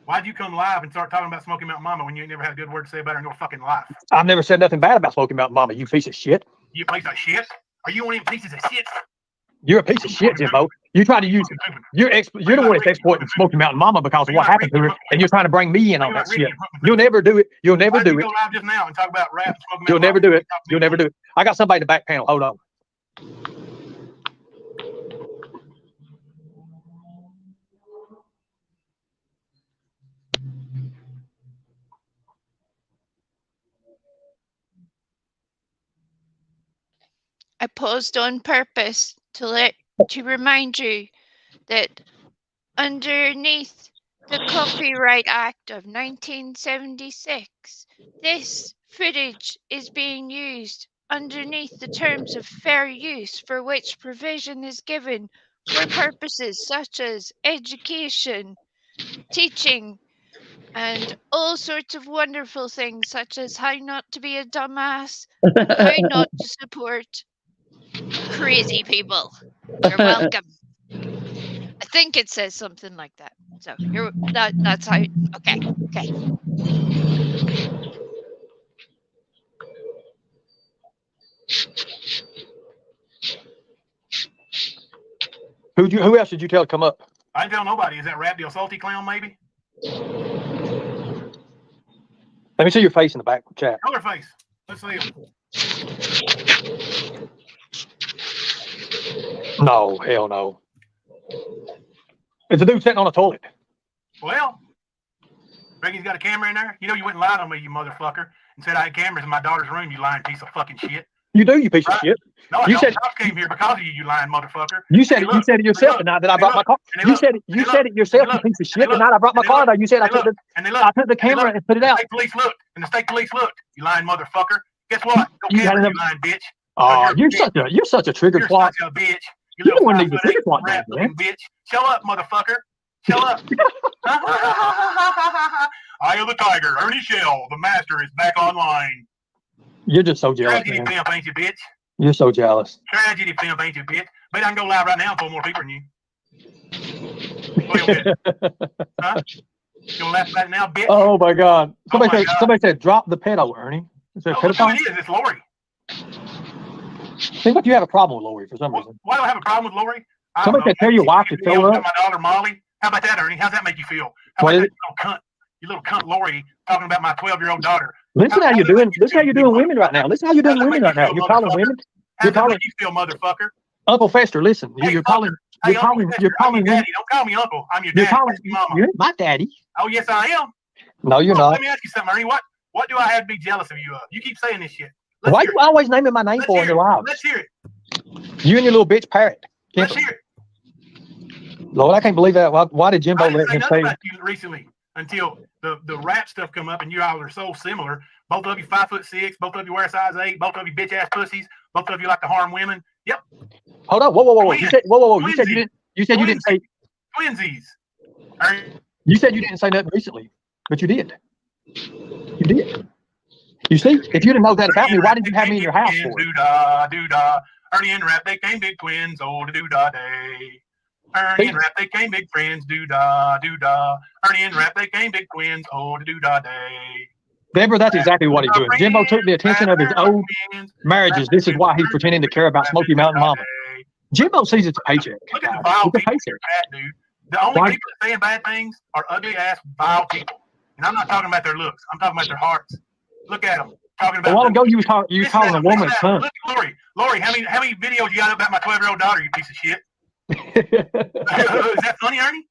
D: Why'd you come live and start talking about Smoky Mountain Mama when you ain't never had a good word to say about her in your fucking life?
B: I've never said nothing bad about Smoky Mountain Mama, you piece of shit.
D: You piece of shit? Are you one of them pieces of shit?
B: You're a piece of shit, Jimbo. You try to use you're the one that's exploiting Smoky Mountain Mama because of what happened to her, and you're trying to bring me in on that shit. You'll never do it. You'll never do it.
D: Go live just now and talk about rap.
B: You'll never do it. You'll never do it. I got somebody in the back panel. Hold on.
C: I paused on purpose to remind you that underneath the Copyright Act of 1976, this footage is being used underneath the terms of fair use, for which provision is given for purposes such as education, teaching, and all sorts of wonderful things, such as how not to be a dumbass, how not to support crazy people. You're welcome. I think it says something like that. So that's how. Okay.
B: Who else did you tell to come up?
D: I didn't tell nobody. Is that Rap Deal Salty Clown maybe?
B: Let me see your face in the back chat.
D: Color face. Let's see him.
B: No, hell no. It's a dude sitting on a toilet.
D: Well, reckon he's got a camera in there? You know you went and lied on me, you motherfucker, and said I had cameras in my daughter's room, you lying piece of fucking shit.
B: You do, you piece of shit.
D: No,
B: you said
D: cops came here because of you, you lying motherfucker.
B: You said it yourself tonight that I brought my car. You said it yourself, you piece of shit. Tonight I brought my car there. You said I took the camera and put it out.
D: The state police looked, and the state police looked. You lying motherfucker. Guess what? No camera, you lying bitch.
B: Oh, you're such a trigger twat.
D: You're such a bitch.
B: You don't want to need to trigger twat, man.
D: Bitch. Show up, motherfucker. Show up. Eye of the Tiger, Ernie Shell, the master is back online.
B: You're just so jealous,
D: Tragedy
B: man.
D: pimp, ain't you, bitch?
B: You're so jealous.
D: Tragedy pimp, ain't you, bitch? Bet I can go live right now and pull more people than you. What you huh? You gonna laugh about it now, bitch?
B: Oh my God!
D: God.
B: Somebody said drop the pedo, Ernie. Is that
D: no, it is. It's Lori.
B: Seems like you have a problem with Lori for some reason.
D: Why do I have a problem with Lori?
B: Somebody said tell your wife to show up.
D: My daughter Molly. How about that, Ernie? How's that make you feel? How about that, you little cunt Lori talking about my 12-year-old daughter?
B: Listen how you're doing. Listen how you're doing women right now. Listen how you're doing women right now. You're calling women.
D: How does that make you feel, motherfucker?
B: Uncle Fester, listen. You're calling.
D: Hey,
B: You're
D: Uncle
B: calling.
D: Chester,
B: You're
D: I'm your
B: calling.
D: daddy. Don't call me Uncle. I'm your
B: You're
D: daddy.
B: calling.
D: That's your mama.
B: You're my daddy.
D: Oh, yes, I am.
B: No, you're
D: Well,
B: not.
D: let me ask you something, Ernie. What do I have to be jealous of you of? You keep saying this shit.
B: Why are you always naming my name for in your lives?
D: Let's hear it.
B: You and your little bitch parrot.
D: Let's hear it.
B: Lord, I can't believe that. Why did Jimbo
D: I didn't
B: let
D: say
B: him
D: nothing
B: say?
D: about you recently until the rap stuff come up, and you all are so similar. Both of you 5'6". Both of you wear a size 8. Both of you bitch ass pussies. Both of you like to harm women. Yep.
B: Hold on. Whoa. You said whoa. You said you didn't. You said you didn't say.
D: Twinsies.
B: You said you didn't say nothing recently, but you did. You did. You see, if you didn't know that about me, why did you have me in your house for?
D: Doo-dah. Ernie and Rap, they came big twins. Oh, doo-dah day. Ernie and Rap, they came big friends. Doo-dah. Ernie and Rap, they came big twins. Oh, doo-dah day.
B: Deborah, that's exactly what he's doing. Jimbo took the attention of his old marriages. This is why he's pretending to care about Smoky Mountain Mama. Jimbo sees it's a paycheck.
D: Look at the vile
B: It's a
D: people in
B: paycheck.
D: your chat, dude. The only people that saying bad things are ugly ass vile people. And I'm not talking about their looks. I'm talking about their hearts. Look at them. Talking about
B: A while ago, you was calling a woman a cunt.
D: Look at Lori, how many videos you got about my 12-year-old daughter, you piece of shit? Is that funny, Ernie?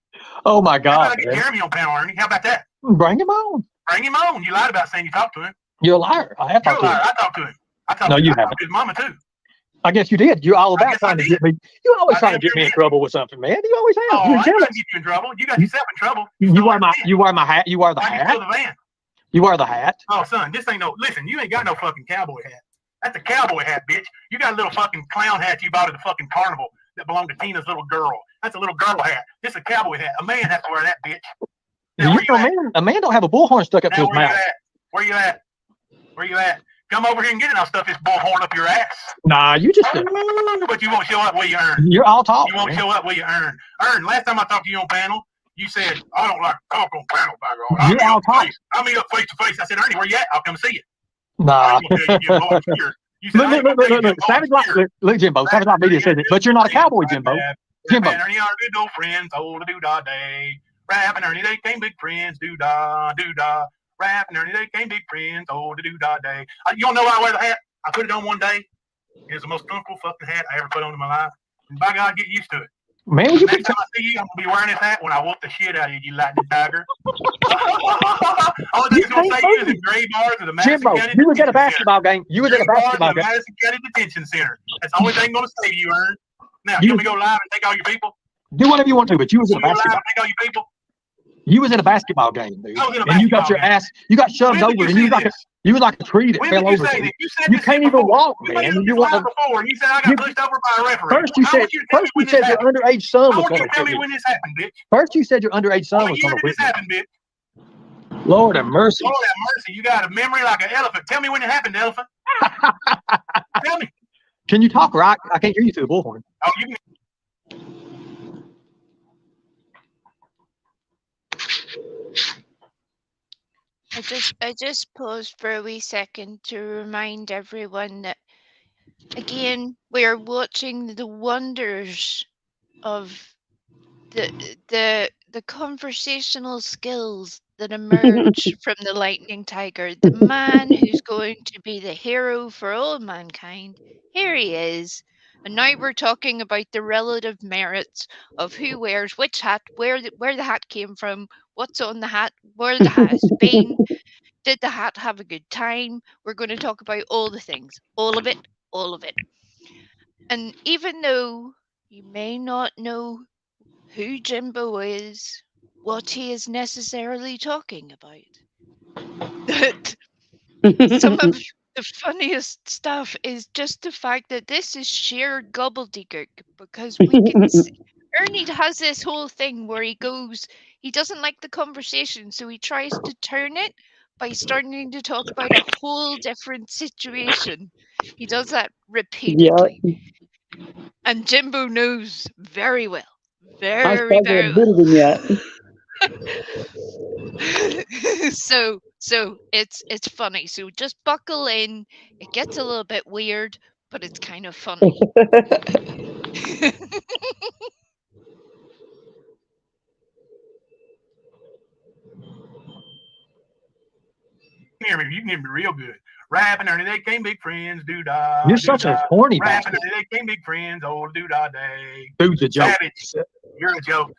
B: Oh my
D: How
B: God!
D: about I get Jeremy on panel, Ernie? How about that?
B: Bring him on.
D: Bring him on. You lied about saying you talked to him.
B: You're a liar. I have
D: You're a
B: talked to
D: liar.
B: him.
D: I talked to him.
B: No, you
D: I
B: haven't.
D: talked to his mama too.
B: I guess you did. You're all about
D: guess
B: trying
D: I
B: to get me. You always trying to get me in trouble with something, man. You always have.
D: Oh,
B: You're
D: I
B: jealous.
D: didn't get you in trouble. You got yourself in trouble.
B: You wear my hat. You wear the
D: I
B: hat.
D: steal the van.
B: You wear the hat.
D: Oh, son, this ain't no. Listen, you ain't got no fucking cowboy hat. That's a cowboy hat, bitch. You got a little fucking clown hat you bought at the fucking carnival that belonged to Tina's little girl. That's a little girl hat. This is a cowboy hat. A man has to wear that, bitch. Now,
B: A man don't have a bullhorn stuck up to his mouth.
D: Where you at? Where you at? Come over here and get it. I'll stuff this bullhorn up your ass.
B: Nah, you just.
D: But you won't show up where you earn.
B: You're all talk.
D: You won't show up where you earn. Last time I talked to you on panel, you said, I don't like to talk on panel, by God.
B: You're all talk.
D: I'll meet up face to face. I said, Ernie, where you at? I'll come see you.
B: Nah. Look, Savage Light, look, Jimbo. Savage Light Media says it, but you're not a cowboy, Jimbo.
D: Jimbo. Ernie are good old friends. Oh, the doo-dah day. Rap and Ernie, they came big friends. Doo-dah. Rap and Ernie, they came big friends. Oh, the doo-dah day. You don't know why I wear the hat? I put it on one day. It's the most comfortable fucking hat I ever put on in my life. And by God, get used to it.
B: Man,
D: next time I see you, I'm gonna be wearing this hat when I whoop the shit out of you, you lightning tiger. All the things I'm gonna say is in gray bars of the Madison
B: Jimbo,
D: County
B: you was at a
D: Detention
B: basketball game. You was at a basketball game.
D: Madison County Detention Center. That's the only thing I'm gonna say to you, Ern. Now, you want me to go live and take all your people?
B: Do whatever you want to, but you was at a basketball.
D: Take all your people.
B: You was in a basketball game, dude.
D: And
B: you got your ass. You got shoved over, and you was like a tree that fell over. You can't even walk, man. You want
D: before, and you said I got pushed over by a referee.
B: First you said your underage son was going to
D: tell me when this happened, bitch.
B: First you said your underage son was going to
D: this happened, bitch.
B: Lord have mercy.
D: Lord have mercy. You got a memory like an elephant. Tell me when it happened, elephant. Tell me.
B: Can you talk right? I can't hear you through the bullhorn.
D: Oh, you can.
C: I just paused for a wee second to remind everyone that, again, we are watching the wonders of the conversational skills that emerge from the lightning tiger, the man who's going to be the hero for all mankind. Here he is. And now we're talking about the relative merits of who wears which hat, where the hat came from, what's on the hat, where the hat has been. Did the hat have a good time? We're going to talk about all the things, all of it, all of it. And even though you may not know who Jimbo is, what he is necessarily talking about, that some of the funniest stuff is just the fact that this is sheer gobbledygook, because we can see Ernie has this whole thing where he doesn't like the conversation, so he tries to turn it by starting to talk about a whole different situation. He does that repeatedly. Yeah. And Jimbo knows very well. Very well. So it's funny. So just buckle in. It gets a little bit weird, but it's kind of funny.
D: hear me. You can hear me real good. Rapping, Ernie, they can't be friends. Doo-dah.
B: You're such a horny
D: Rapping,
B: bastard.
D: Ernie, they can't be friends. Oh, doo-dah day.
B: Dude's a joke.
D: Savage, you're a joke.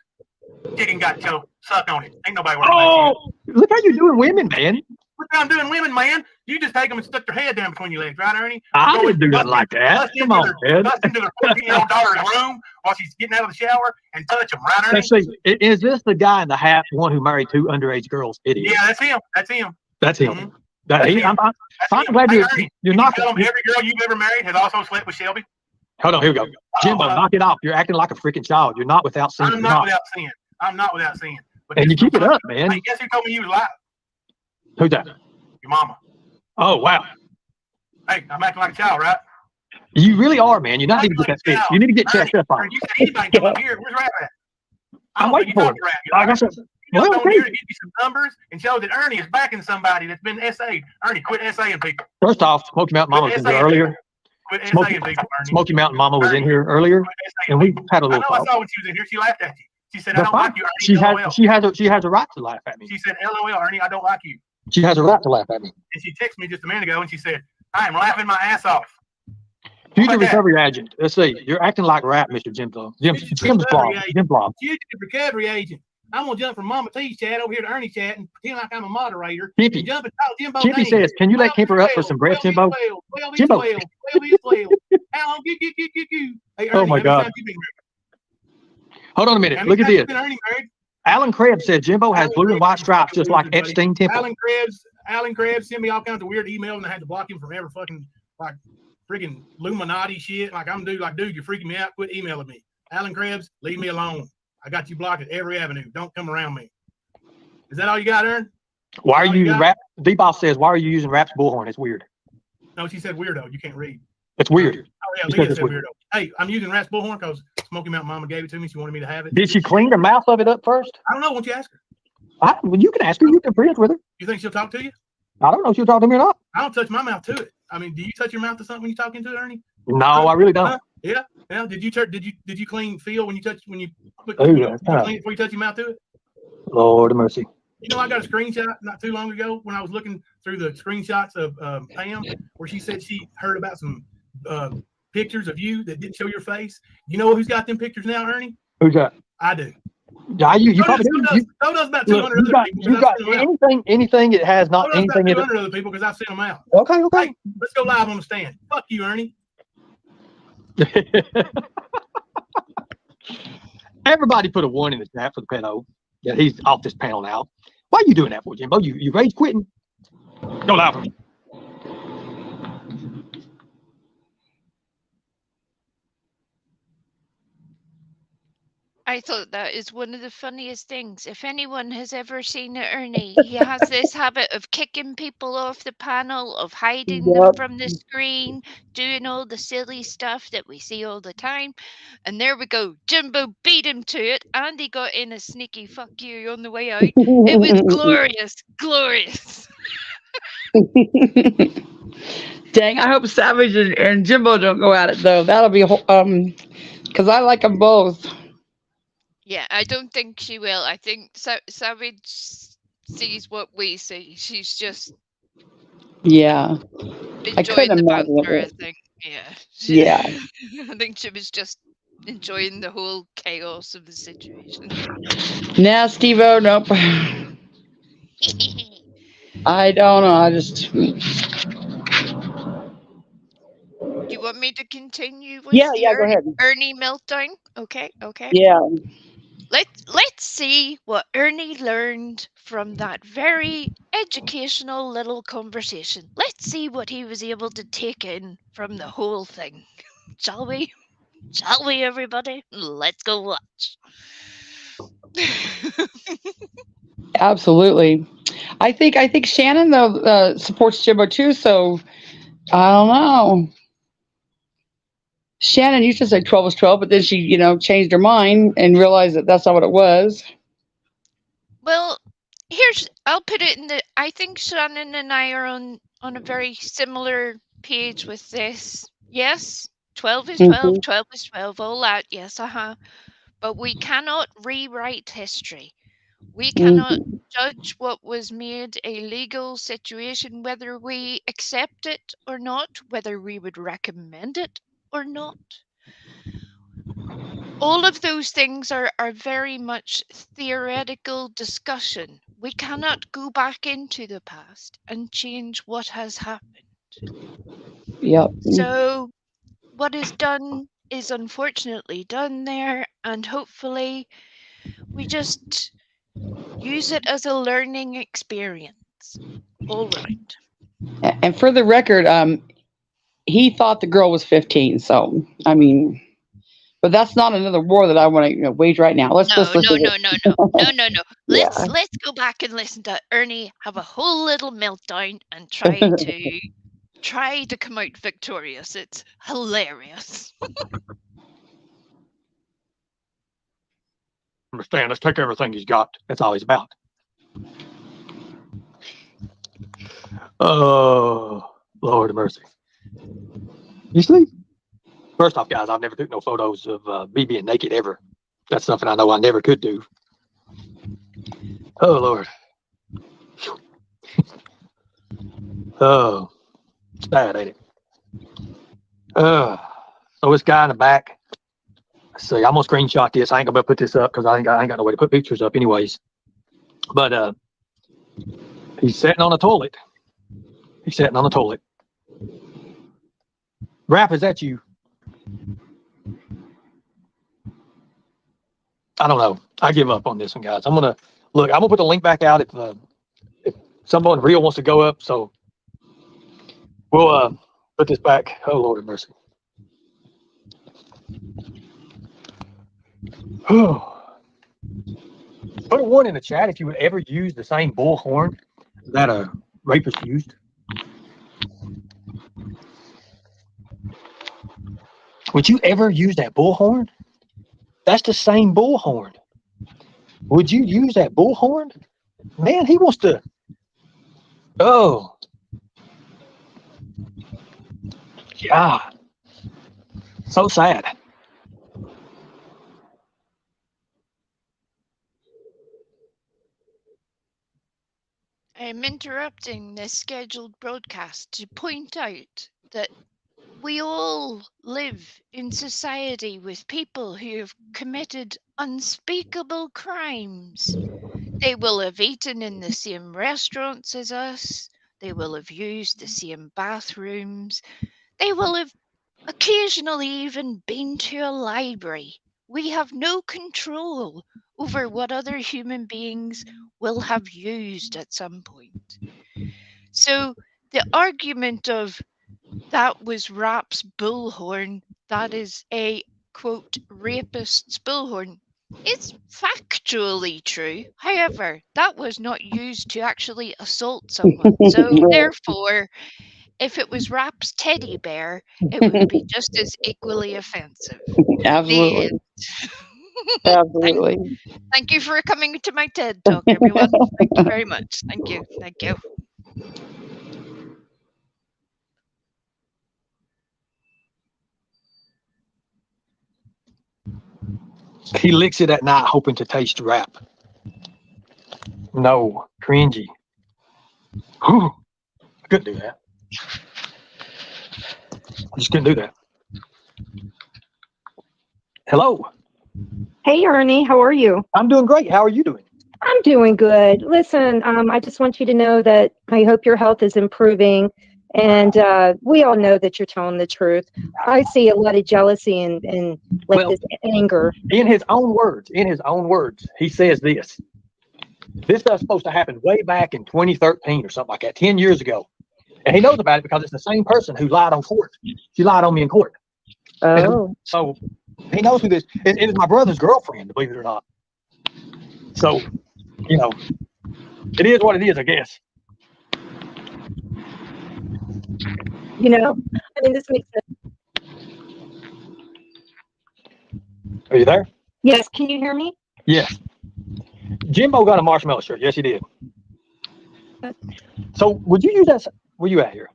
D: Chicken got choked. Suck on it. Ain't nobody worth like you.
B: Look how you're doing women, man.
D: Look how I'm doing women, man. You just take them and stick their head down between your legs, right, Ernie?
B: I didn't do nothing like that. Come on, man.
D: Bust into their 14-year-old daughter's room while she's getting out of the shower and touch them, right, Ernie?
B: Let's see. Is this the guy in the hat, the one who married 2 underage girls? Idiot.
D: Yeah, that's him. That's him.
B: That's him.
D: Mhm.
B: I'm glad you're not.
D: Tell them every girl you've ever married has also slept with Shelby.
B: Hold on, here we go. Jimbo, knock it off. You're acting like a freaking child. You're not without sin.
D: I'm not without sin. I'm not without sin. But
B: And you keep it up, man.
D: Hey, guess who told me you was alive?
B: Who's that?
D: Your mama.
B: Oh, wow.
D: Hey, I'm acting like a child, right?
B: You really are, man. You not need to get that fixed. You need to get checked up on.
D: You said anybody can come up here. Where's Rap at?
B: I'm waiting for it. Like I said,
D: You
B: well,
D: come
B: okay.
D: here to give you some numbers and show that Ernie is backing somebody that's been essayed. Ernie, quit essaying people.
B: First off, Smoky Mountain Mama was in here earlier.
D: Quit
B: Smoky,
D: essaying people, Ernie.
B: Smoky Mountain Mama was in here earlier, and we had a
D: I
B: little
D: know I
B: talk.
D: saw when she was in here. She laughed at you. She said, I
B: That's
D: don't
B: fine.
D: like you, Ernie.
B: She has a right to laugh at me.
D: She said, LOL, Ernie, I don't like you.
B: She has a right to laugh at me.
D: And she texted me just a minute ago and she said, I am laughing my ass off.
B: Future recovery agent. Let's see. You're acting like rap, Mr. Jimbo. Jim's Blob. Jim Blob.
D: Future recovery agent. I'm gonna jump from Mama T's chat over here to Ernie chat and pretend like I'm a moderator.
B: Kippy.
D: And jump and talk Jimbo.
B: Kippy says, can you let Kemper up for some breath, Jimbo? Jimbo.
D: Hey,
B: Oh, my God. Hold on a minute. Look at this. Alan Krebs said Jimbo has blue and white stripes just like Epstein Temple.
D: Alan Krebs sent me all kinds of weird emails and I had to block him from ever fucking like freaking Illuminati shit. Like I'm dude, you're freaking me out. Quit emailing me. Alan Krebs, leave me alone. I got you blocked at every avenue. Don't come around me. Is that all you got, Aaron?
B: Why are you using rap? D-Boss says, why are you using Rap's bullhorn? It's weird.
D: No, she said weirdo. You can't read.
B: It's weird.
D: Oh, yeah, Leah said weirdo. Hey, I'm using Rap's bullhorn because Smoky Mountain Mama gave it to me. She wanted me to have it.
B: Did she clean the mouth of it up first?
D: I don't know. Won't you ask her?
B: Well, you can ask her. You can friends with her.
D: You think she'll talk to you?
B: I don't know if she'll talk to me or not.
D: I don't touch my mouth to it. I mean, do you touch your mouth to something when you're talking to it, Ernie?
B: No, I really don't.
D: Yeah. Yeah. Did you clean feel when you touch clean it before you touch your mouth to it?
B: Lord of mercy.
D: You know, I got a screenshot not too long ago when I was looking through the screenshots of Pam, where she said she heard about some pictures of you that didn't show your face. You know who's got them pictures now, Ernie?
B: Who's that?
D: I do.
B: Yeah, you probably do.
D: So does about 200 other people.
B: You got anything that has not anything in it.
D: 200 other people because I've sent them out.
B: Okay.
D: Hey, let's go live on the stand. Fuck you, Ernie.
B: Everybody put a 1 in the chat for the pedo. Yeah, he's off this panel now. Why are you doing that for, Jimbo? You rage quitting? Go live for me.
C: I thought that is one of the funniest things. If anyone has ever seen Ernie, he has this habit of kicking people off the panel, of hiding them from the screen, doing all the silly stuff that we see all the time. And there we go. Jimbo beat him to it. Andy got in a sneaky fuck you on the way out. It was glorious. Glorious.
A: Dang, I hope Savage and Jimbo don't go at it, though. That'll be, because I like them both.
C: Yeah, I don't think she will. I think Savage sees what we see. She's just
A: I
C: enjoying
A: couldn't
C: the
A: imagine
C: banter, I
A: it.
C: think. Yeah.
A: Yeah.
C: I think she was just enjoying the whole chaos of the situation.
A: Nah, Steve-O, nope. I don't know. I just.
C: Do you want me to continue with
A: Yeah,
C: the
A: go ahead.
C: Ernie meltdown? Okay.
A: Yeah.
C: Let's see what Ernie learned from that very educational little conversation. Let's see what he was able to take in from the whole thing. Shall we? Shall we, everybody? Let's go watch.
A: Absolutely. I think Shannon though supports Jimbo too, so I don't know. Shannon used to say 12 is 12, but then she, changed her mind and realized that that's not what it was.
C: Well, I'll put it in I think Shannon and I are on a very similar page with this. Yes, 12 is 12, 12 is 12, all that, yes, But we cannot rewrite history. We cannot judge what was made a legal situation, whether we accept it or not, whether we would recommend it or not. All of those things are very much theoretical discussion. We cannot go back into the past and change what has happened.
A: Yep.
C: So what is done is unfortunately done there, and hopefully we just use it as a learning experience all round.
A: And for the record, he thought the girl was 15. So, I mean, but that's not another war that I want to wage right now. Let's just listen to
C: No.
A: Yeah.
C: Let's go back and listen to Ernie have a whole little meltdown and try to come out victorious. It's hilarious.
B: Understand? Let's take everything he's got. That's all he's about. Oh, Lord of mercy. You see? First off, guys, I've never took no photos of me being naked ever. That's something I know I never could do. Oh, Lord. Oh, sad, ain't it? So this guy in the back, let's see, I'm gonna screenshot this. I ain't gonna put this up because I ain't got no way to put pictures up anyways. But he's sitting on the toilet. He's sitting on the toilet. Raph, is that you? I don't know. I give up on this one, guys. I'm gonna put the link back out if someone real wants to go up. So we'll put this back. Oh, Lord have mercy. Put a one in the chat if you would ever use the same bullhorn that a rapist used. Would you ever use that bullhorn? That's the same bullhorn. Would you use that bullhorn? Man, he wants to. Oh. Yeah. So sad.
C: I'm interrupting this scheduled broadcast to point out that we all live in society with people who have committed unspeakable crimes. They will have eaten in the same restaurants as us. They will have used the same bathrooms. They will have occasionally even been to a library. We have no control over what other human beings will have used at some point. So the argument of that was Rap's bullhorn, that is a quote rapist's bullhorn, is factually true. However, that was not used to actually assault someone. So therefore, if it was Rap's teddy bear, it would be just as equally offensive.
A: Absolutely. Absolutely.
C: Thank you for coming to my TED Talk, everyone. Thank you very much. Thank you. Thank you.
B: He licks it at night hoping to taste rap. No, cringy. Whew. I couldn't do that. I just couldn't do that. Hello.
E: Hey, Ernie, how are you?
B: I'm doing great. How are you doing?
E: I'm doing good. Listen, I just want you to know that I hope your health is improving. And we all know that you're telling the truth. I see a lot of jealousy and this anger.
B: In his own words, he says this. This stuff's supposed to happen way back in 2013 or something like that, 10 years ago. And he knows about it because it's the same person who lied on court. She lied on me in court.
E: Oh.
B: So he knows who this is. It is my brother's girlfriend, believe it or not. So, it is what it is, I guess.
E: This makes sense.
B: Are you there?
E: Yes, can you hear me?
B: Yes. Jimbo got a marshmallow shirt. Yes, he did. So would you use that? Where you at here?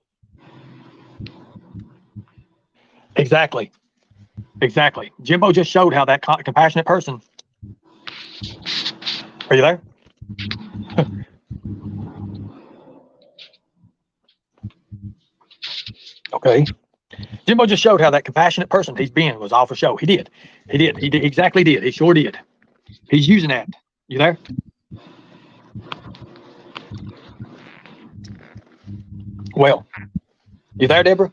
B: Exactly. Jimbo just showed how that compassionate person. Are you there? Okay. Jimbo just showed how that compassionate person he's being was all for show. He did. He exactly did. He sure did. He's using that. You there? Well, you there, Deborah?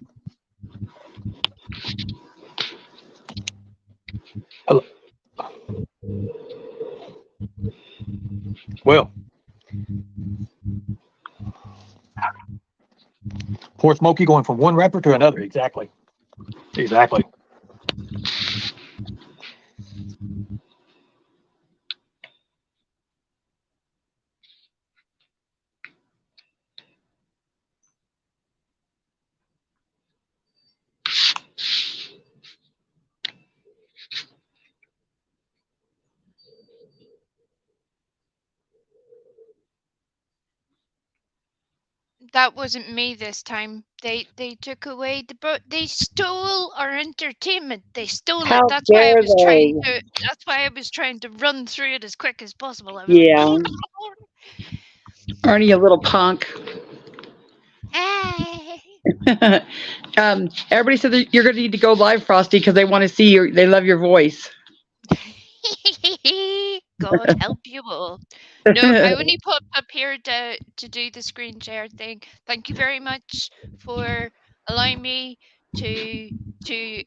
B: Hello. Well, poor Smokey going from one rapper to another. Exactly. Exactly.
C: That wasn't me this time. They took away they stole our entertainment. They stole it.
A: How
C: That's why I
A: dare
C: was trying
A: they?
C: to that's why I was trying to run through it as quick as possible. I was
A: Yeah.
C: like,
A: Ernie, you little punk.
C: hey.
A: Everybody said that you're going to need to go live, Frosty, because they want to see you. They love your voice.
C: God help you all. No, I only popped up here to do the screen share thing. Thank you very much for allowing me to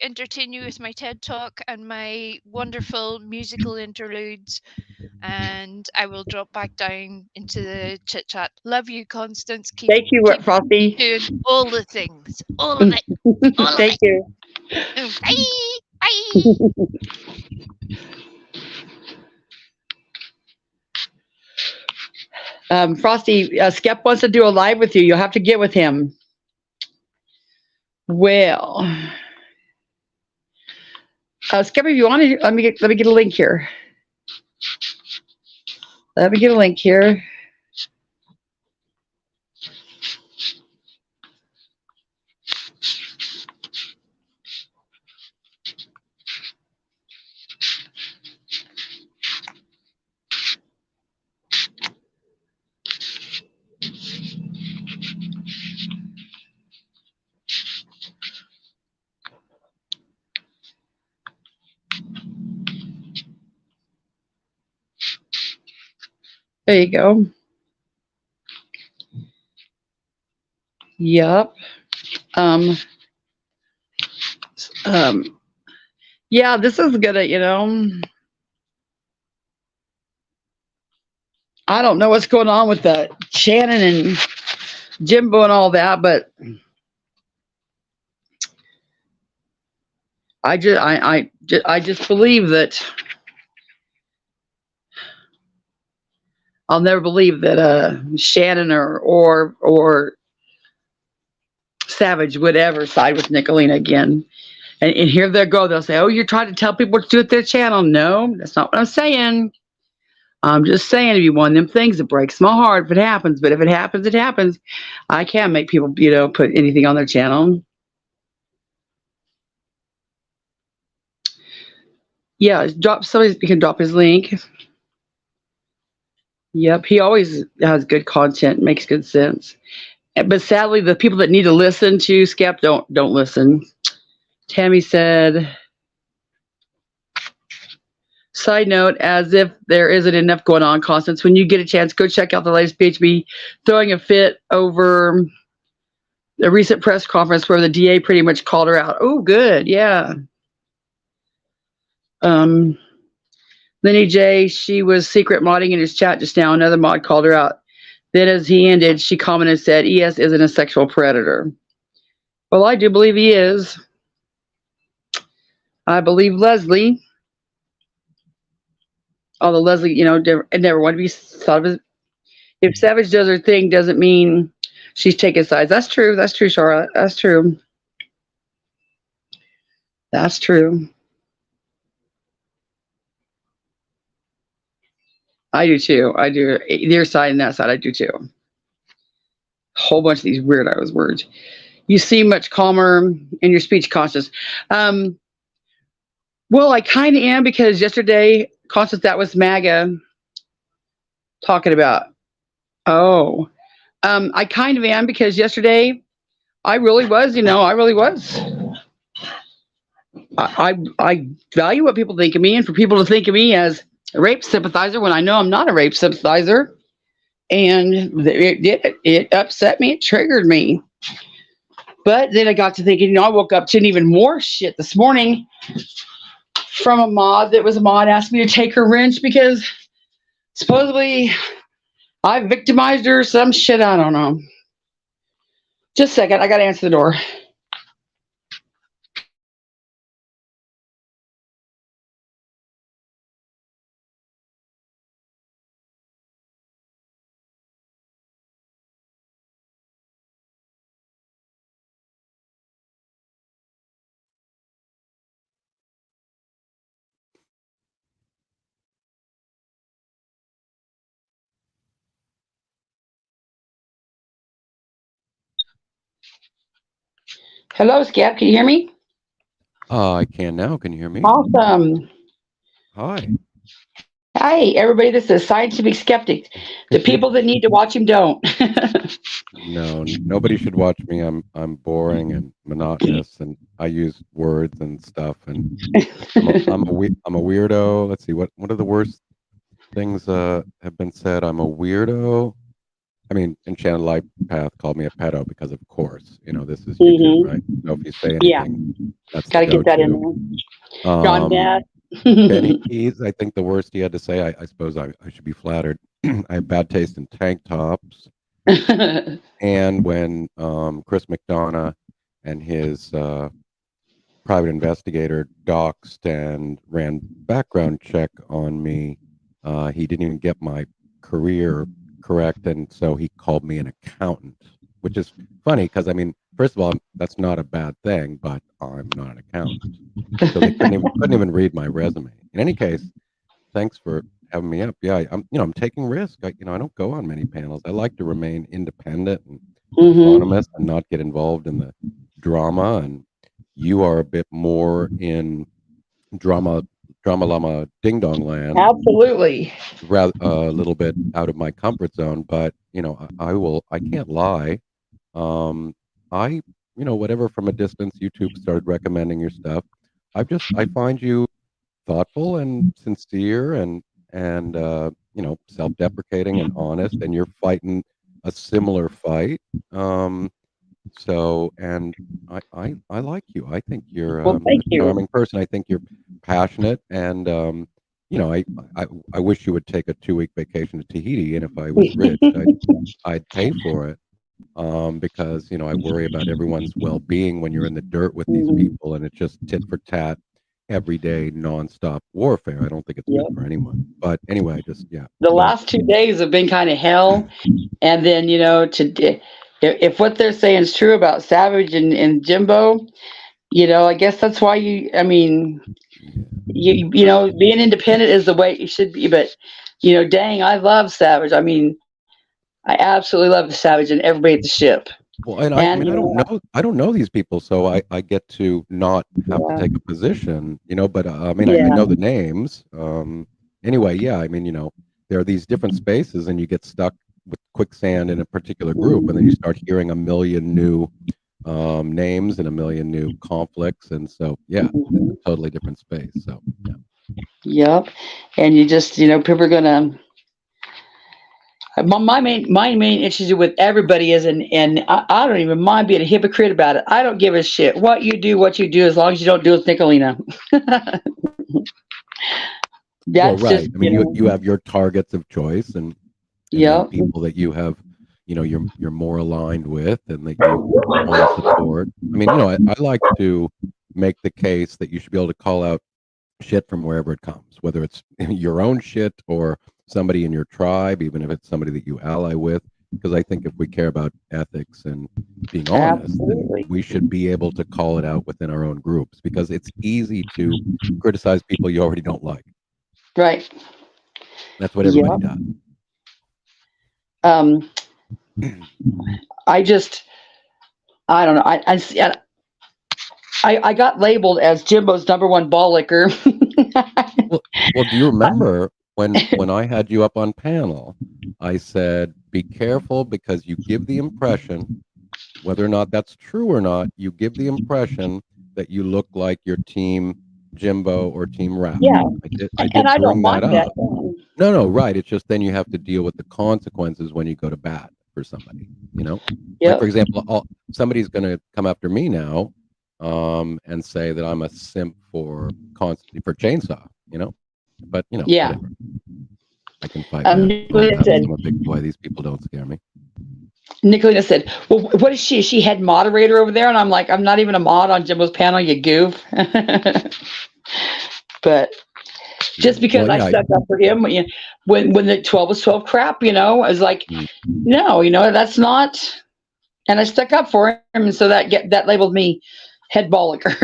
C: entertain you with my TED talk and my wonderful musical interludes. And I will drop back down into the chit chat. Love you, Constance. Keep
A: Thank you, Frosty.
C: doing all the things. All of it. All of
A: Thank
C: it.
A: you.
C: Bye. Bye.
A: Frosty, Skep wants to do a live with you. You'll have to get with him. Well, Skep, if you want to, let me get a link here. Let me get a link here. There you go. Yep. Yeah, this is gonna, I don't know what's going on with the Shannon and Jimbo and all that, but I just believe that I'll never believe that Shannon or Savage would ever side with Nicolina again. And here they go. They'll say, "Oh, you're trying to tell people what to do with their channel." No, that's not what I'm saying. I'm just saying it'd be one of them things that breaks my heart if it happens. But if it happens, it happens. I can't make people, put anything on their channel. Yeah, somebody can drop his link. Yep, he always has good content, makes good sense. But sadly, the people that need to listen to Skep don't listen. Tammy said, side note, as if there isn't enough going on, Constance, when you get a chance, go check out the latest PHB throwing a fit over the recent press conference where the DA pretty much called her out. Oh, good. Yeah. Lenny J, she was secret modding in his chat just now. Another mod called her out. Then as he ended, she commented, said, ES isn't a sexual predator. Well, I do believe he is. I believe Leslie, although Leslie, never want to be thought of as, if Savage does her thing, doesn't mean she's taking sides. That's true. That's true, Charlotte. That's true. That's true. I do too. I do. Their side and that side, I do too. A whole bunch of these weirdos words. You seem much calmer in your speech, Constance. Well, I kind of am, because yesterday, Constance, that was MAGA talking about. Oh, I kind of am, because yesterday I really was, I really was. I value what people think of me, and for people to think of me as a rape sympathizer when I know I'm not a rape sympathizer, and it upset me, it triggered me. But then I got to thinking, I woke up to an even more shit this morning from a mod asked me to take her wrench because supposedly I victimized her or some shit. I don't know. Just a second. I got to answer the door. Hello, Scap. Can you hear me?
F: I can now. Can you hear me?
A: Awesome.
F: Hi.
A: Hi, everybody. This is Scientific Skeptic. The people that need to watch him don't.
F: No, nobody should watch me. I'm boring and monotonous, and I use words and stuff. And I'm a weirdo. Let's see, what are the worst things have been said? I'm a weirdo. I mean, Enchanted Life Path called me a pedo because, of course, this is YouTube, right? So if you say
A: Yeah.
F: anything, that's
A: Got to
F: the
A: get that in
F: go-to.
A: there. John Dad.
F: Benny Keys, I think the worst he had to say, I suppose I should be flattered. I have bad taste in tank tops. And when Chris McDonough and his private investigator doxed and ran background check on me, he didn't even get my career correct, and so he called me an accountant, which is funny because, I mean, first of all, that's not a bad thing, but I'm not an accountant. So they couldn't even read my resume. In any case, thanks for having me up. Yeah, I'm taking risk. I don't go on many panels. I like to remain independent and autonomous and not get involved in the drama. And you are a bit more in drama llama ding dong land.
A: Absolutely.
F: Rather a little bit out of my comfort zone, but I can't lie. I whatever, from a distance, YouTube started recommending your stuff. I find you thoughtful and sincere and self-deprecating and honest, and you're fighting a similar fight. And I like you. I think you're
A: Well, thank
F: a
A: you.
F: charming person. I think you're passionate, and I wish you would take a 2-week vacation to Tahiti, and if I was rich, I'd pay for it. Because I worry about everyone's well-being when you're in the dirt with these people, and it's just tit for tat, everyday, nonstop warfare. I don't think it's good for anyone. But anyway,
A: The
F: so,
A: last 2 days have been kind of hell, and then if what they're saying is true about Savage and Jimbo, I guess that's why being independent is the way it should be. But dang, I love Savage. I mean, I absolutely love the Savage and everybody at the ship.
F: well, and I mean, I don't know these people, so I get to not have to take a position, but I mean, I know the names. Anyway, yeah, I mean, there are these different spaces, and you get stuck with quicksand in a particular group, and then you start hearing a million new names and a million new conflicts, and so it's a totally different space. So
A: Yep. And you just people are gonna. My main issue with everybody is, and I don't even mind being a hypocrite about it. I don't give a shit what you do, as long as you don't do it with Nicolina.
F: Well, right. I mean, you have your targets of choice, and then people that you have, you're more aligned with, and that you want to support. I mean, I like to make the case that you should be able to call out shit from wherever it comes, whether it's your own shit or somebody in your tribe, even if it's somebody that you ally with. Because I think if we care about ethics and being honest, then we should be able to call it out within our own groups, because it's easy to criticize people you already don't like.
A: Right.
F: That's what everybody does.
A: I don't know. I got labeled as Jimbo's #1 ball licker.
F: well, do you remember when I had you up on panel, I said, be careful, because you give the impression whether or not that's true or not, you give the impression that you look like your team Jimbo or team Rap.
A: Yeah.
F: I
A: And
F: did
A: I
F: bring
A: don't
F: that
A: mind that.
F: up. No, right. It's just then you have to deal with the consequences when you go to bat for somebody, you know? Like, for
A: Yep.
F: example, somebody's going to come after me now and say that I'm a simp for Chainsaw, you know? But, you know,
A: Yeah.
F: whatever. I can fight back.
A: Nicolina said,
F: I'm a big boy. These people don't scare me.
A: Nicolina said, well, what is she? Is she head moderator over there? And I'm like, I'm not even a mod on Jimbo's panel, you goof. But just because
F: Well,
A: I
F: yeah,
A: stuck up for him when the 12 was 12 crap, I was like, no, that's not. And I stuck up for him, and so that labeled me head bollicker.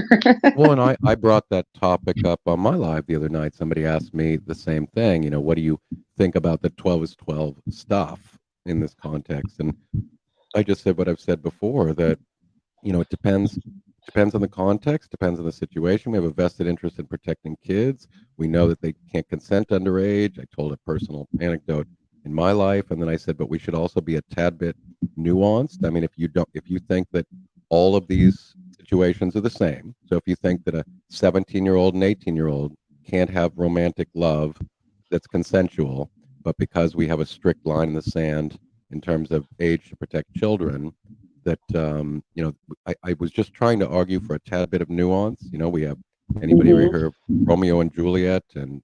F: Well, and I brought that topic up on my live the other night. Somebody asked me the same thing. What do you think about the 12 is 12 stuff in this context? And I just said what I've said before, that it depends on the context, depends on the situation. We have a vested interest in protecting kids. We know that they can't consent underage. I told a personal anecdote in my life, and then I said, but we should also be a tad bit nuanced. I mean, if you think that all of these situations are the same, so if you think that a 17-year-old and 18-year-old can't have romantic love that's consensual, but because we have a strict line in the sand in terms of age to protect children, that I was just trying to argue for a tad bit of nuance. We have anybody ever heard of Romeo and Juliet and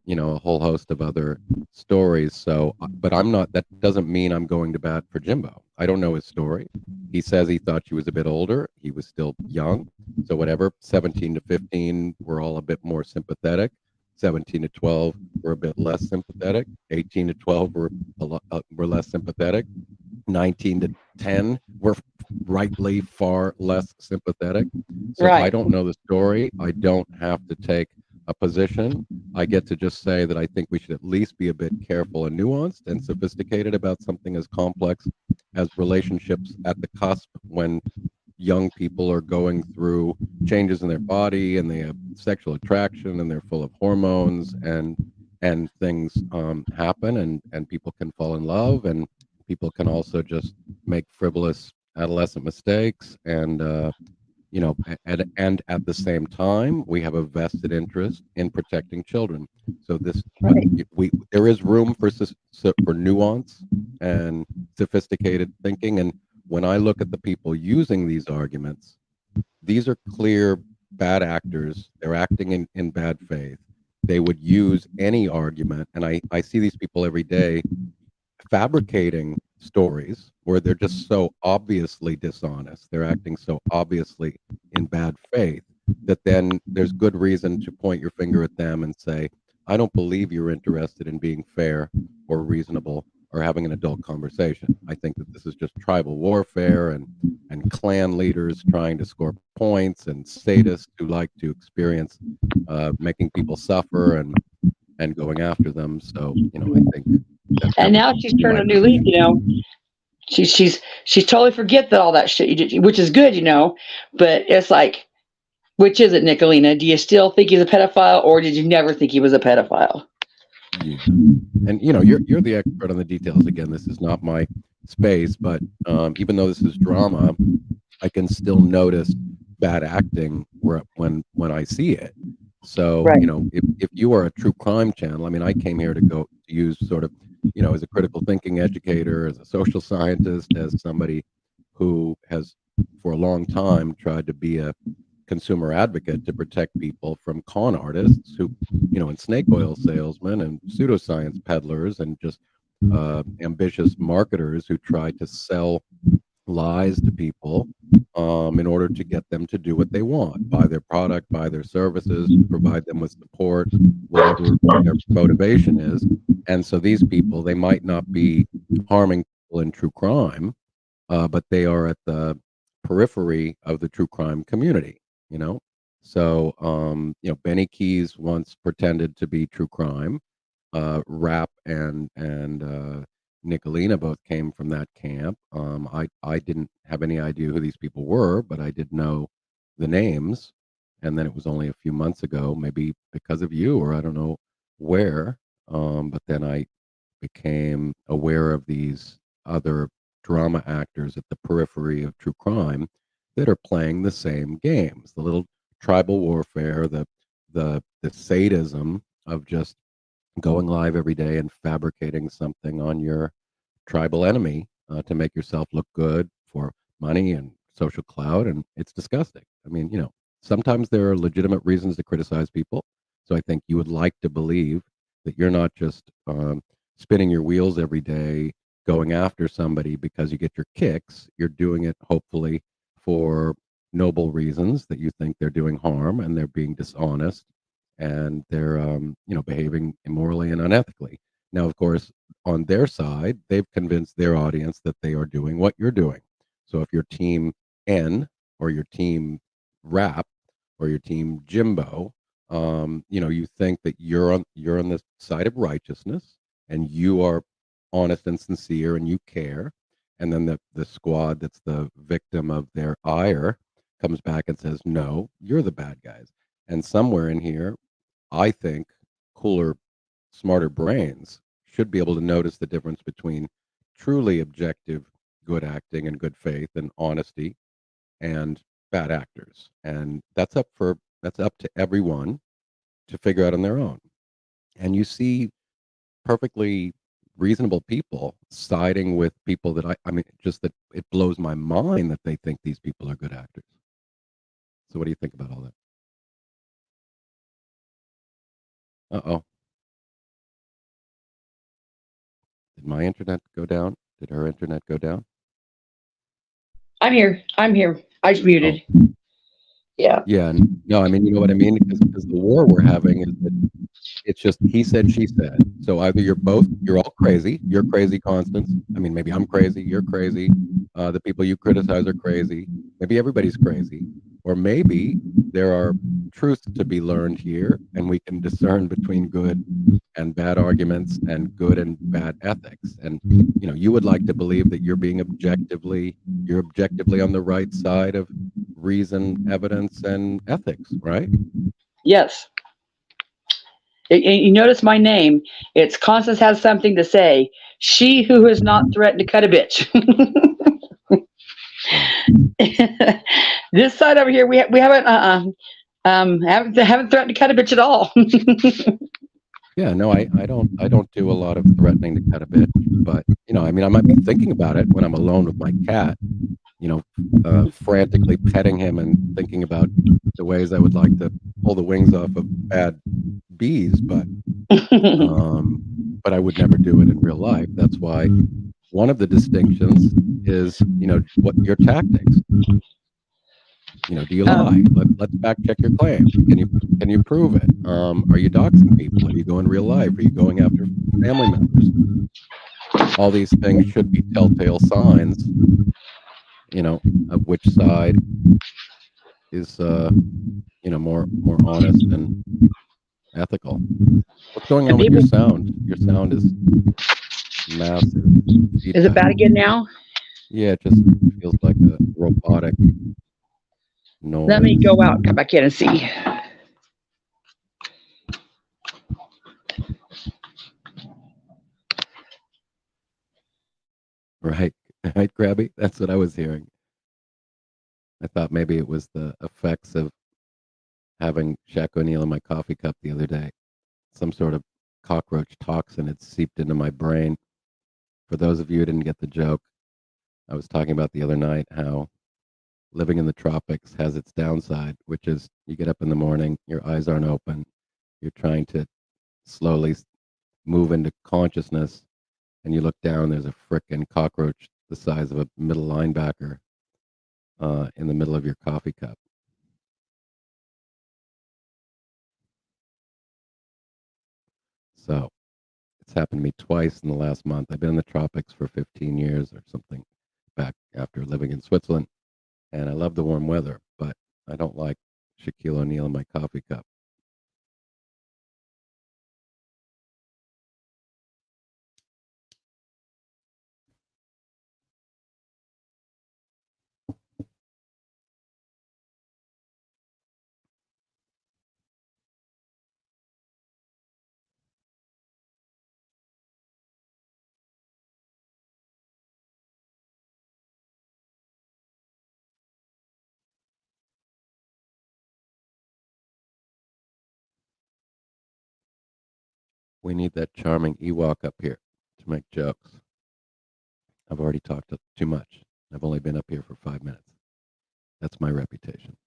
F: a whole host of other stories. So, but I'm not. That doesn't mean I'm going to bat for Jimbo. I don't know his story. He says he thought she was a bit older. He was still young. So whatever, 17 to 15, we're all a bit more sympathetic. 17 to 12, we're a bit less sympathetic. 18 to 12, we're less sympathetic. 19 to 10, we're rightly far less sympathetic. So
A: Right.
F: I don't know the story. I don't have to take a position. I get to just say that I think we should at least be a bit careful and nuanced and sophisticated about something as complex as relationships at the cusp, when young people are going through changes in their body and they have sexual attraction and they're full of hormones, and things happen, and people can fall in love, and people can also just make frivolous adolescent mistakes, and and at the same time we have a vested interest in protecting children. So there is room for nuance and sophisticated thinking. And when I look at the people using these arguments, these are clear bad actors. They're acting in bad faith. They would use any argument, and I see these people every day fabricating stories where they're just so obviously dishonest. They're acting so obviously in bad faith that then there's good reason to point your finger at them and say, I don't believe you're interested in being fair or reasonable or having an adult conversation. I think that this is just tribal warfare and clan leaders trying to score points, and sadists who like to experience making people suffer and going after them. So, I think
A: And now she's turned a new leaf. She's totally forget that all that shit you did, which is good, But it's like, which is it, Nicolina? Do you still think he's a pedophile, or did you never think he was a pedophile?
F: Yeah. And you're the expert on the details. Again, this is not my space, but even though this is drama, I can still notice bad acting when I see it. So,
A: Right.
F: If you are a true crime channel, I mean, I came here to use sort of, as a critical thinking educator, as a social scientist, as somebody who has for a long time tried to be a consumer advocate to protect people from con artists who, and snake oil salesmen and pseudoscience peddlers and just ambitious marketers who try to sell lies to people in order to get them to do what they want, buy their product, buy their services, provide them with support, whatever their motivation is. And so these people, they might not be harming people in true crime, but they are at the periphery of the true crime community, So, Benny Keys once pretended to be true crime. Rap and Nicolina both came from that camp. I didn't have any idea who these people were, but I did know the names. And then it was only a few months ago, maybe because of you, or I don't know where. But then I became aware of these other drama actors at the periphery of true crime that are playing the same games. The little tribal warfare, the sadism of just going live every day and fabricating something on your tribal enemy to make yourself look good for money and social clout, and it's disgusting. I mean, sometimes there are legitimate reasons to criticize people. So I think you would like to believe that you're not just spinning your wheels every day going after somebody because you get your kicks. You're doing it hopefully for noble reasons, that you think they're doing harm and they're being dishonest and they're behaving immorally and unethically. Now, of course, on their side, they've convinced their audience that they are doing what you're doing. So if your team N or your team Rap or your team Jimbo, you think that you're on the side of righteousness and you are honest and sincere and you care, and then the squad that's the victim of their ire comes back and says, "No, you're the bad guys." And somewhere in here, I think cooler, smarter brains should be able to notice the difference between truly objective good acting and good faith and honesty and bad actors. And that's up to everyone to figure out on their own. And you see perfectly reasonable people siding with people that I mean, just that it blows my mind that they think these people are good actors. So what do you think about all that? Uh-oh. Did my internet go down? Did her internet go down?
A: I'm here. I'm here. I just
F: Oh,
A: muted. Yeah.
F: yeah. No, I mean, you know what I mean? Because the war we're having is that it's just he said, she said. So either you're all crazy. You're crazy, Constance. I mean, maybe I'm crazy. You're crazy. The people you criticize are crazy. Maybe everybody's crazy. Or maybe there are truths to be learned here, and we can discern between good and bad arguments and good and bad ethics. And you would like to believe that you're objectively on the right side of reason, evidence, and ethics, right?
A: Yes. You notice my name. It's Constance has something to say. She who has not threatened to cut a bitch.
F: Right.
A: This side over here, we haven't haven't threatened to cut a bitch at all.
F: Yeah, no, I don't do a lot of threatening to cut a bitch, but I mean, I might be thinking about it when I'm alone with my cat, frantically petting him and thinking about the ways I would like to pull the wings off of bad bees, but I would never do it in real life. That's why one of the distinctions is, what your tactics. Do you lie? Let's fact check your claim. Can you prove it? Are you doxing people? Are you going real life? Are you going after family members? All these things should be telltale signs, of which side is more honest and ethical. What's going
A: And
F: on with your
A: people,
F: sound? Your sound is massive
A: is it
F: feedback.
A: bad again now?
F: Yeah, it just feels like a robotic
A: Let me
F: noise.
A: go out and come back in and see.
F: Right. Right, Grabby? That's what I was hearing. I thought maybe it was the effects of having Shaq O'Neal in my coffee cup the other day. Some sort of cockroach toxin had seeped into my brain. For those of you who didn't get the joke, I was talking about the other night how living in the tropics has its downside, which is you get up in the morning, your eyes aren't open, you're trying to slowly move into consciousness, and you look down, there's a frickin' cockroach the size of a middle linebacker in the middle of your coffee cup. So it's happened to me twice in the last month. I've been in the tropics for 15 years or something back after living in Switzerland, and I love the warm weather, but I don't like Shaquille O'Neal in my coffee cup. We need that charming Ewok up here to make jokes. I've already talked too much. I've only been up here for 5 minutes. That's my reputation.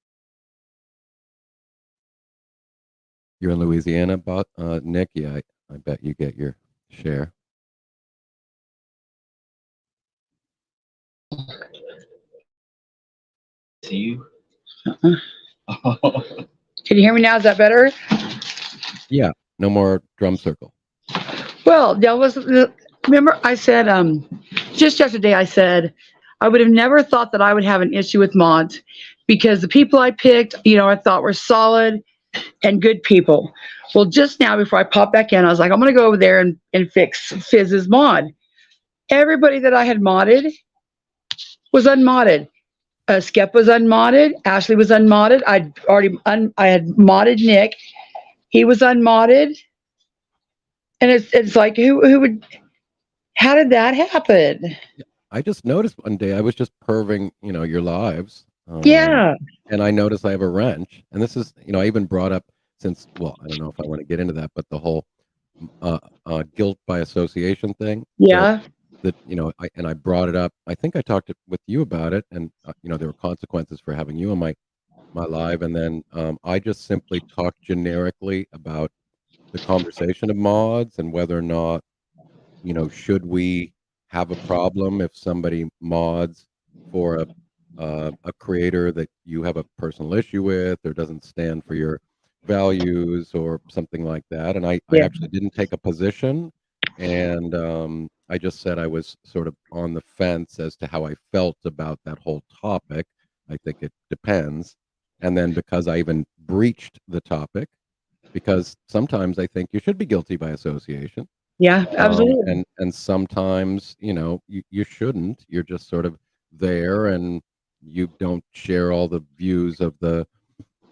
F: You're in Louisiana, Nick? Yeah, I bet you get your share.
G: See you.
A: Can you hear me now? Is that better?
F: Yeah, no more drum circle.
A: Well, that was remember I said just yesterday I said I would have never thought that I would have an issue with mods because the people I picked, I thought were solid and good people. Well, just now before I popped back in, I was like, I'm gonna go over there and fix Fizz's mod. Everybody that I had modded was unmodded. Skep was unmodded. Ashley was unmodded. I had modded Nick. He was unmodded. And it's like who would how did that happen?
F: I just noticed one day I was just perving, your lives.
A: Yeah.
F: And I noticed I have a wrench. And this is, I even brought up since, well, I don't know if I want to get into that, but the whole guilt by association thing.
A: Yeah.
F: So that, I brought it up. I think I talked with you about it, and there were consequences for having you on my live. And then I just simply talked generically about the conversation of mods and whether or not, should we have a problem if somebody mods for a creator that you have a personal issue with or doesn't stand for your values or something like that. And I actually didn't take a position, and I just said I was sort of on the fence as to how I felt about that whole topic. I think it depends. And then because I even breached the topic, because sometimes I think you should be guilty by association.
A: Yeah, absolutely.
F: And sometimes, you shouldn't. You're just sort of there and you don't share all the views of the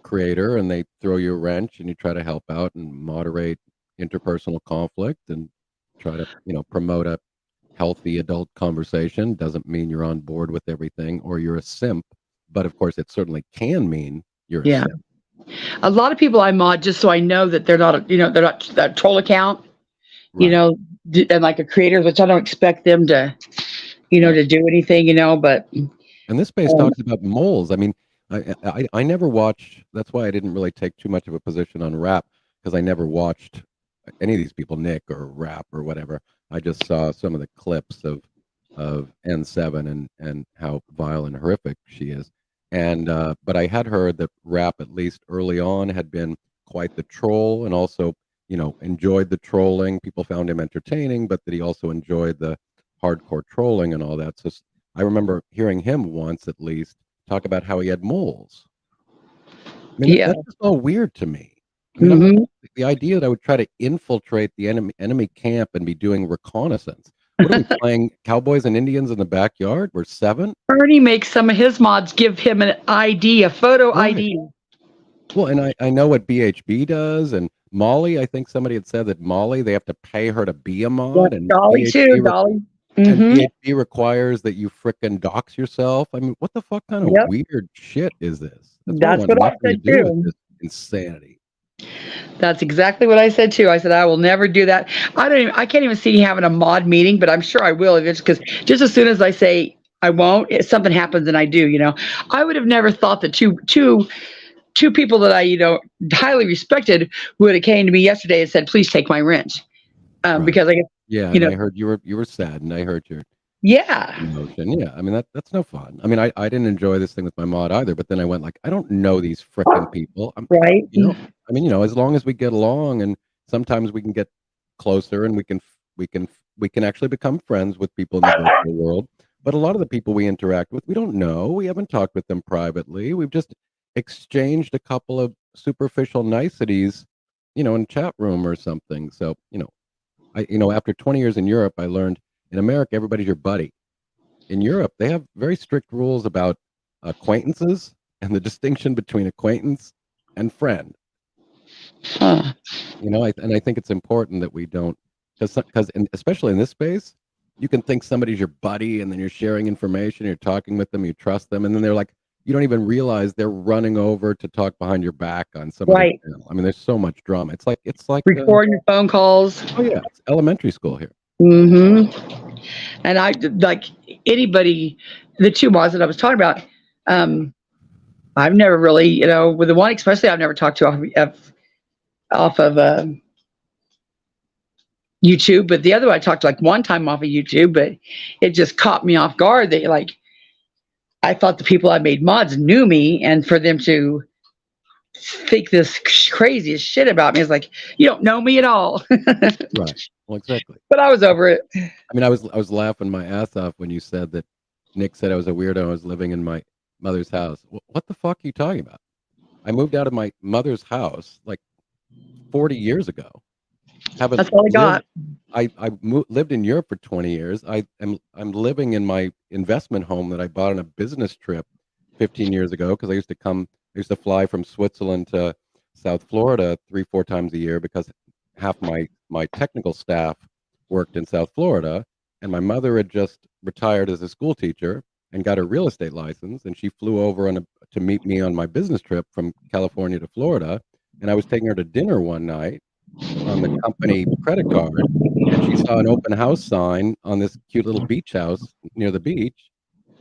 F: creator, and they throw you a wrench, and you try to help out and moderate interpersonal conflict and try to, promote a healthy adult conversation. Doesn't mean you're on board with everything or you're a simp, but of course it certainly can mean you're a simp.
A: A lot of people I mod just so I know that they're not, they're not that troll account,
F: Right.
A: And like a creator, which I don't expect them to, to do anything, but.
F: And this space talks about moles. I mean, I never watched. That's why I didn't really take too much of a position on rap, because I never watched any of these people, Nick or rap or whatever. I just saw some of the clips of N7 and how vile and horrific she is. And but I had heard that rap, at least early on, had been quite the troll, and also enjoyed the trolling. People found him entertaining, but that he also enjoyed the hardcore trolling and all that. So I remember hearing him once, at least, talk about how he had moles. I mean, that's just all weird to me. I mean, the idea that I would try to infiltrate the enemy camp and be doing reconnaissance. What are we playing, Cowboys and Indians in the backyard? We're 7.
A: Ernie makes some of his mods give him an ID, a photo ID.
F: Well, and I know what BHB does, and Molly. I think somebody had said that Molly, they have to pay her to be a mod, and
A: Dolly too, Dolly.
F: And BHB requires that you frickin' dox yourself. I mean, what the fuck kind of weird shit is this?
A: That's what I said too.
F: This insanity.
A: That's exactly what I said too. I said I will never do that. I can't even see having a mod meeting, but I'm sure I will. If it's because just as soon as I say I won't, if something happens and I do. I would have never thought that two people that I highly respected would have came to me yesterday and said, "Please take my wrench,"
F: Right.
A: because I guess
F: and I heard you were sad, and I heard your emotion. Yeah, I mean that's no fun. I mean, I didn't enjoy this thing with my mod either, but then I went like, I don't know these frickin' people.
A: Right.
F: I mean, as long as we get along, and sometimes we can get closer, and we can actually become friends with people in the virtual world. But a lot of the people we interact with, we don't know. We haven't talked with them privately. We've just exchanged a couple of superficial niceties, in chat room or something. So, after 20 years in Europe, I learned in America, everybody's your buddy. In Europe, they have very strict rules about acquaintances and the distinction between acquaintance and friend.
A: Huh.
F: And I think it's important that we don't, because especially in this space, you can think somebody's your buddy, and then you're sharing information, you're talking with them, you trust them, and then they're like you don't even realize they're running over to talk behind your back on somebody.
A: Right.
F: I mean, there's so much drama. It's like
A: Recording your phone calls.
F: oh yeah, it's elementary school here.
A: Mm-hmm. And I like anybody, the two mods that I was talking about. I've never really, with the one especially, I've never talked to off of YouTube, but the other one I talked to like one time off of YouTube, but it just caught me off guard. They like, I thought the people I made mods knew me, and for them to think this craziest shit about me is like, you don't know me at all.
F: Right. Well, exactly.
A: But I was over it.
F: I mean, I was laughing my ass off when you said that Nick said I was a weirdo. I was living in my mother's house. What the fuck are you talking about? I moved out of my mother's house like 40 years ago.
A: That's all I got.
F: Lived in Europe for 20 years. I'm living in my investment home that I bought on a business trip 15 years ago because I used to fly from Switzerland to South Florida 3-4 times a year because half my technical staff worked in South Florida, and my mother had just retired as a school teacher and got her real estate license, and she flew over to meet me on my business trip from California to Florida, and I was taking her to dinner one night on the company credit card, and she saw an open house sign on this cute little beach house near the beach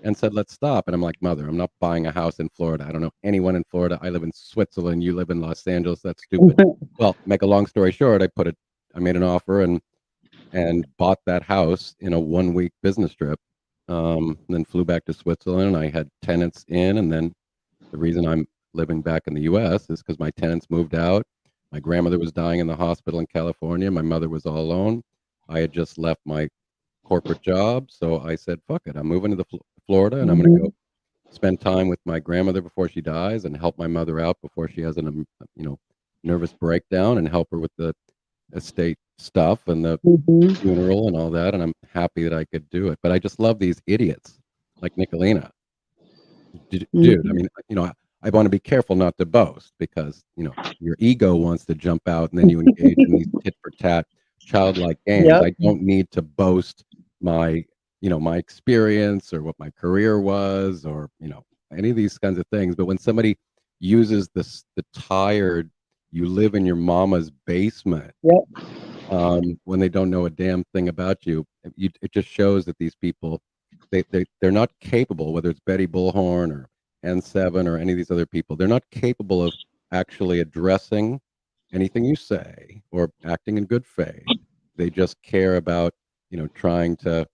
F: and said, let's stop. And I'm like, Mother, I'm not buying a house in Florida. I don't know anyone in Florida. I live in Switzerland. You live in Los Angeles. That's stupid. Well, make a long story short, I made an offer and bought that house in a 1-week business trip. Then flew back to Switzerland. I had tenants in, and then the reason I'm living back in the US is because my tenants moved out. My grandmother was dying in the hospital in California. My mother was all alone. I had just left my corporate job, so I said, fuck it, I'm moving to Florida, and I'm going to go spend time with my grandmother before she dies and help my mother out before she has an nervous breakdown, and help her with the estate stuff and the funeral and all that. And I'm happy that I could do it. But I just love these idiots like Nicolina. Dude, I mean, I want to be careful not to boast because, your ego wants to jump out, and then you engage in these tit for tat childlike games. Yep. I don't need to boast my experience or what my career was, or, any of these kinds of things. But when somebody uses the tired, you live in your mama's basement, yep. When they don't know a damn thing about you, it just shows that these people, they're not capable, whether it's Betty Bullhorn or N7 or any of these other people, they're not capable of actually addressing anything you say or acting in good faith. They just care about, trying to,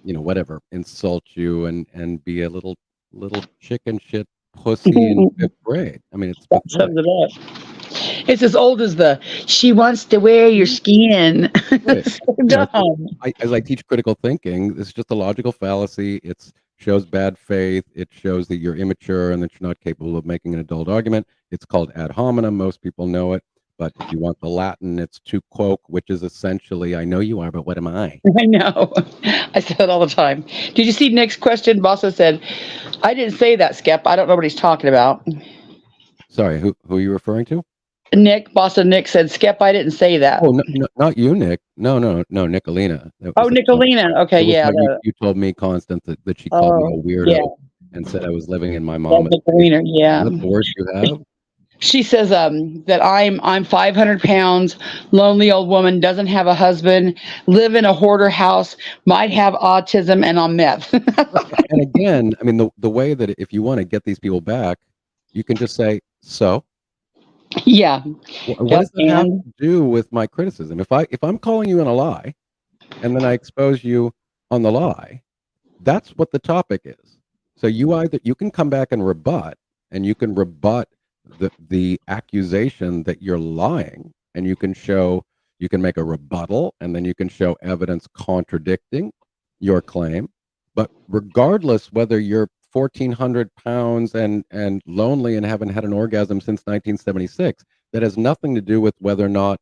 F: whatever, insult you and be a little chicken shit pussy in 5th grade. I mean, it's pathetic.
A: It's as old as she wants to wear your skin.
F: Right. So dumb. As I teach critical thinking, it's just a logical fallacy. It shows bad faith. It shows that you're immature and that you're not capable of making an adult argument. It's called ad hominem. Most people know it. But if you want the Latin, it's to quoque, which is essentially, I know you are, but what am I?
A: I know. I say it all the time. Did you see Nick's question? Bossa said, I didn't say that, Skep. I don't know what he's talking about.
F: Sorry, who are you referring to?
A: Nick, Bossa Nick said, Skep, I didn't say that.
F: Oh, no, not you, Nick. No, Nicolina.
A: Oh, Nicolina. Okay, yeah.
F: You told me, Constant, that she called me a weirdo and said I was living in my mom.
A: Nicolina, yeah.
F: Is that the worst you have?
A: She says that I'm 500 pounds, lonely old woman, doesn't have a husband, live in a hoarder house, might have autism, and on meth.
F: And again, I mean, the way that if you want to get these people back, you can just say, so.
A: Yeah.
F: What does that have to do with my criticism? If I'm calling you in a lie, and then I expose you on the lie, that's what the topic is. So you can come back and rebut, and you can rebut the accusation that you're lying, and you can make a rebuttal, and then you can show evidence contradicting your claim. But regardless whether you're 1,400 pounds and lonely and haven't had an orgasm since 1976, that has nothing to do with whether or not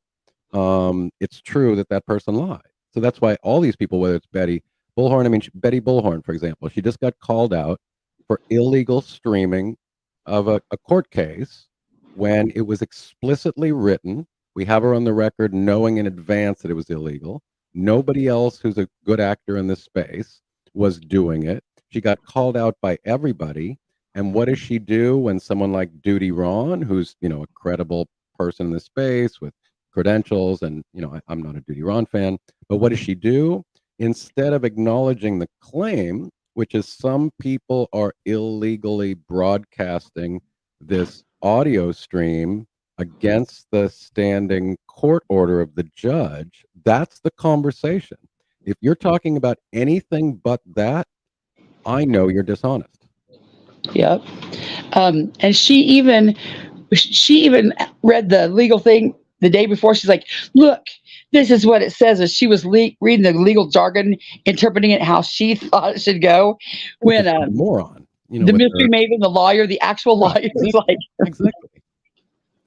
F: it's true that person lied. So that's why all these people, whether it's Betty Bullhorn, Betty Bullhorn, for example, she just got called out for illegal streaming of a court case when it was explicitly written. We have her on the record knowing in advance that it was illegal. Nobody else who's a good actor in this space was doing it. She got called out by everybody. And what does she do when someone like Duty Ron, who's, you know, a credible person in the space with credentials, and, you know, I'm not a Duty Ron fan, but what does she do? Instead of acknowledging the claim, which is some people are illegally broadcasting this audio stream against the standing court order of the judge, that's the conversation. If you're talking about anything but that, I know you're dishonest.
A: Yep. And she even read the legal thing the day before. She's like, "Look, this is what it says." As she was reading the legal jargon, interpreting it how she thought it should go. When
F: Just a moron, you know,
A: the
F: with
A: mystery
F: her,
A: maven, the lawyer, the actual lawyer, is like,
F: exactly.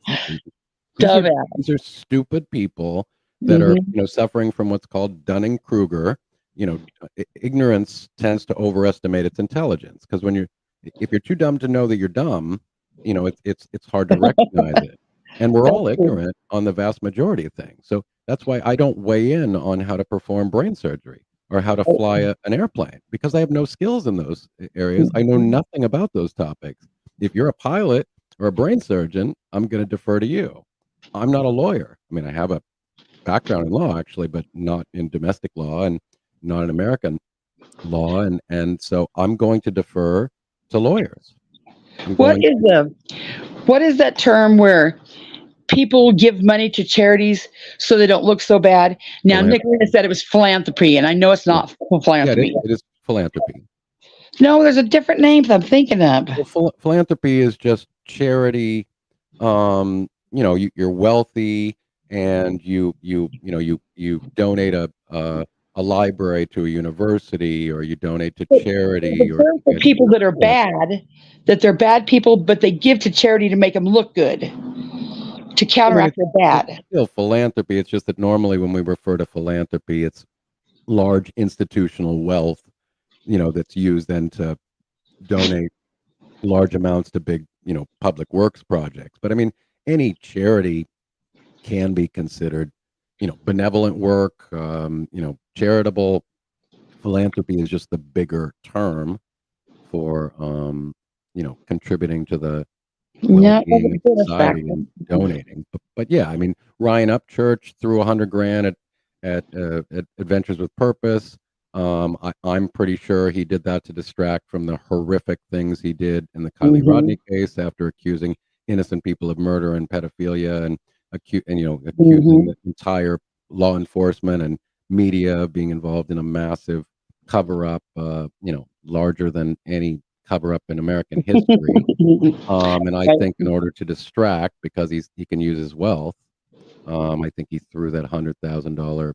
F: These are,
A: dumbass.
F: these are stupid people that are,
A: Mhm.
F: you know, suffering from what's called Dunning-Kruger. You know, ignorance tends to overestimate its intelligence, because if you're too dumb to know that you're dumb, you know, it's hard to recognize it. And we're all
A: That's true.
F: ignorant on the vast majority of things. So that's why I don't weigh in on how to perform brain surgery or how to fly an airplane, because I have no skills in those areas. I know nothing about those topics. If you're a pilot or a brain surgeon, I'm going to defer to you. I'm not a lawyer. I mean, I have a background in law, actually, but not in domestic law and not in American law. And so I'm going to defer to lawyers.
A: What is that term where people give money to charities so they don't look so bad? Now, Nicolina said it was philanthropy, and I know it's
F: Yeah.
A: not
F: Yeah,
A: philanthropy.
F: it is philanthropy.
A: No, there's a different name that I'm thinking of.
F: Well, philanthropy is just charity. You know, you're wealthy and you donate a library to a university, or you donate to charity,
A: The
F: or
A: term
F: you
A: for
F: get,
A: people that are
F: yeah,
A: bad, that they're bad people, but they give to charity to make them look good, to
F: I mean,
A: counteract their
F: it's
A: bad.
F: still philanthropy. It's just that normally when we refer to philanthropy, it's large institutional wealth, you know, that's used then to donate large amounts to big, you know, public works projects. But I mean, any charity can be considered, you know, benevolent work. You know, charitable philanthropy is just the bigger term for, you know, contributing to the
A: No, it
F: well-being
A: wasn't
F: of
A: benefactor.
F: society and donating. But yeah, I mean, Ryan Upchurch threw $100,000 at Adventures with Purpose. I'm pretty sure he did that to distract from the horrific things he did in the Kylie Rodney case, after accusing innocent people of murder and pedophilia, and accusing the entire law enforcement and media of being involved in a massive cover up, you know, larger than any cover up in American history. And I think in order to distract, because he can use his wealth, I think he threw that $100,000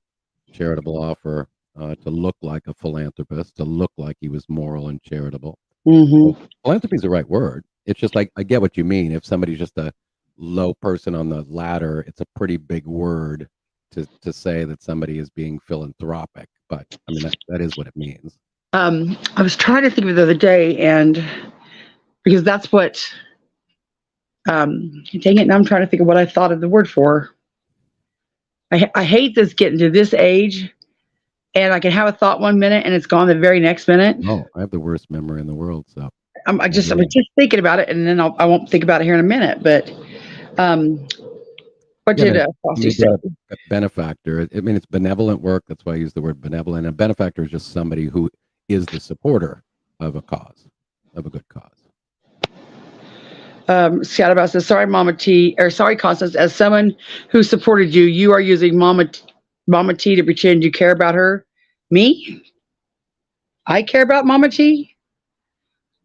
F: charitable offer to look like a philanthropist, to look like he was moral and charitable. So philanthropy is the right word. It's just like, I get what you mean. If somebody's just a low person on the ladder, it's a pretty big word to say that somebody is being philanthropic. But I mean, that is what it means.
A: I was trying to think of it the other day, and because that's what, dang it, now I'm trying to think of what I thought of the word for. I hate this getting to this age, and I can have a thought one minute and it's gone the very next minute.
F: Oh, I have the worst memory in the world. So
A: I was just thinking about it, and then I won't think about it here in a minute. But what
F: yeah,
A: did Fossey say?
F: A benefactor. I mean, it's benevolent work. That's why I use the word benevolent. A benefactor is just somebody who is the supporter of a cause, of a good cause.
A: Scott says, "Sorry, Mama T, or sorry, Constance. As someone who supported you, you are using Mama T to pretend you care about her. Me? I care about Mama T?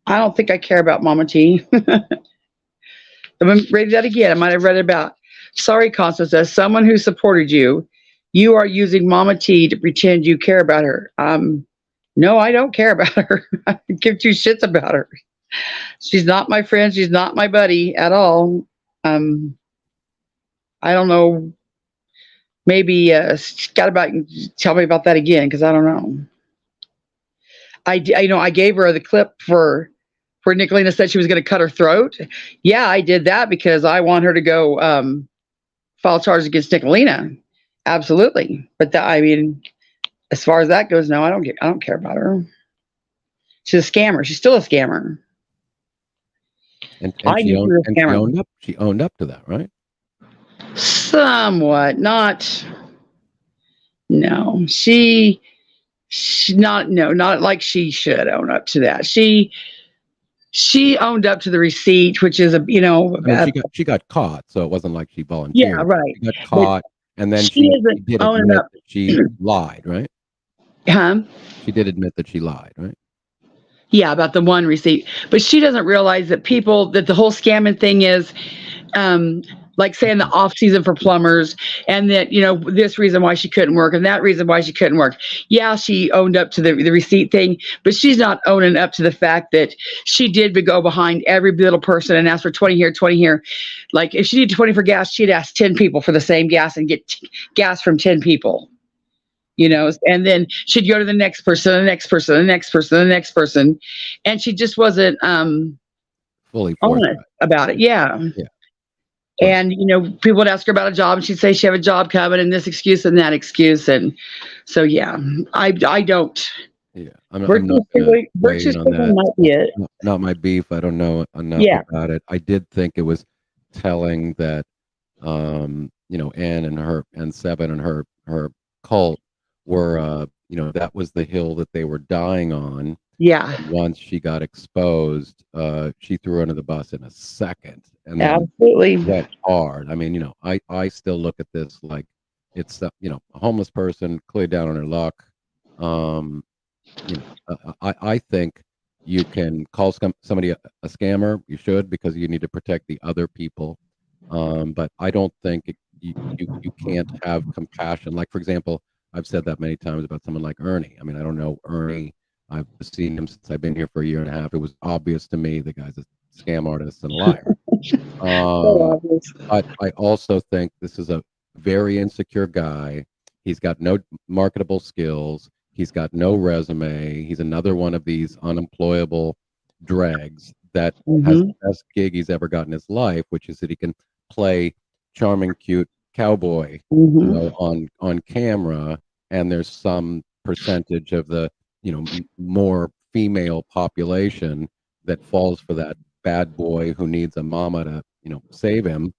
A: I don't think I care about Mama T." I'm going to read that again. I might have read it about. Sorry, Constance. As someone who supported you, you are using Mama T to pretend you care about her. No, I don't care about her. I give two shits about her. She's not my friend. She's not my buddy at all. I don't know. Maybe Scott tell me about that again, because I don't know. I gave her the clip for where Nicolina said she was going to cut her throat. Yeah, I did that because I want her to go file charges against Nicolina. Absolutely, but I mean, as far as that goes, no, I don't care about her. She's a scammer. She's still a scammer.
F: And
A: I
F: she
A: knew she was a scammer.
F: she owned up to that, right?
A: Somewhat, not. No, not like she should own up to that. She owned up to the receipt, which is
F: I mean, she got caught, so it wasn't like she
A: yeah,
F: volunteered.
A: right.
F: She got
A: But
F: caught, and then
A: she
F: she
A: isn't
F: did
A: owning
F: admit
A: up,
F: that she lied, right?
A: huh?
F: She did admit that she lied, right?
A: Yeah, about the one receipt, but she doesn't realize that the whole scamming thing is, um, like saying the off season for plumbers, and that this reason why she couldn't work and that reason why she couldn't work. Yeah, she owned up to the receipt thing, but she's not owning up to the fact that she did go behind every little person and ask for 20 here, 20 here. Like if she needed 20 for gas, she'd ask 10 people for the same gas and get gas from 10 people. And then she'd go to the next person, the next person, the next person, the next person, and she just wasn't
F: Fully
A: honest
F: forthright.
A: about it. Yeah.
F: Yeah.
A: And people would ask her about a job, and she'd say she have a job coming, and this excuse and that excuse, and so yeah, I don't.
F: Yeah, I'm not
A: Virtue
F: gonna
A: signaling
F: weigh in on that.
A: might be it.
F: Not my beef. I don't know enough
A: Yeah.
F: about it. I did think it was telling that, Ann and Seven and her cult were, that was the hill that they were dying on.
A: Yeah.
F: Once she got exposed, she threw her under the bus in a second, and then
A: Absolutely.
F: went hard. I mean, I still look at this like it's a homeless person clearly down on her luck. I think you can call somebody a scammer. You should, because you need to protect the other people. But I don't think you can't have compassion. Like, for example, I've said that many times about someone like Ernie. I mean, I don't know Ernie. I've seen him since I've been here for a year and a half. It was obvious to me the guy's a scam artist and a liar. But I also think this is a very insecure guy. He's got no marketable skills. He's got no resume. He's another one of these unemployable dregs that has the best gig he's ever got in his life, which is that he can play charming, cute cowboy, on camera, and there's some percentage of the more female population that falls for that bad boy who needs a mama to save him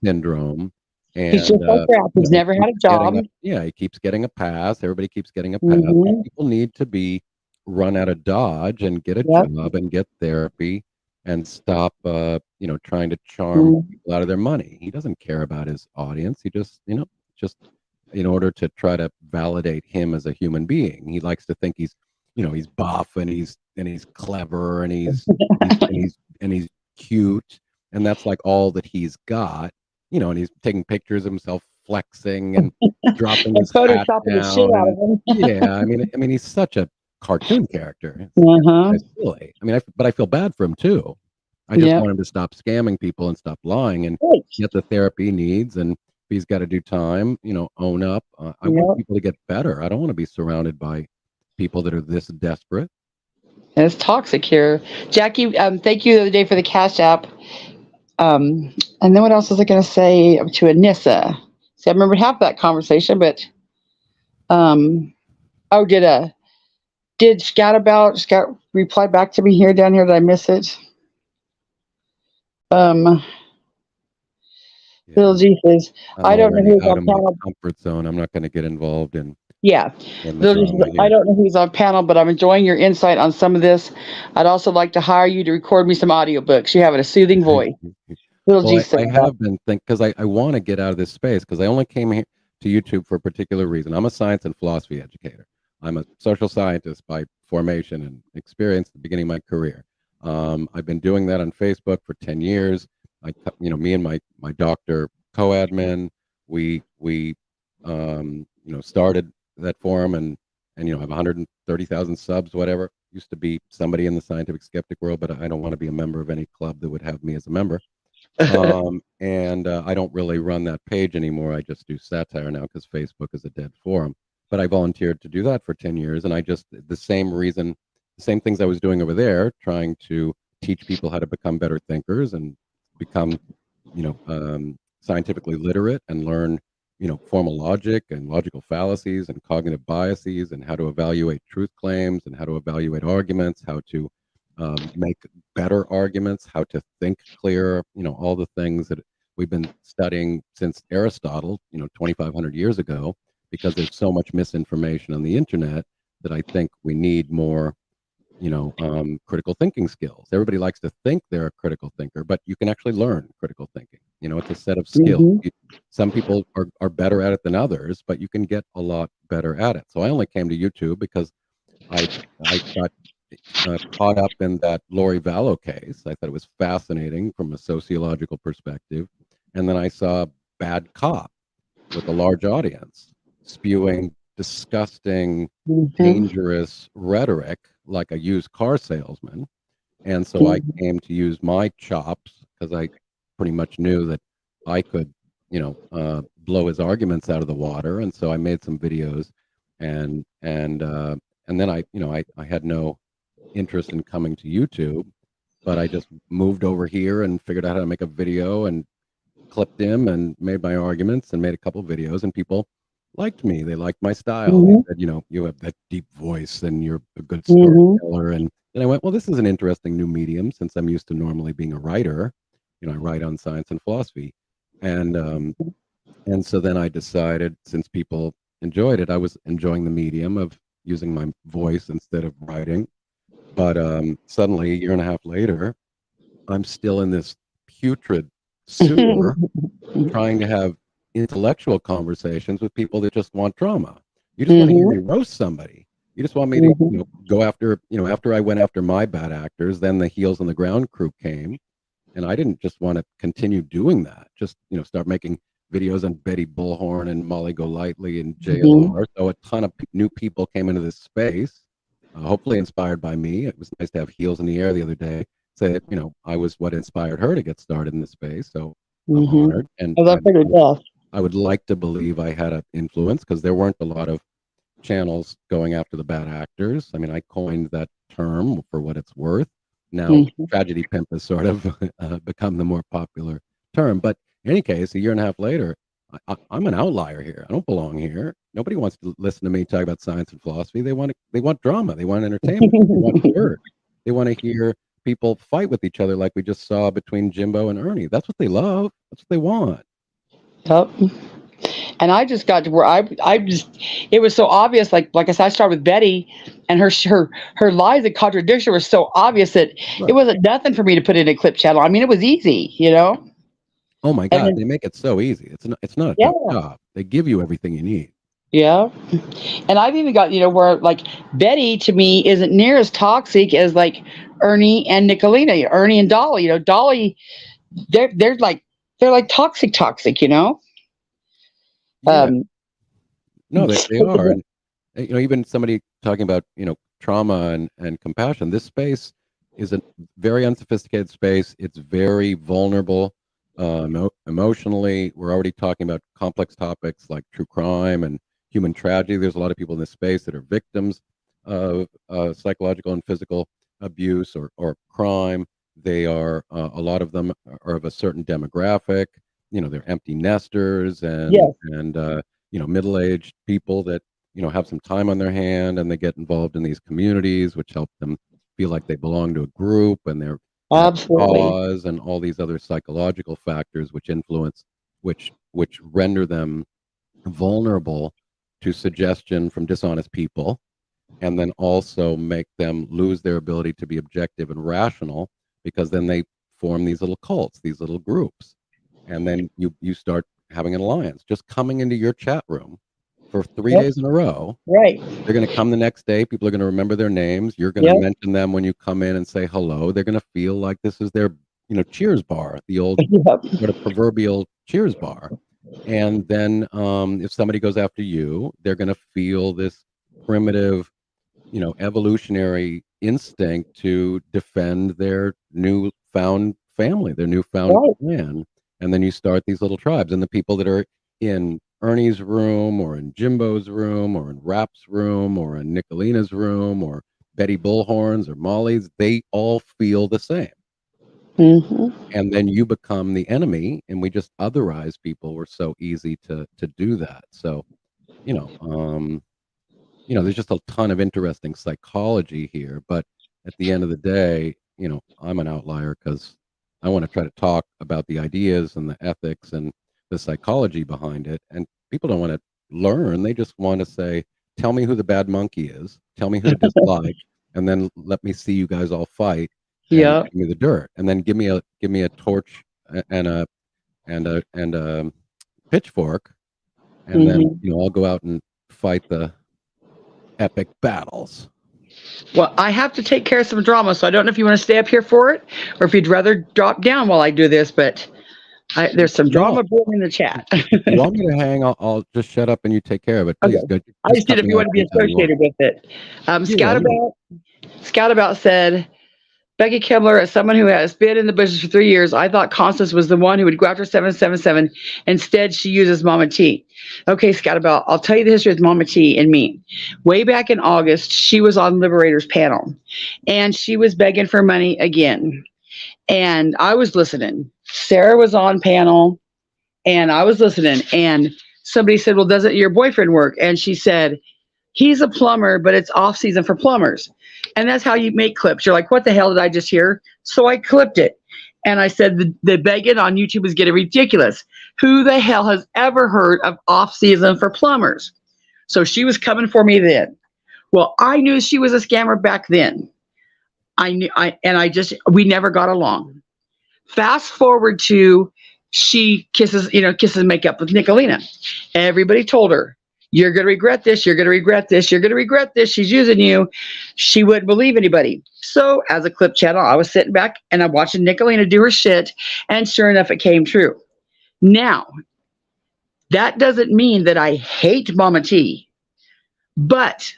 F: syndrome. And
A: he's just like crap. He's never had a job.
F: He keeps getting a pass. Everybody keeps getting a pass. People need to be run out of Dodge and get a job and get therapy and stop trying to charm people out of their money. He doesn't care about his audience. He just just in order to try to validate him as a human being. He likes to think he's buff and he's clever and he's cute, and that's like all that he's got. And he's taking pictures of himself flexing and dropping his hat
A: photoshopping the shit out of him.
F: Yeah, I mean, he's such a cartoon character. It's silly. I mean, but I feel bad for him too. I just want him to stop scamming people and stop lying and get the therapy he needs. And if he's got to do time, own up. I want people to get better. I don't want to be surrounded by people that are this desperate.
A: It's toxic here. Jackie, thank you the other day for the Cash App. And then what else was I going to say to Anissa? See, I remembered half that conversation, but did Scout reply back to me down here? Did I miss it? Bill G says, I don't know who's on panel.
F: Comfort zone. I'm not going to get involved in.
A: Yeah. I don't know who's on panel, but I'm enjoying your insight on some of this. I'd also like to hire you to record me some audiobooks. You have a soothing voice.
F: I have been thinking, because I want to get out of this space, because I only came here to YouTube for a particular reason. I'm a science and philosophy educator. I'm a social scientist by formation and experience at the beginning of my career. I've been doing that on Facebook for 10 years. Me and my doctor co-admin, we started that forum and have 130,000 subs, whatever. Used to be somebody in the scientific skeptic world, but I don't want to be a member of any club that would have me as a member. And I don't really run that page anymore. I just do satire now because Facebook is a dead forum. But I volunteered to do that for 10 years, and the same things I was doing over there, trying to teach people how to become better thinkers and become, scientifically literate and learn, formal logic and logical fallacies and cognitive biases and how to evaluate truth claims and how to evaluate arguments, how to make better arguments, how to think clearer, all the things that we've been studying since Aristotle, 2,500 years ago, because there's so much misinformation on the internet that I think we need more, critical thinking skills. Everybody likes to think they're a critical thinker, but you can actually learn critical thinking. It's a set of skills. Some people are better at it than others, but you can get a lot better at it. So I only came to YouTube because I got caught up in that Lori Vallow case. I thought it was fascinating from a sociological perspective. And then I saw Bad Cop with a large audience spewing disgusting, dangerous rhetoric like a used car salesman. And so I came to use my chops because I pretty much knew that I could, blow his arguments out of the water. And so I made some videos, and then I had no interest in coming to YouTube, but I just moved over here and figured out how to make a video and clipped him and made my arguments and made a couple of videos, and people liked me. They liked my style. They said, you have that deep voice and you're a good storyteller. And then I went, well, this is an interesting new medium since I'm used to normally being a writer. I write on science and philosophy. And so then I decided, since people enjoyed it, I was enjoying the medium of using my voice instead of writing. But suddenly, a year and a half later, I'm still in this putrid sewer trying to have intellectual conversations with people that just want drama. You just want to hear me roast somebody. You just want me to go after, after I went after my bad actors, then the Heels on the Ground crew came. And I didn't just want to continue doing that, just, start making videos on Betty Bullhorn and Molly Golightly and JLR. So a ton of new people came into this space, hopefully inspired by me. It was nice to have Heels in the Air the other day say that, I was what inspired her to get started in this space. So I'm honored. And I would like to believe I had an influence, because there weren't a lot of channels going after the bad actors. I mean, I coined that term for what it's worth. Now, tragedy pimp has sort of become the more popular term. But in any case, a year and a half later, I'm an outlier here. I don't belong here. Nobody wants to listen to me talk about science and philosophy. They want drama. They want entertainment. They want work. They want to hear people fight with each other like we just saw between Jimbo and Ernie. That's what they love. That's what they want.
A: Yep. And I just got to where I just, it was so obvious. Like I said, I started with Betty, and her lies and contradiction were so obvious that it wasn't nothing for me to put in a clip channel. I mean, it was easy,
F: Oh my God, they make it so easy. It's not a tough job. They give you everything you need.
A: Yeah. And I've even got, where like Betty to me isn't near as toxic as like Ernie and Nicolina, Ernie and Dolly. Dolly, they're like toxic,
F: Yeah. No, they are. And even somebody talking about, trauma and compassion, this space is a very unsophisticated space. It's very vulnerable emotionally. We're already talking about complex topics like true crime and human tragedy. There's a lot of people in this space that are victims of psychological and physical abuse or crime. They are, a lot of them are of a certain demographic. They're empty nesters and middle-aged people that have some time on their hand, and they get involved in these communities, which help them feel like they belong to a group, and they're cause, and all these other psychological factors which influence, which render them vulnerable to suggestion from dishonest people, and then also make them lose their ability to be objective and rational, because then they form these little cults, these little groups, and then you start having an alliance. Just coming into your chat room for 3 days in a row,
A: right?
F: They're going to come the next day. People are going to remember their names. You're going to mention them when you come in and say hello. They're going to feel like this is their, Cheers bar, the old sort of proverbial Cheers bar. And then if somebody goes after you, they're going to feel this primitive, evolutionary instinct to defend their newfound family, their newfound clan. And then you start these little tribes, and the people that are in Ernie's room or in Jimbo's room or in Rap's room or in Nicolina's room or Betty Bullhorn's or Molly's, they all feel the same. And then you become the enemy, and we just otherize people. We're so easy to do that. So, there's just a ton of interesting psychology here, but at the end of the day, I'm an outlier because I want to try to talk about the ideas and the ethics and the psychology behind it. And people don't want to learn. They just want to say, tell me who the bad monkey is, tell me who to dislike, and then let me see you guys all fight and
A: Yeah.
F: give me the dirt. And then give me a torch and a pitchfork, and then I'll go out and fight the epic battles.
A: Well, I have to take care of some drama, so I don't know if you want to stay up here for it or if you'd rather drop down while I do this, but there's some drama brewing in the chat.
F: If you want me to hang, I'll just shut up and you take care of it. Please,
A: Okay. I just did if you want to be associated with it. Scout About said, Becky Kibler, as someone who has been in the business for 3 years, I thought Constance was the one who would go after 777. Instead, she uses Mama T. Okay, Scout About, I'll tell you the history of Mama T and me. Way back in August, she was on Liberator's panel, and she was begging for money again. And I was listening. Sarah was on panel, and I was listening. And somebody said, well, doesn't your boyfriend work? And she said, he's a plumber, but it's off season for plumbers. And that's how you make clips. You're like, what the hell did I just hear? So I clipped it. And I said, the begging on YouTube is getting ridiculous. Who the hell has ever heard of off season for plumbers? So she was coming for me then. Well, I knew she was a scammer back then. We never got along. Fast forward to she kisses and make up with Nicolina. Everybody told her, you're going to regret this. You're going to regret this. You're going to regret this. She's using you. She wouldn't believe anybody. So as a clip channel, I was sitting back and I'm watching Nicolina do her shit. And sure enough, it came true. Now, that doesn't mean that I hate Mama T, but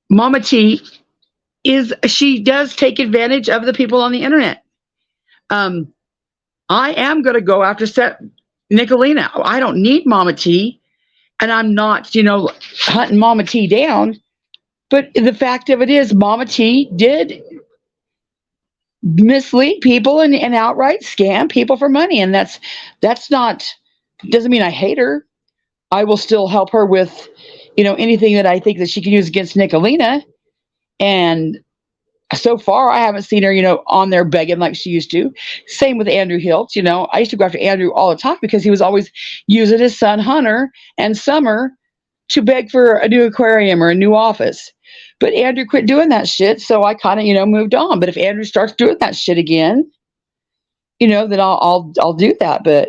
A: Mama T she does take advantage of the people on the internet. I am going to go after Nicolina. I don't need Mama T. And I'm not, hunting Mama T down. But the fact of it is, Mama T did mislead people and outright scam people for money. And doesn't mean I hate her. I will still help her with, anything that I think that she can use against Nicolina. And so far, I haven't seen her, on there begging like she used to. Same with Andrew Hilt. I used to go after Andrew all the time because he was always using his son Hunter and Summer to beg for a new aquarium or a new office. But Andrew quit doing that shit, so I kind of, moved on. But if Andrew starts doing that shit again, then I'll do that. But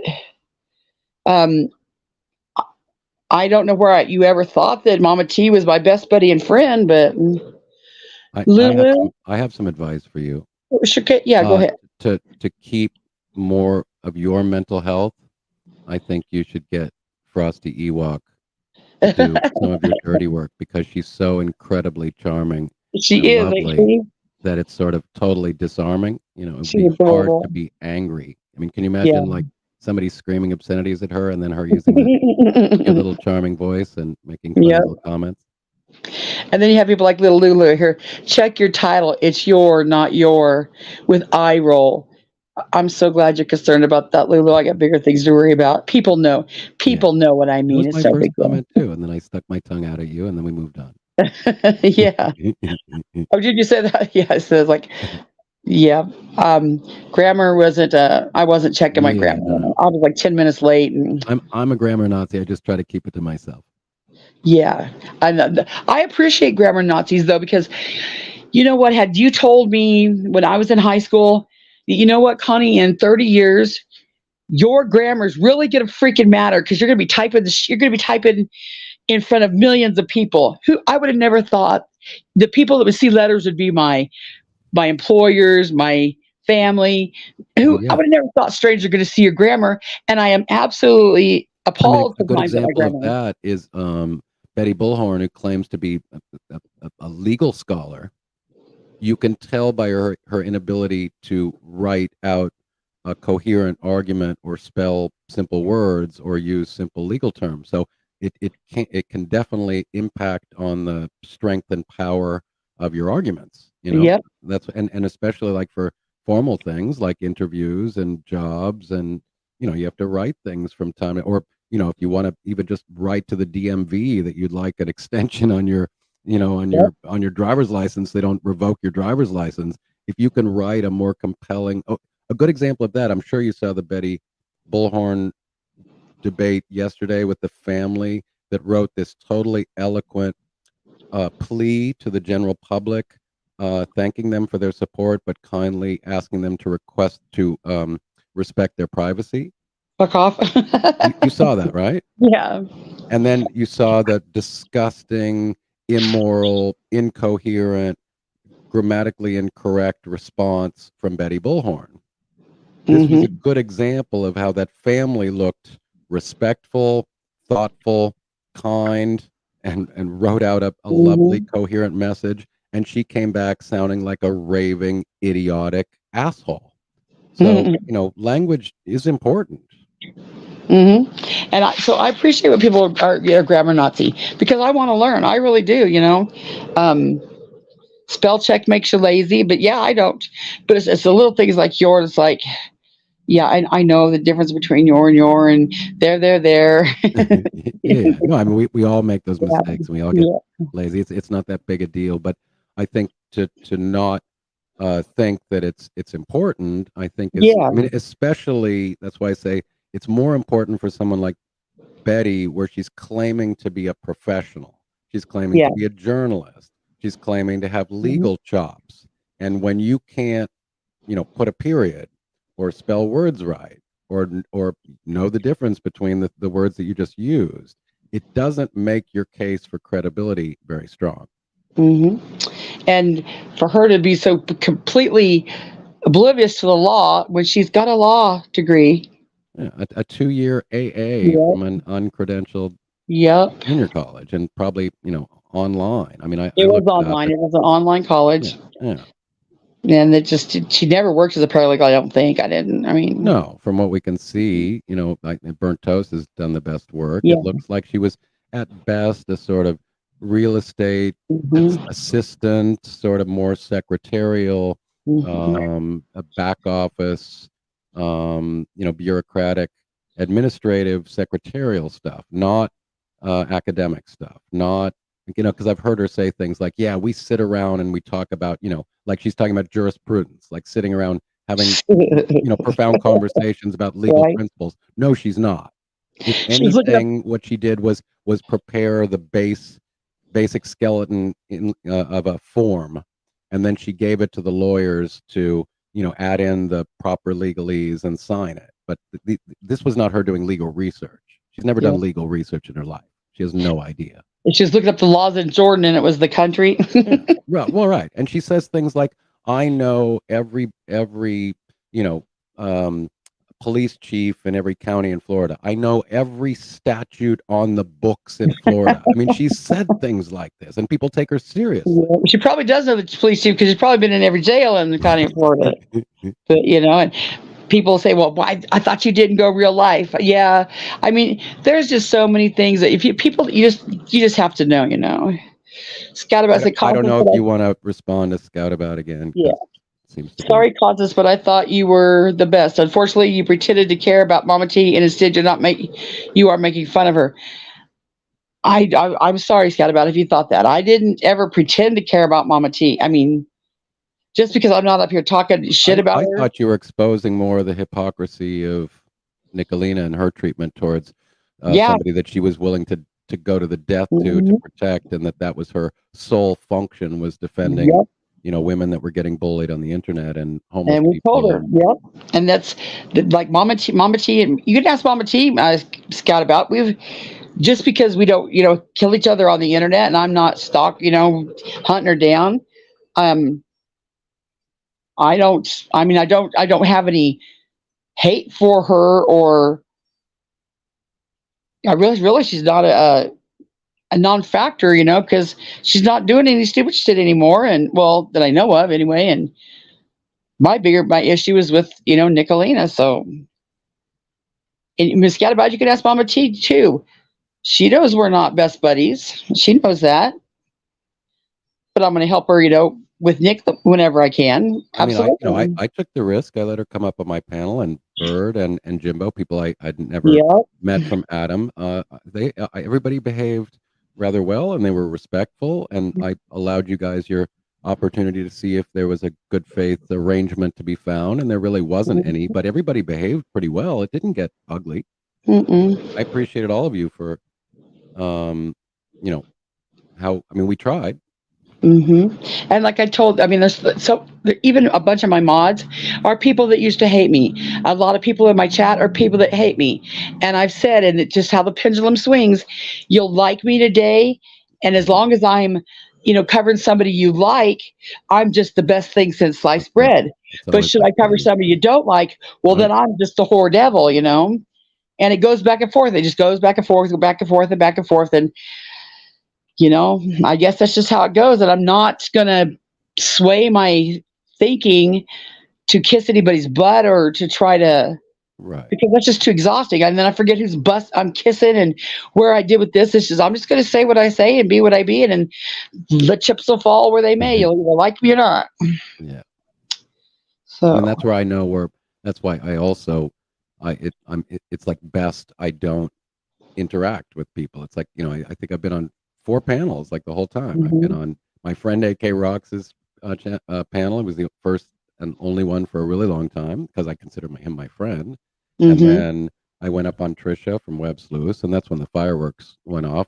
A: I don't know where you ever thought that Mama T was my best buddy and friend, but.
F: I have some advice for you.
A: Sure, yeah, go ahead.
F: To keep more of your mental health, I think you should get Frosty Ewok to do some of your dirty work because she's so incredibly charming.
A: She is
F: lovely, that it's sort of totally disarming. It would be hard to be angry. I mean, can you imagine like somebody screaming obscenities at her and then her using that little charming voice and making funny little comments?
A: And then you have people like little Lulu here. Check your title. It's your, not your, with eye roll. I'm so glad you're concerned about that, Lulu. I got bigger things to worry about. People know. People know what I mean.
F: That was my first comment too, and then I stuck my tongue out at you, and then we moved on.
A: Yeah. Oh, did you say that? Yeah. So it's like, yeah. Grammar wasn't. I wasn't checking my grammar. I was like 10 minutes late. And
F: I'm a grammar Nazi. I just try to keep it to myself.
A: Yeah, I appreciate grammar Nazis though, because you know what? Had you told me when I was in high school, you know what, Connie, in 30 years, your grammar's really going to freaking matter because you're going to be typing you're going to be typing in front of millions of people. Who I would have never thought the people that would see letters would be my employers, my family. Who I would have never thought strangers are going to see your grammar, and I am absolutely appalled.
F: A good example of that is Betty Bullhorn, who claims to be a legal scholar. You can tell by her inability to write out a coherent argument or spell simple words or use simple legal terms. So it can definitely impact on the strength and power of your arguments. That's and especially like for formal things like interviews and jobs, and you have to write things from time to, or if you want to even just write to the DMV that you'd like an extension on your on
A: Yep.
F: your driver's license, they don't revoke your driver's license. If you can write a more compelling, a good example of that, I'm sure you saw the Betty Bullhorn debate yesterday with the family that wrote this totally eloquent plea to the general public, thanking them for their support, but kindly asking them to respect their privacy.
A: Fuck off.
F: You saw that, right?
A: Yeah.
F: And then you saw the disgusting, immoral, incoherent, grammatically incorrect response from Betty Bullhorn. This was a good example of how that family looked respectful, thoughtful, kind, and wrote out a lovely, coherent message. And she came back sounding like a raving, idiotic asshole. So, language is important.
A: And so I appreciate when people are grammar Nazi, because I want to learn. I really do. Spell check makes you lazy, but yeah, I don't. But it's the little things like yours. It's like, yeah, I know the difference between your and there.
F: Yeah, no, I mean we all make those
A: Yeah.
F: mistakes and we all get
A: Yeah.
F: lazy. It's not that big a deal, but I think to not think that it's important, I think is,
A: Yeah.
F: I mean, especially that's why I say it's more important for someone like Betty, where she's claiming to be a professional, she's claiming
A: Yeah.
F: to be a journalist, she's claiming to have legal chops, and when you can't, put a period or spell words right or know the difference between the words that you just used, it doesn't make your case for credibility very strong.
A: And for her to be so completely oblivious to the law when she's got a law degree.
F: Yeah, a 2-year AA
A: Yep.
F: from an uncredentialed
A: Yep.
F: junior college, and probably online. I mean, I
A: It was
F: looked it up.
A: online. It was an online college.
F: Yeah.
A: And she never worked as a paralegal. I don't think. I didn't. I mean,
F: No, from what we can see, like Burnt Toast has done the best work.
A: Yeah.
F: It looks like she was at best a sort of real estate assistant, sort of more secretarial, a back office, bureaucratic, administrative, secretarial stuff, not academic stuff, not, because I've heard her say things like, yeah, we sit around and we talk about, like she's talking about jurisprudence, like sitting around having, profound conversations about legal
A: Right.
F: principles. No, she's not. If
A: She's looking up.
F: anything, what she did was prepare the basic skeleton of a form, and then she gave it to the lawyers to, add in the proper legalese and sign it. But this was not her doing legal research. She's never done legal research in her life. She has no idea.
A: She was looking up the laws in Jordan, and it was the country.
F: Yeah. Well, right. And she says things like, I know every police chief in every county in Florida. I know every statute on the books in Florida. I mean, she said things like this, and people take her seriously.
A: Yeah, she probably does know the police chief because she's probably been in every jail in the county of Florida. But and people say, "Well, why? I thought you didn't go real life." Yeah, I mean, there's just so many things that you just have to know. Scout about
F: I don't know if you want to respond to Scout about again.
A: Yeah.
F: Seems to
A: Sorry, Constance, but I thought you were the best. Unfortunately, you pretended to care about Mama T, and instead you are making fun of her. I'm sorry, Scout, about if you thought that. I didn't ever pretend to care about Mama T. I mean, just because I'm not up here talking shit about her.
F: I thought you were exposing more of the hypocrisy of Nicolina and her treatment towards somebody that she was willing to go to the death to protect, and that was her sole function, was defending women that were getting bullied on the internet and homeless
A: and we
F: people.
A: told her, and that's like Mama T, and you can ask Mama T, Scout, about just because we don't kill each other on the internet, and I'm not hunting her down. I don't have any hate for her, or I really she's not a non-factor, because she's not doing any stupid shit anymore, and well, that I know of anyway. And my issue is with Nicolina. So, and Miss Gadabout, you can ask Mama T too. She knows we're not best buddies. She knows that. But I'm going to help her, with Nick whenever I can. Absolutely.
F: I mean, I took the risk. I let her come up on my panel, and Bird and Jimbo, people I'd never met from Adam. Everybody behaved rather well, and they were respectful, and I allowed you guys your opportunity to see if there was a good faith arrangement to be found, and there really wasn't any, but everybody behaved pretty well. It didn't get ugly.
A: Mm-mm.
F: I appreciated all of you for, you know, we tried.
A: And like I told, I mean, even a bunch of my mods are people that used to hate me. A lot of people in my chat are people that hate me. And I've said, and it's just how the pendulum swings, you'll like me today. And as long as I'm, covering somebody you like, I'm just the best thing since sliced bread.
F: It's
A: But
F: always
A: should
F: the
A: I cover
F: case.
A: somebody you don't like, well, then I'm just the whore devil, And it goes back and forth. It just goes back and forth, go back and forth and back and forth. And I guess that's just how it goes. And I'm not going to sway my thinking to kiss anybody's butt or to try to,
F: Right.
A: because that's just too exhausting. And then I forget whose butt I'm kissing and where I did with this. It's just, I'm just going to say what I say and be what I be. And the chips will fall where they may. You'll either like me or not.
F: Yeah.
A: So,
F: That's where I know that's why I also, it's like best I don't interact with people. It's like, I think I've been on 4 panels like the whole time. I've been on my friend AK Rox's panel. It was the first and only one for a really long time because I consider him my friend. And then I went up on Trisha from Web Sluice, and that's when the fireworks went off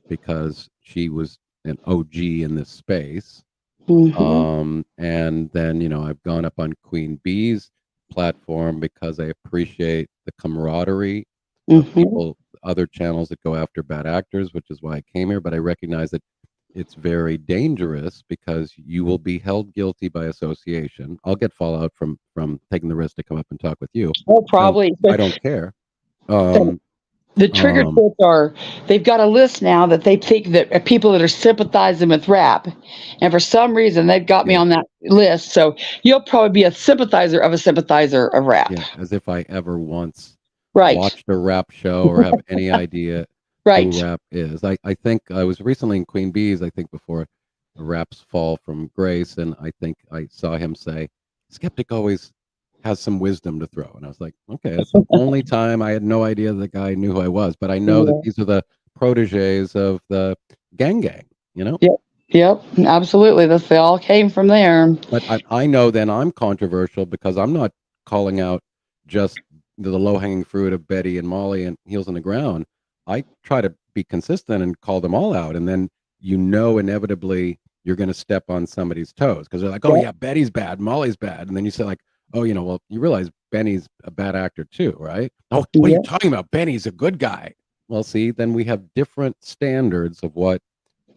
F: because she was an OG in this space. And then, I've gone up on Queen Bee's platform because I appreciate the camaraderie of people, other channels that go after bad actors, which is why I came here. But I recognize that it's very dangerous because you will be held guilty by association. I'll get fallout from taking the risk to come up and talk with you.
A: Oh, probably.
F: I don't care.
A: The triggered they've got a list now that they think that people that are sympathizing with rap. And for some reason, they've got me on that list. So you'll probably be a sympathizer of rap.
F: Yeah, as if I ever once
A: Right.
F: watched a rap show or have any idea
A: Right.
F: who rap is. I think I was recently in Queen Bee's, I think before Rap's fall from grace, and I think I saw him say, "Skeptic always has some wisdom to throw." And I was like, okay, that's the only time. I had no idea the guy knew who I was, but I know that these are the proteges of the gang,
A: Yep, absolutely. They all came from there.
F: But I know then I'm controversial because I'm not calling out just the low-hanging fruit of Betty and Molly and Heels on the Ground. I try to be consistent and call them all out, and then inevitably you're going to step on somebody's toes because they're like, "Oh yeah, Betty's bad, Molly's bad," and then you say like, "Oh, well, you realize Benny's a bad actor too, right?" "Oh, what are you talking about? Benny's a good guy." Well, see, then we have different standards of what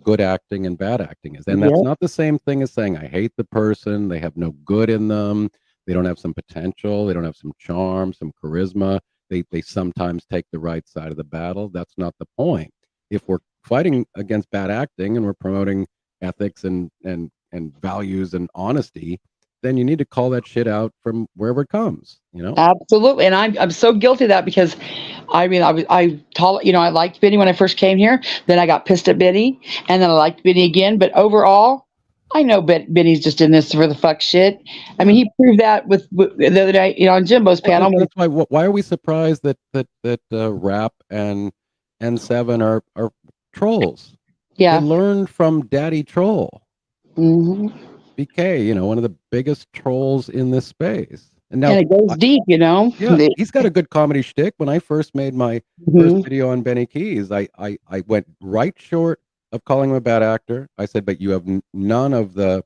F: good acting and bad acting is, and that's not the same thing as saying I hate the person. They have no good in them. They don't have some potential. They don't have some charm, some charisma. They sometimes take the right side of the battle. That's not the point. If we're fighting against bad acting and we're promoting ethics and values and honesty, then you need to call that shit out from wherever it comes.
A: Absolutely, and I'm so guilty of that because, I liked Benny when I first came here. Then I got pissed at Benny, and then I liked Benny again. But overall, I know Benny's just in this for the fuck shit. I mean, he proved that with the other day, on Jimbo's panel.
F: That's why are we surprised that Rap and N7 are trolls?
A: Yeah,
F: they learned from Daddy Troll. BK, one of the biggest trolls in this space. And now
A: it goes deep,
F: Yeah, he's got a good comedy shtick. When I first made my first video on Benny Keys, I went right short of calling him a bad actor. I said, but you have none of the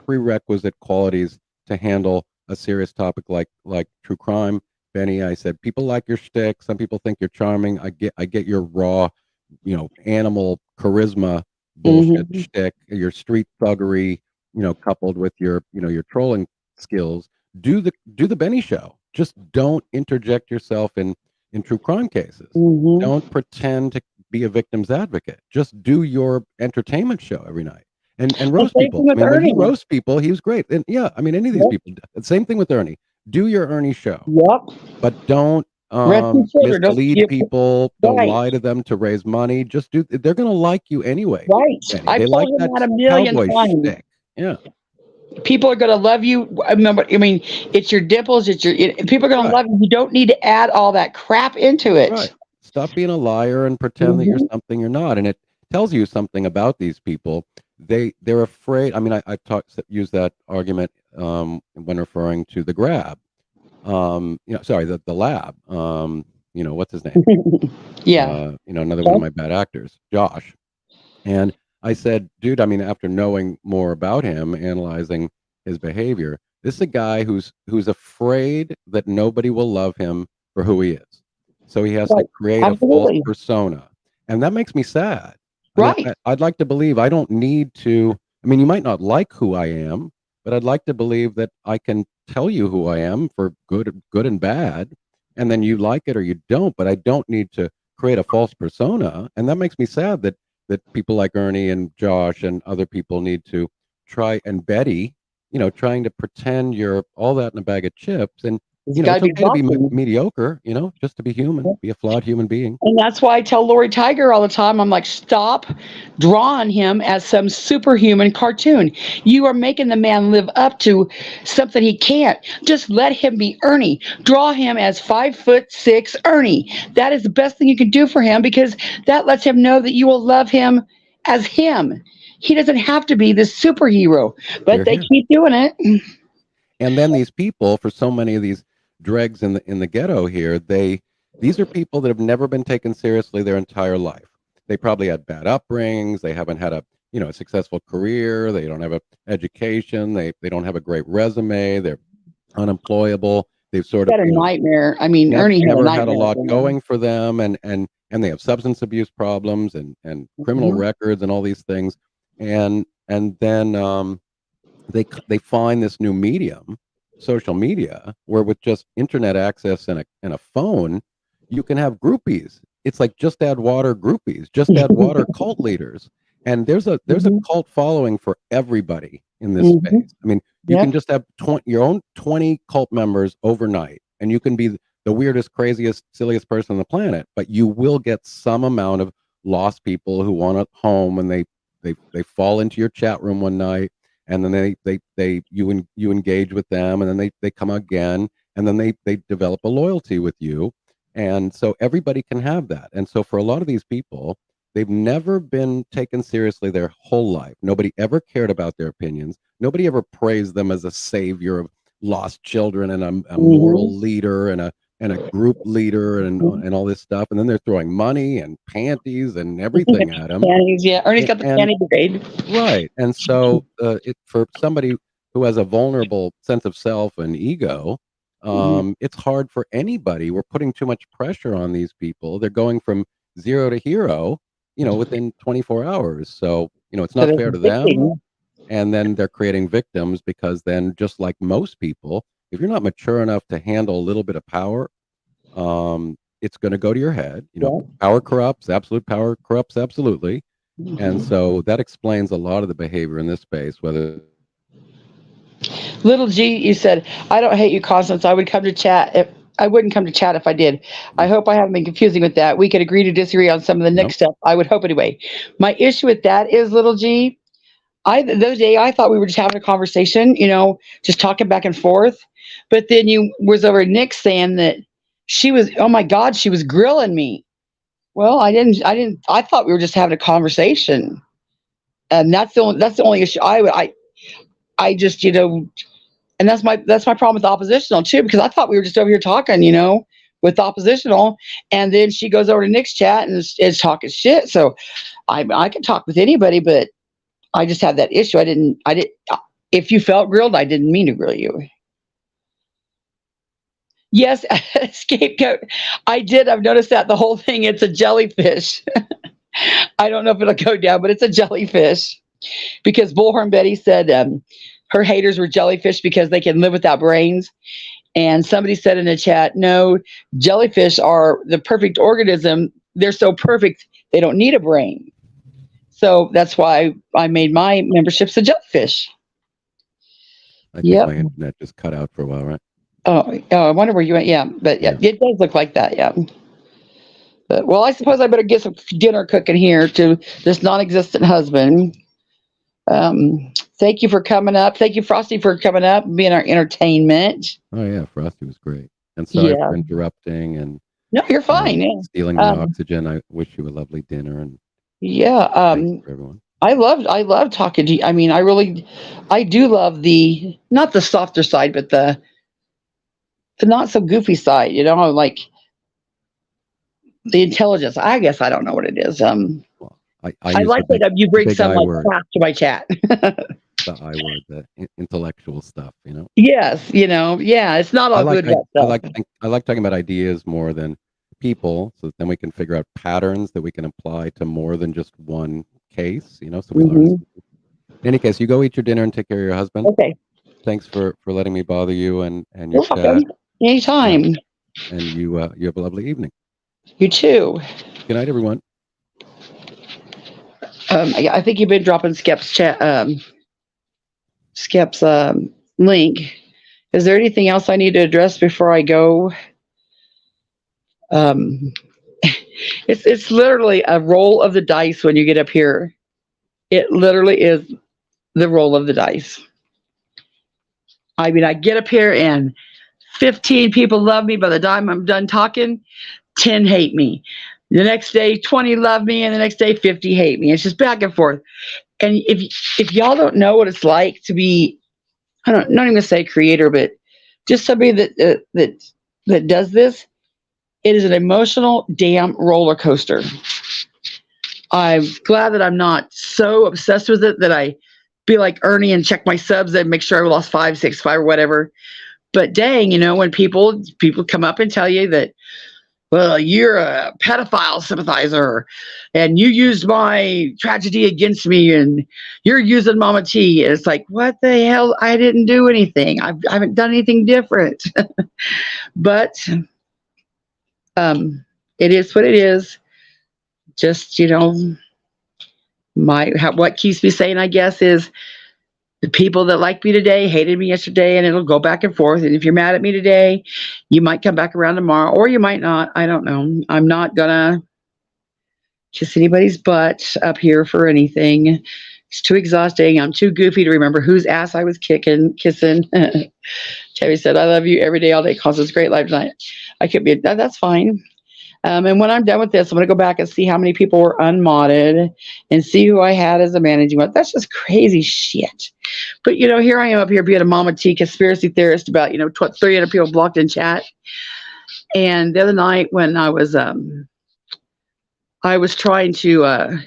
F: prerequisite qualities to handle a serious topic like true crime. Benny, I said, people like your shtick. Some people think you're charming. I get your raw, animal charisma bullshit shtick, your street thuggery, coupled with your trolling skills. Do the Benny show. Just don't interject yourself in true crime cases. Don't pretend to be a victim's advocate. Just do your entertainment show every night and roast people. I mean, when he roasts people, he was great. And any of these people. Same thing with Ernie. Do your Ernie show.
A: Yep.
F: But don't mislead people. Don't lie to them to raise money. Just they're going to like you anyway.
A: Right.
F: They like that 1,000,000 times. Shtick. Yeah.
A: People are going to love you. It's your dimples. People are going to love you. You don't need to add all that crap into it.
F: Right. stop being a liar and pretend that you're something you're not. And it tells you something about these people. They're afraid. I mean, I've used that argument when referring to the grab. Sorry, the lab. What's his name?
A: Yeah.
F: Another one of my bad actors, Josh. And I said, dude, I mean, after knowing more about him, analyzing his behavior, this is a guy who's afraid that nobody will love him for who he is. So he has to create a false persona. And that makes me sad.
A: Right.
F: I'd like to believe I don't need to. I mean, you might not like who I am, but I'd like to believe that I can tell you who I am for good and bad, and then you like it or you don't. But I don't need to create a false persona, and that makes me sad that people like Ernie and Josh and other people need to try, and Betty, trying to pretend you're all that in a bag of chips. And it's okay to be mediocre, just to be human, be a flawed human being.
A: And that's why I tell Lori Tiger all the time, I'm like, stop drawing him as some superhuman cartoon. You are making the man live up to something he can't. Just let him be Ernie. Draw him as 5'6" Ernie. That is the best thing you can do for him, because that lets him know that you will love him as him. He doesn't have to be this superhero, but they keep doing it.
F: And then these people, for so many of these dregs in the ghetto here, these are people that have never been taken seriously their entire life. They probably had bad upbringings. They haven't had a successful career. They don't have an education. They don't have a great resume. They're unemployable. They've sort of
A: had a nightmare. I mean, Ernie
F: never had a lot going for them, and they have substance abuse problems and criminal records and all these things, and then they find this new medium, social media, where with just internet access and a phone, you can have groupies. It's like Just Add Water groupies, Just Add Water cult leaders. And there's a cult following for everybody in this space. I mean, you can just have your own 20 cult members overnight, and you can be the weirdest, craziest, silliest person on the planet, but you will get some amount of lost people who want a home, and they fall into your chat room one night, and then you engage with them, and then they come again, and then they develop a loyalty with you. And so everybody can have that. And so for a lot of these people, they've never been taken seriously their whole life. Nobody ever cared about their opinions. Nobody ever praised them as a savior of lost children and a moral leader and a group leader and all this stuff. And then they're throwing money and panties and everything at them.
A: Panties, yeah. Ernie's got the panty brigade.
F: Right. And so for somebody who has a vulnerable sense of self and ego, it's hard for anybody. We're putting too much pressure on these people. They're going from zero to hero, within 24 hours. So, it's not fair to them. And then they're creating victims, because then, just like most people, if you're not mature enough to handle a little bit of power, it's going to go to your head. Power corrupts, absolute power corrupts absolutely. And so that explains a lot of the behavior in this space, whether
A: Little G, you said, I don't hate you, Constance. I wouldn't come to chat if I did. I hope I haven't been confusing with that. We could agree to disagree on some of the next stuff. I would hope anyway. My issue with that is, Little G, the other day I thought we were just having a conversation, just talking back and forth. But then you was over Nick saying that she was, oh my God, she was grilling me. Well, I thought we were just having a conversation. And that's the only issue I just, and that's my problem with oppositional too, because I thought we were just over here talking, with oppositional, and then she goes over to Nick's chat and is talking shit. So I can talk with anybody, but I just had that issue. I didn't. If you felt grilled, I didn't mean to grill you. Yes, scapegoat. I did. I've noticed that the whole thing. It's a jellyfish. I don't know if it'll go down, but it's a jellyfish. Because Bullhorn Betty said her haters were jellyfish because they can live without brains. And somebody said in the chat, no, jellyfish are the perfect organism. They're so perfect, they don't need a brain. So that's why I made my memberships a jellyfish.
F: I think my internet just cut out for a while, right?
A: Oh, I wonder where you went. Yeah, but yeah, it does look like that. Yeah. But well, I suppose I better get some dinner cooking here to this non-existent husband. Thank you for coming up. Thank you, Frosty, for coming up and being our entertainment.
F: Oh yeah, Frosty was great. And sorry for interrupting. And
A: No, you're fine. Yeah.
F: Stealing my
A: Um,
F: oxygen. I wish you a lovely dinner and
A: yeah.
F: thanks for everyone.
A: I love talking to you. I mean, I do love not the softer side, but the not so goofy side, like the intelligence. I guess I don't know what it is.
F: Well,
A: I
F: use
A: like that you
F: the
A: bring
F: big
A: some
F: I
A: like
F: word,
A: craft to my chat.
F: the I word, the intellectual stuff.
A: Yes, yeah, it's not
F: I
A: all
F: like
A: good gut stuff.
F: I like talking about ideas more than people, so that then we can figure out patterns that we can apply to more than just one case. So we learn.
A: Mhm.
F: In any case, you go eat your dinner and take care of your husband.
A: Okay,
F: Thanks for letting me bother you and your
A: you're welcome.
F: chat.
A: Anytime.
F: And you have a lovely evening.
A: You too.
F: Good night, everyone.
A: I think you've been dropping Skep's chat. Skep's link. Is there anything else I need to address before I go? Um, it's literally a roll of the dice when you get up here. It literally is the roll of the dice. I mean, I get up here and 15 people love me. By the time I'm done talking, 10 hate me. The next day, 20 love me, and the next day, 50 hate me. It's just back and forth. And if y'all don't know what it's like to be, not even gonna say creator, but just somebody that does this, it is an emotional damn roller coaster. I'm glad that I'm not so obsessed with it that I be like Ernie and check my subs and make sure I lost 5, 6, 5 or whatever. But dang, when people come up and tell you that, well, you're a pedophile sympathizer and you used my tragedy against me and you're using Mama T. And it's like, what the hell? I didn't do anything. I haven't done anything different. But it is what it is. Just, what keeps me sane, I guess, is the people that like me today hated me yesterday, and it'll go back and forth. And if you're mad at me today, you might come back around tomorrow, or you might not. I don't know. I'm not gonna kiss anybody's butt up here for anything. It's too exhausting. I'm too goofy to remember whose ass I was kissing. Terry said, "I love you every day, all day. Cause it's great life tonight." I could be. That's fine. And when I'm done with this, I'm going to go back and see how many people were unmodded and see who I had as a managing one. That's just crazy shit. But, here I am up here being a Mama T conspiracy theorist about, 300 people blocked in chat. And the other night when I was trying to,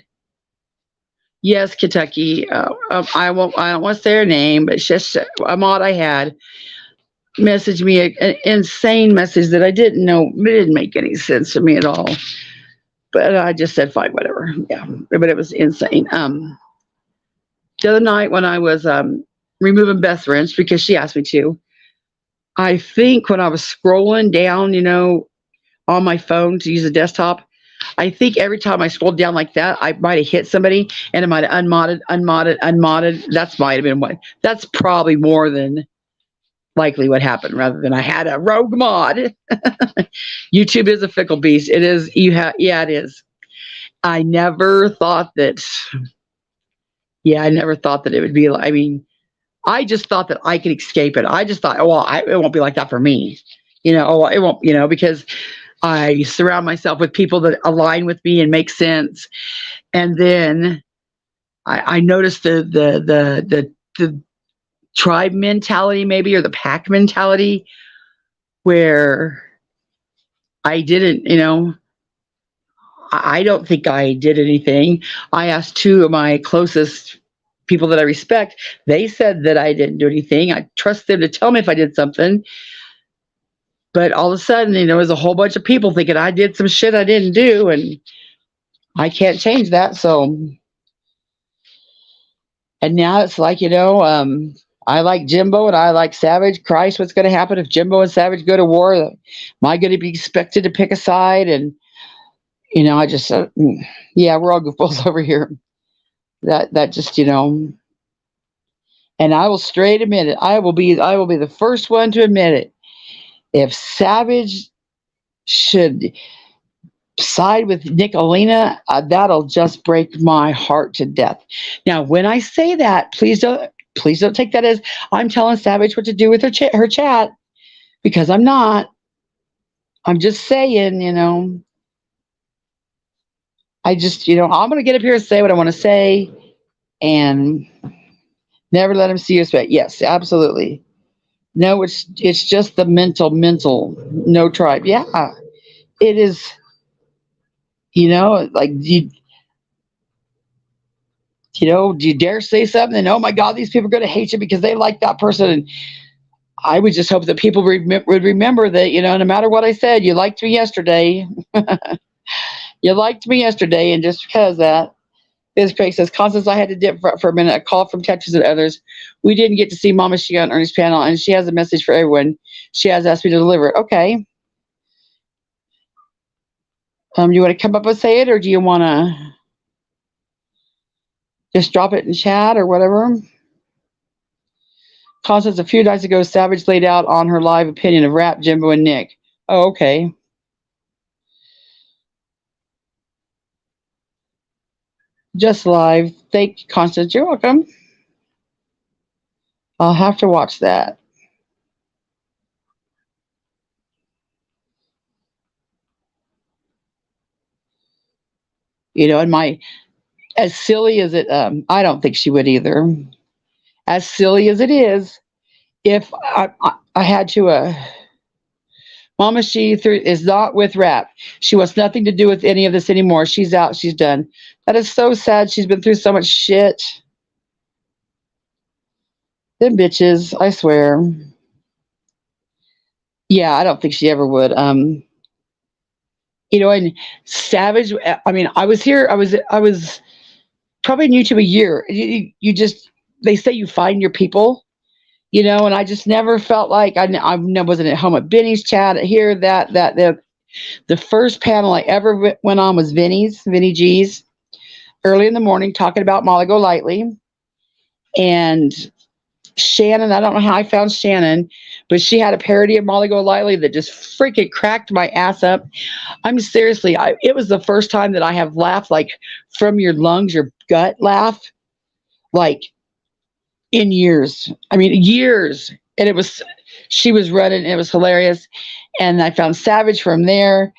A: yes, Kentucky, I don't want to say her name, but just a mod I had messaged me an insane message that I didn't know. It didn't make any sense to me at all. But I just said, fine, whatever. Yeah, but it was insane. The other night when I was removing Beth wrench because she asked me to, I think when I was scrolling down, on my phone to use a desktop, I think every time I scrolled down like that, I might have hit somebody and it might have unmodded. That's probably more than likely what happened, rather than I had a rogue mod. YouTube is a fickle beast. It is. Yeah, it is. I never thought that. Yeah, I never thought that it would be like. I mean, I just thought that I could escape it. I just thought, well, it won't be like that for me. It won't. Because I surround myself with people that align with me and make sense. And then I noticed the tribe mentality, maybe, or the pack mentality, where I didn't, I don't think I did anything. I asked 2 of my closest people that I respect. They said that I didn't do anything. I trust them to tell me if I did something. But all of a sudden, there was a whole bunch of people thinking I did some shit I didn't do, and I can't change that. So, and now it's like, I like Jimbo and I like Savage. Christ, what's going to happen if Jimbo and Savage go to war? Am I going to be expected to pick a side? And, I just, yeah, we're all goofballs over here. That just, and I will straight admit it. I will be the first one to admit it. If Savage should side with Nicolina, that'll just break my heart to death. Now, when I say that, please don't take that as I'm telling Savage what to do with her chat, because I'm not. I'm just saying, I just, I'm going to get up here and say what I want to say and never let them see you sweat. Yes, absolutely. No, it's just the mental, no tribe. Yeah, it is, like, do you dare say something? And oh my God, these people are going to hate you because they like that person. And I would just hope that people would remember that, no matter what I said, you liked me yesterday. You liked me yesterday. And just because of that, as Craig says, Constance, I had to dip for a minute. A call from Texas and others. We didn't get to see Mama She on Ernie's panel, and she has a message for everyone. She has asked me to deliver it. Okay. You want to come up and say it, or do you want to just drop it in chat or whatever? Constance, a few nights ago, Savage laid out on her live opinion of Rap, Jimbo, and Nick. Oh, okay. Just live. Thank you, Constance. You're welcome. I'll have to watch that. And as silly as it, I don't think she would either. As silly as it is, if I had to, Mama She is not with Rap. She wants nothing to do with any of this anymore. She's out. She's done. That is so sad. She's been through so much shit. Them bitches, I swear. Yeah, I don't think she ever would. And Savage, I mean, I was here, I was probably new to a year. You just, they say you find your people, and I just never felt like I wasn't at home at Benny's chat here, the first panel I ever went on was Vinny G's, early in the morning, talking about Molly Golightly. And Shannon, I don't know how I found Shannon, but she had a parody of Molly Golightly that just freaking cracked my ass up. I'm seriously, it was the first time that I have laughed, like from your lungs, your gut laugh, like in years. I mean, years. And she was running, it was hilarious. And I found Savage from there,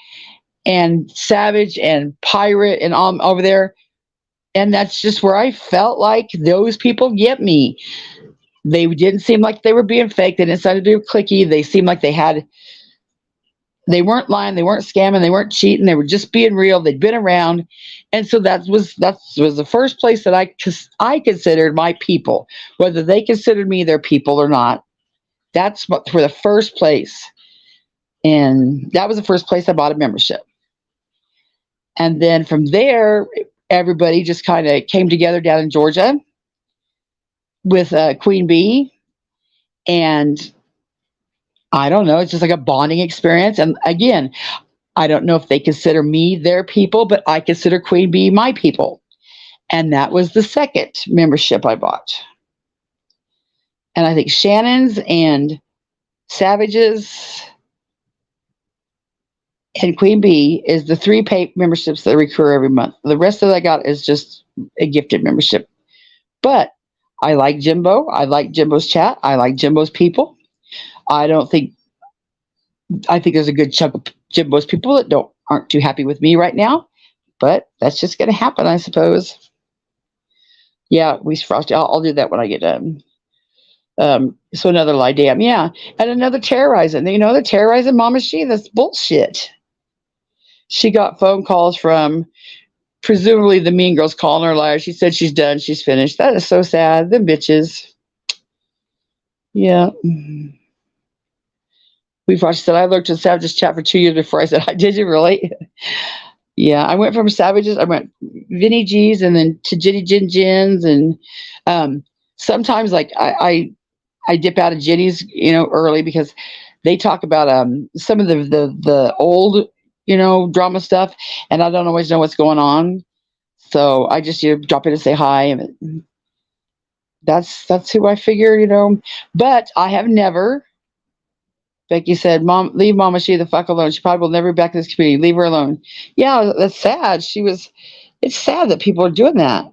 A: and Savage and Pirate and all over there. And that's just where I felt like those people get me. They didn't seem like they were being fake. They didn't sound to do clicky. They seemed like they weren't lying. They weren't scamming. They weren't cheating. They were just being real. They'd been around. And so that was the first place that I considered my people, whether they considered me their people or not. That's for the first place. And that was the first place I bought a membership. And then from there, everybody just kind of came together down in Georgia with Queen Bee. And I don't know, it's just like a bonding experience. And again, I don't know if they consider me their people, but I consider Queen Bee my people. And that was the second membership I bought. And I think Shannon's and Savage's and Queen Bee is the 3 paid memberships that recur every month. The rest of that I got is just a gifted membership. But I like Jimbo. I like Jimbo's chat. I like Jimbo's people. I think there's a good chunk of Jimbo's people that aren't too happy with me right now, but that's just going to happen, I suppose. Yeah, I'll do that when I get done. So another lie, damn, yeah, and another terrorizing. They're terrorizing Mama She. That's bullshit. She got phone calls from presumably the mean girls calling her a liar. She said she's done. She's finished. That is so sad. Them bitches. Yeah. We've watched that. I looked at Savage's chat for 2 years before I said, did you really? Yeah, I went from Savage's, I went Vinny G's and then to Jenny Gin Gins. And sometimes like I dip out of Jenny's, early because they talk about some of the old, drama stuff. And I don't always know what's going on. So I just drop in and say hi. And that's who I figure, but I have never. Becky said, "Mom, leave Mama She the fuck alone. She probably will never be back in this community. Leave her alone." Yeah, that's sad. It's sad that people are doing that.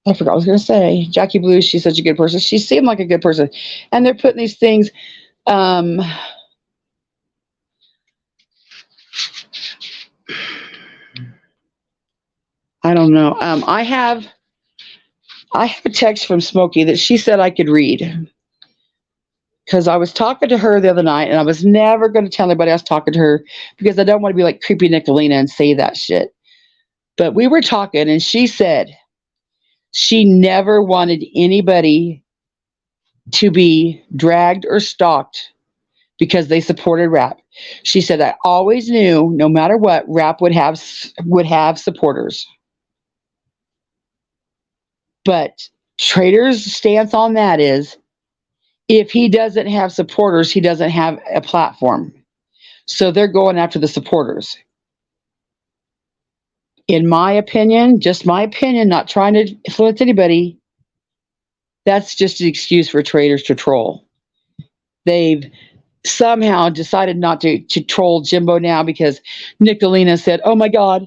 A: I forgot what I was going to say. Jackie Blue, she's such a good person. She seemed like a good person. And they're putting these things. Um, I don't know. I have a text from Smokey that she said I could read because I was talking to her the other night, and I was never going to tell anybody I was talking to her because I don't want to be like creepy Nicolina and say that shit. But we were talking, and she said she never wanted anybody to be dragged or stalked because they supported rap. She said, I always knew no matter what, rap would have supporters. But Trader's stance on that is if he doesn't have supporters, he doesn't have a platform. So they're going after the supporters. In my opinion, just my opinion, not trying to influence anybody, that's just an excuse for traders to troll. They've somehow decided not to troll Jimbo now because Nicolina said, oh my God,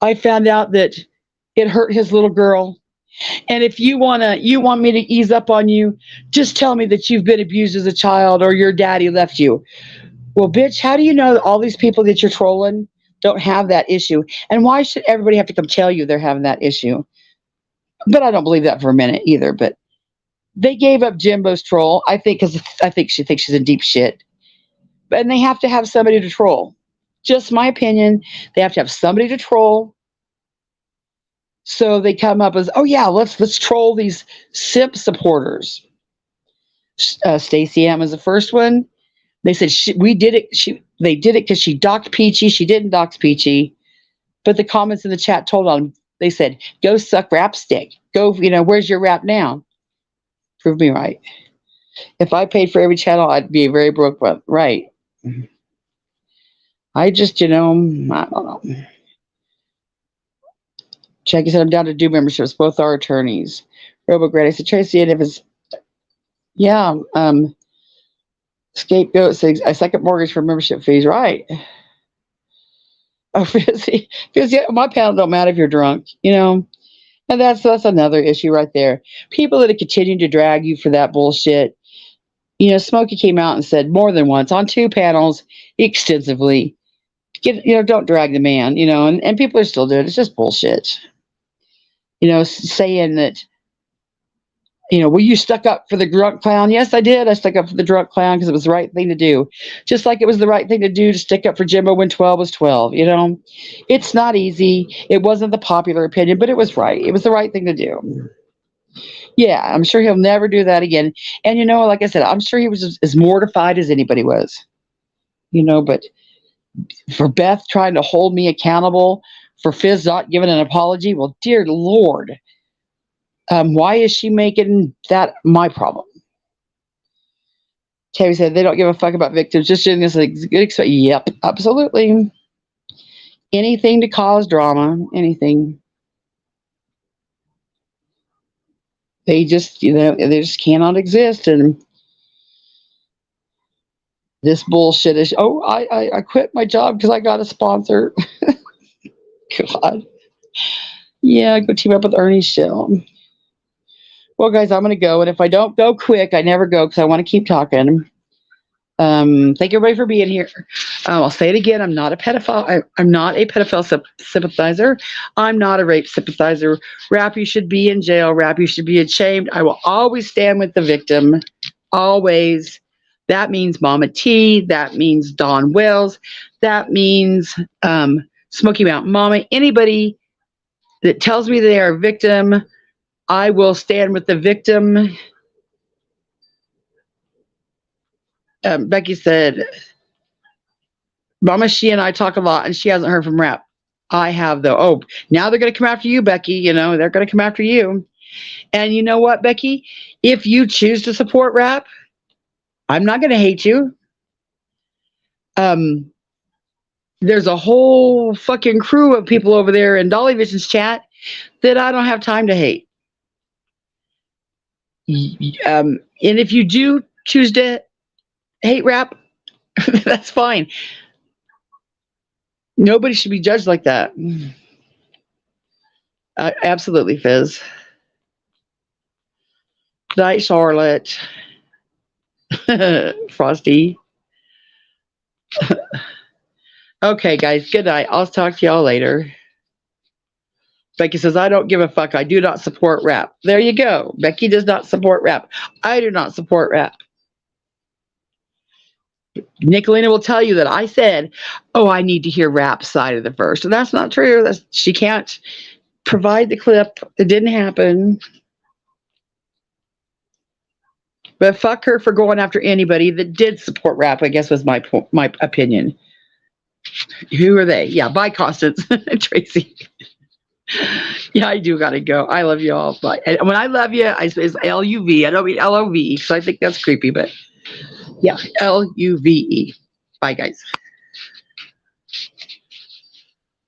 A: I found out that it hurt his little girl. And if you want me to ease up on you, just tell me that you've been abused as a child or your daddy left you. Well, bitch, how do you know that all these people that you're trolling don't have that issue? And why should everybody have to come tell you they're having that issue? But I don't believe that for a minute either. But they gave up Jimbo's troll, I think, because I think she thinks she's in deep shit. And they have to have somebody to troll. Just my opinion. They have to have somebody to troll. So they come up as, oh yeah, let's troll these simp supporters. Stacey M is the first one. They said we did it. They did it because she doxed Peachy. She didn't dox Peachy, but the comments in the chat told on. They said, "Go suck rap stick. Go, where's your rap now? Prove me right. If I paid for every channel, I'd be a very broke one. Right. I just, I don't know. Jackie said, I'm down to do memberships. Both are attorneys. RoboGrad, I said, Tracy, and if it's, yeah, Scapegoat says, I second mortgage for membership fees. Right. Oh, because yeah, my panel don't matter if you're drunk, and that's another issue right there. People that are continuing to drag you for that bullshit. Smokey came out and said more than once on 2 panels extensively, don't drag the man, and people are still doing it. It's just bullshit. Saying that, well, you stuck up for the drunk clown. Yes, I did. I stuck up for the drunk clown because it was the right thing to do. Just like it was the right thing to do to stick up for Jimbo when 12 was 12. It's not easy. It wasn't the popular opinion, but it was right. It was the right thing to do. Yeah, I'm sure he'll never do that again. And, like I said, I'm sure he was as mortified as anybody was. But for Beth trying to hold me accountable for Fizz not giving an apology, well, dear Lord. Why is she making that my problem? Terry said they don't give a fuck about victims. Just doing this good expect. Yep, absolutely. Anything to cause drama. Anything. They just, they just cannot exist. And this bullshit is. Oh, I quit my job because I got a sponsor. God. Yeah, go team up with Ernie's show. Well, guys, I'm going to go. And if I don't go quick, I never go because I want to keep talking. Thank everybody for being here. I'll say it again. I'm not a pedophile. I'm not a pedophile sympathizer. I'm not a rape sympathizer. Rap, you should be in jail. Rap, you should be ashamed. I will always stand with the victim. Always. That means Mama T. That means Dawn Wells. That means Smoky Mountain Mama. Anybody that tells me they are a victim, I will stand with the victim. Becky said, Mama, she and I talk a lot, and she hasn't heard from Rap. I have, though. Oh, now they're going to come after you, Becky. They're going to come after you. And you know what, Becky? If you choose to support Rap, I'm not going to hate you. There's a whole fucking crew of people over there in Dolly Vision's chat that I don't have time to hate. And if you do choose to hate Rap, that's fine. Nobody should be judged like that. Absolutely, Fizz. Good night, Charlotte. Frosty. Okay, guys. Good night. I'll talk to y'all later. Becky says, I don't give a fuck. I do not support rap. There you go. Becky does not support rap. I do not support rap. Nicolina will tell you that I said, oh, I need to hear rap side of the verse. And that's not true. She can't provide the clip. It didn't happen. But fuck her for going after anybody that did support rap, I guess was my opinion. Who are they? Yeah, bye, Constance. Tracy. Yeah, I do gotta go. I love you all. But when I love you, I say L-U-V. I don't mean L-O-V-E because I think that's creepy, but yeah, L-U-V-E. Bye, guys.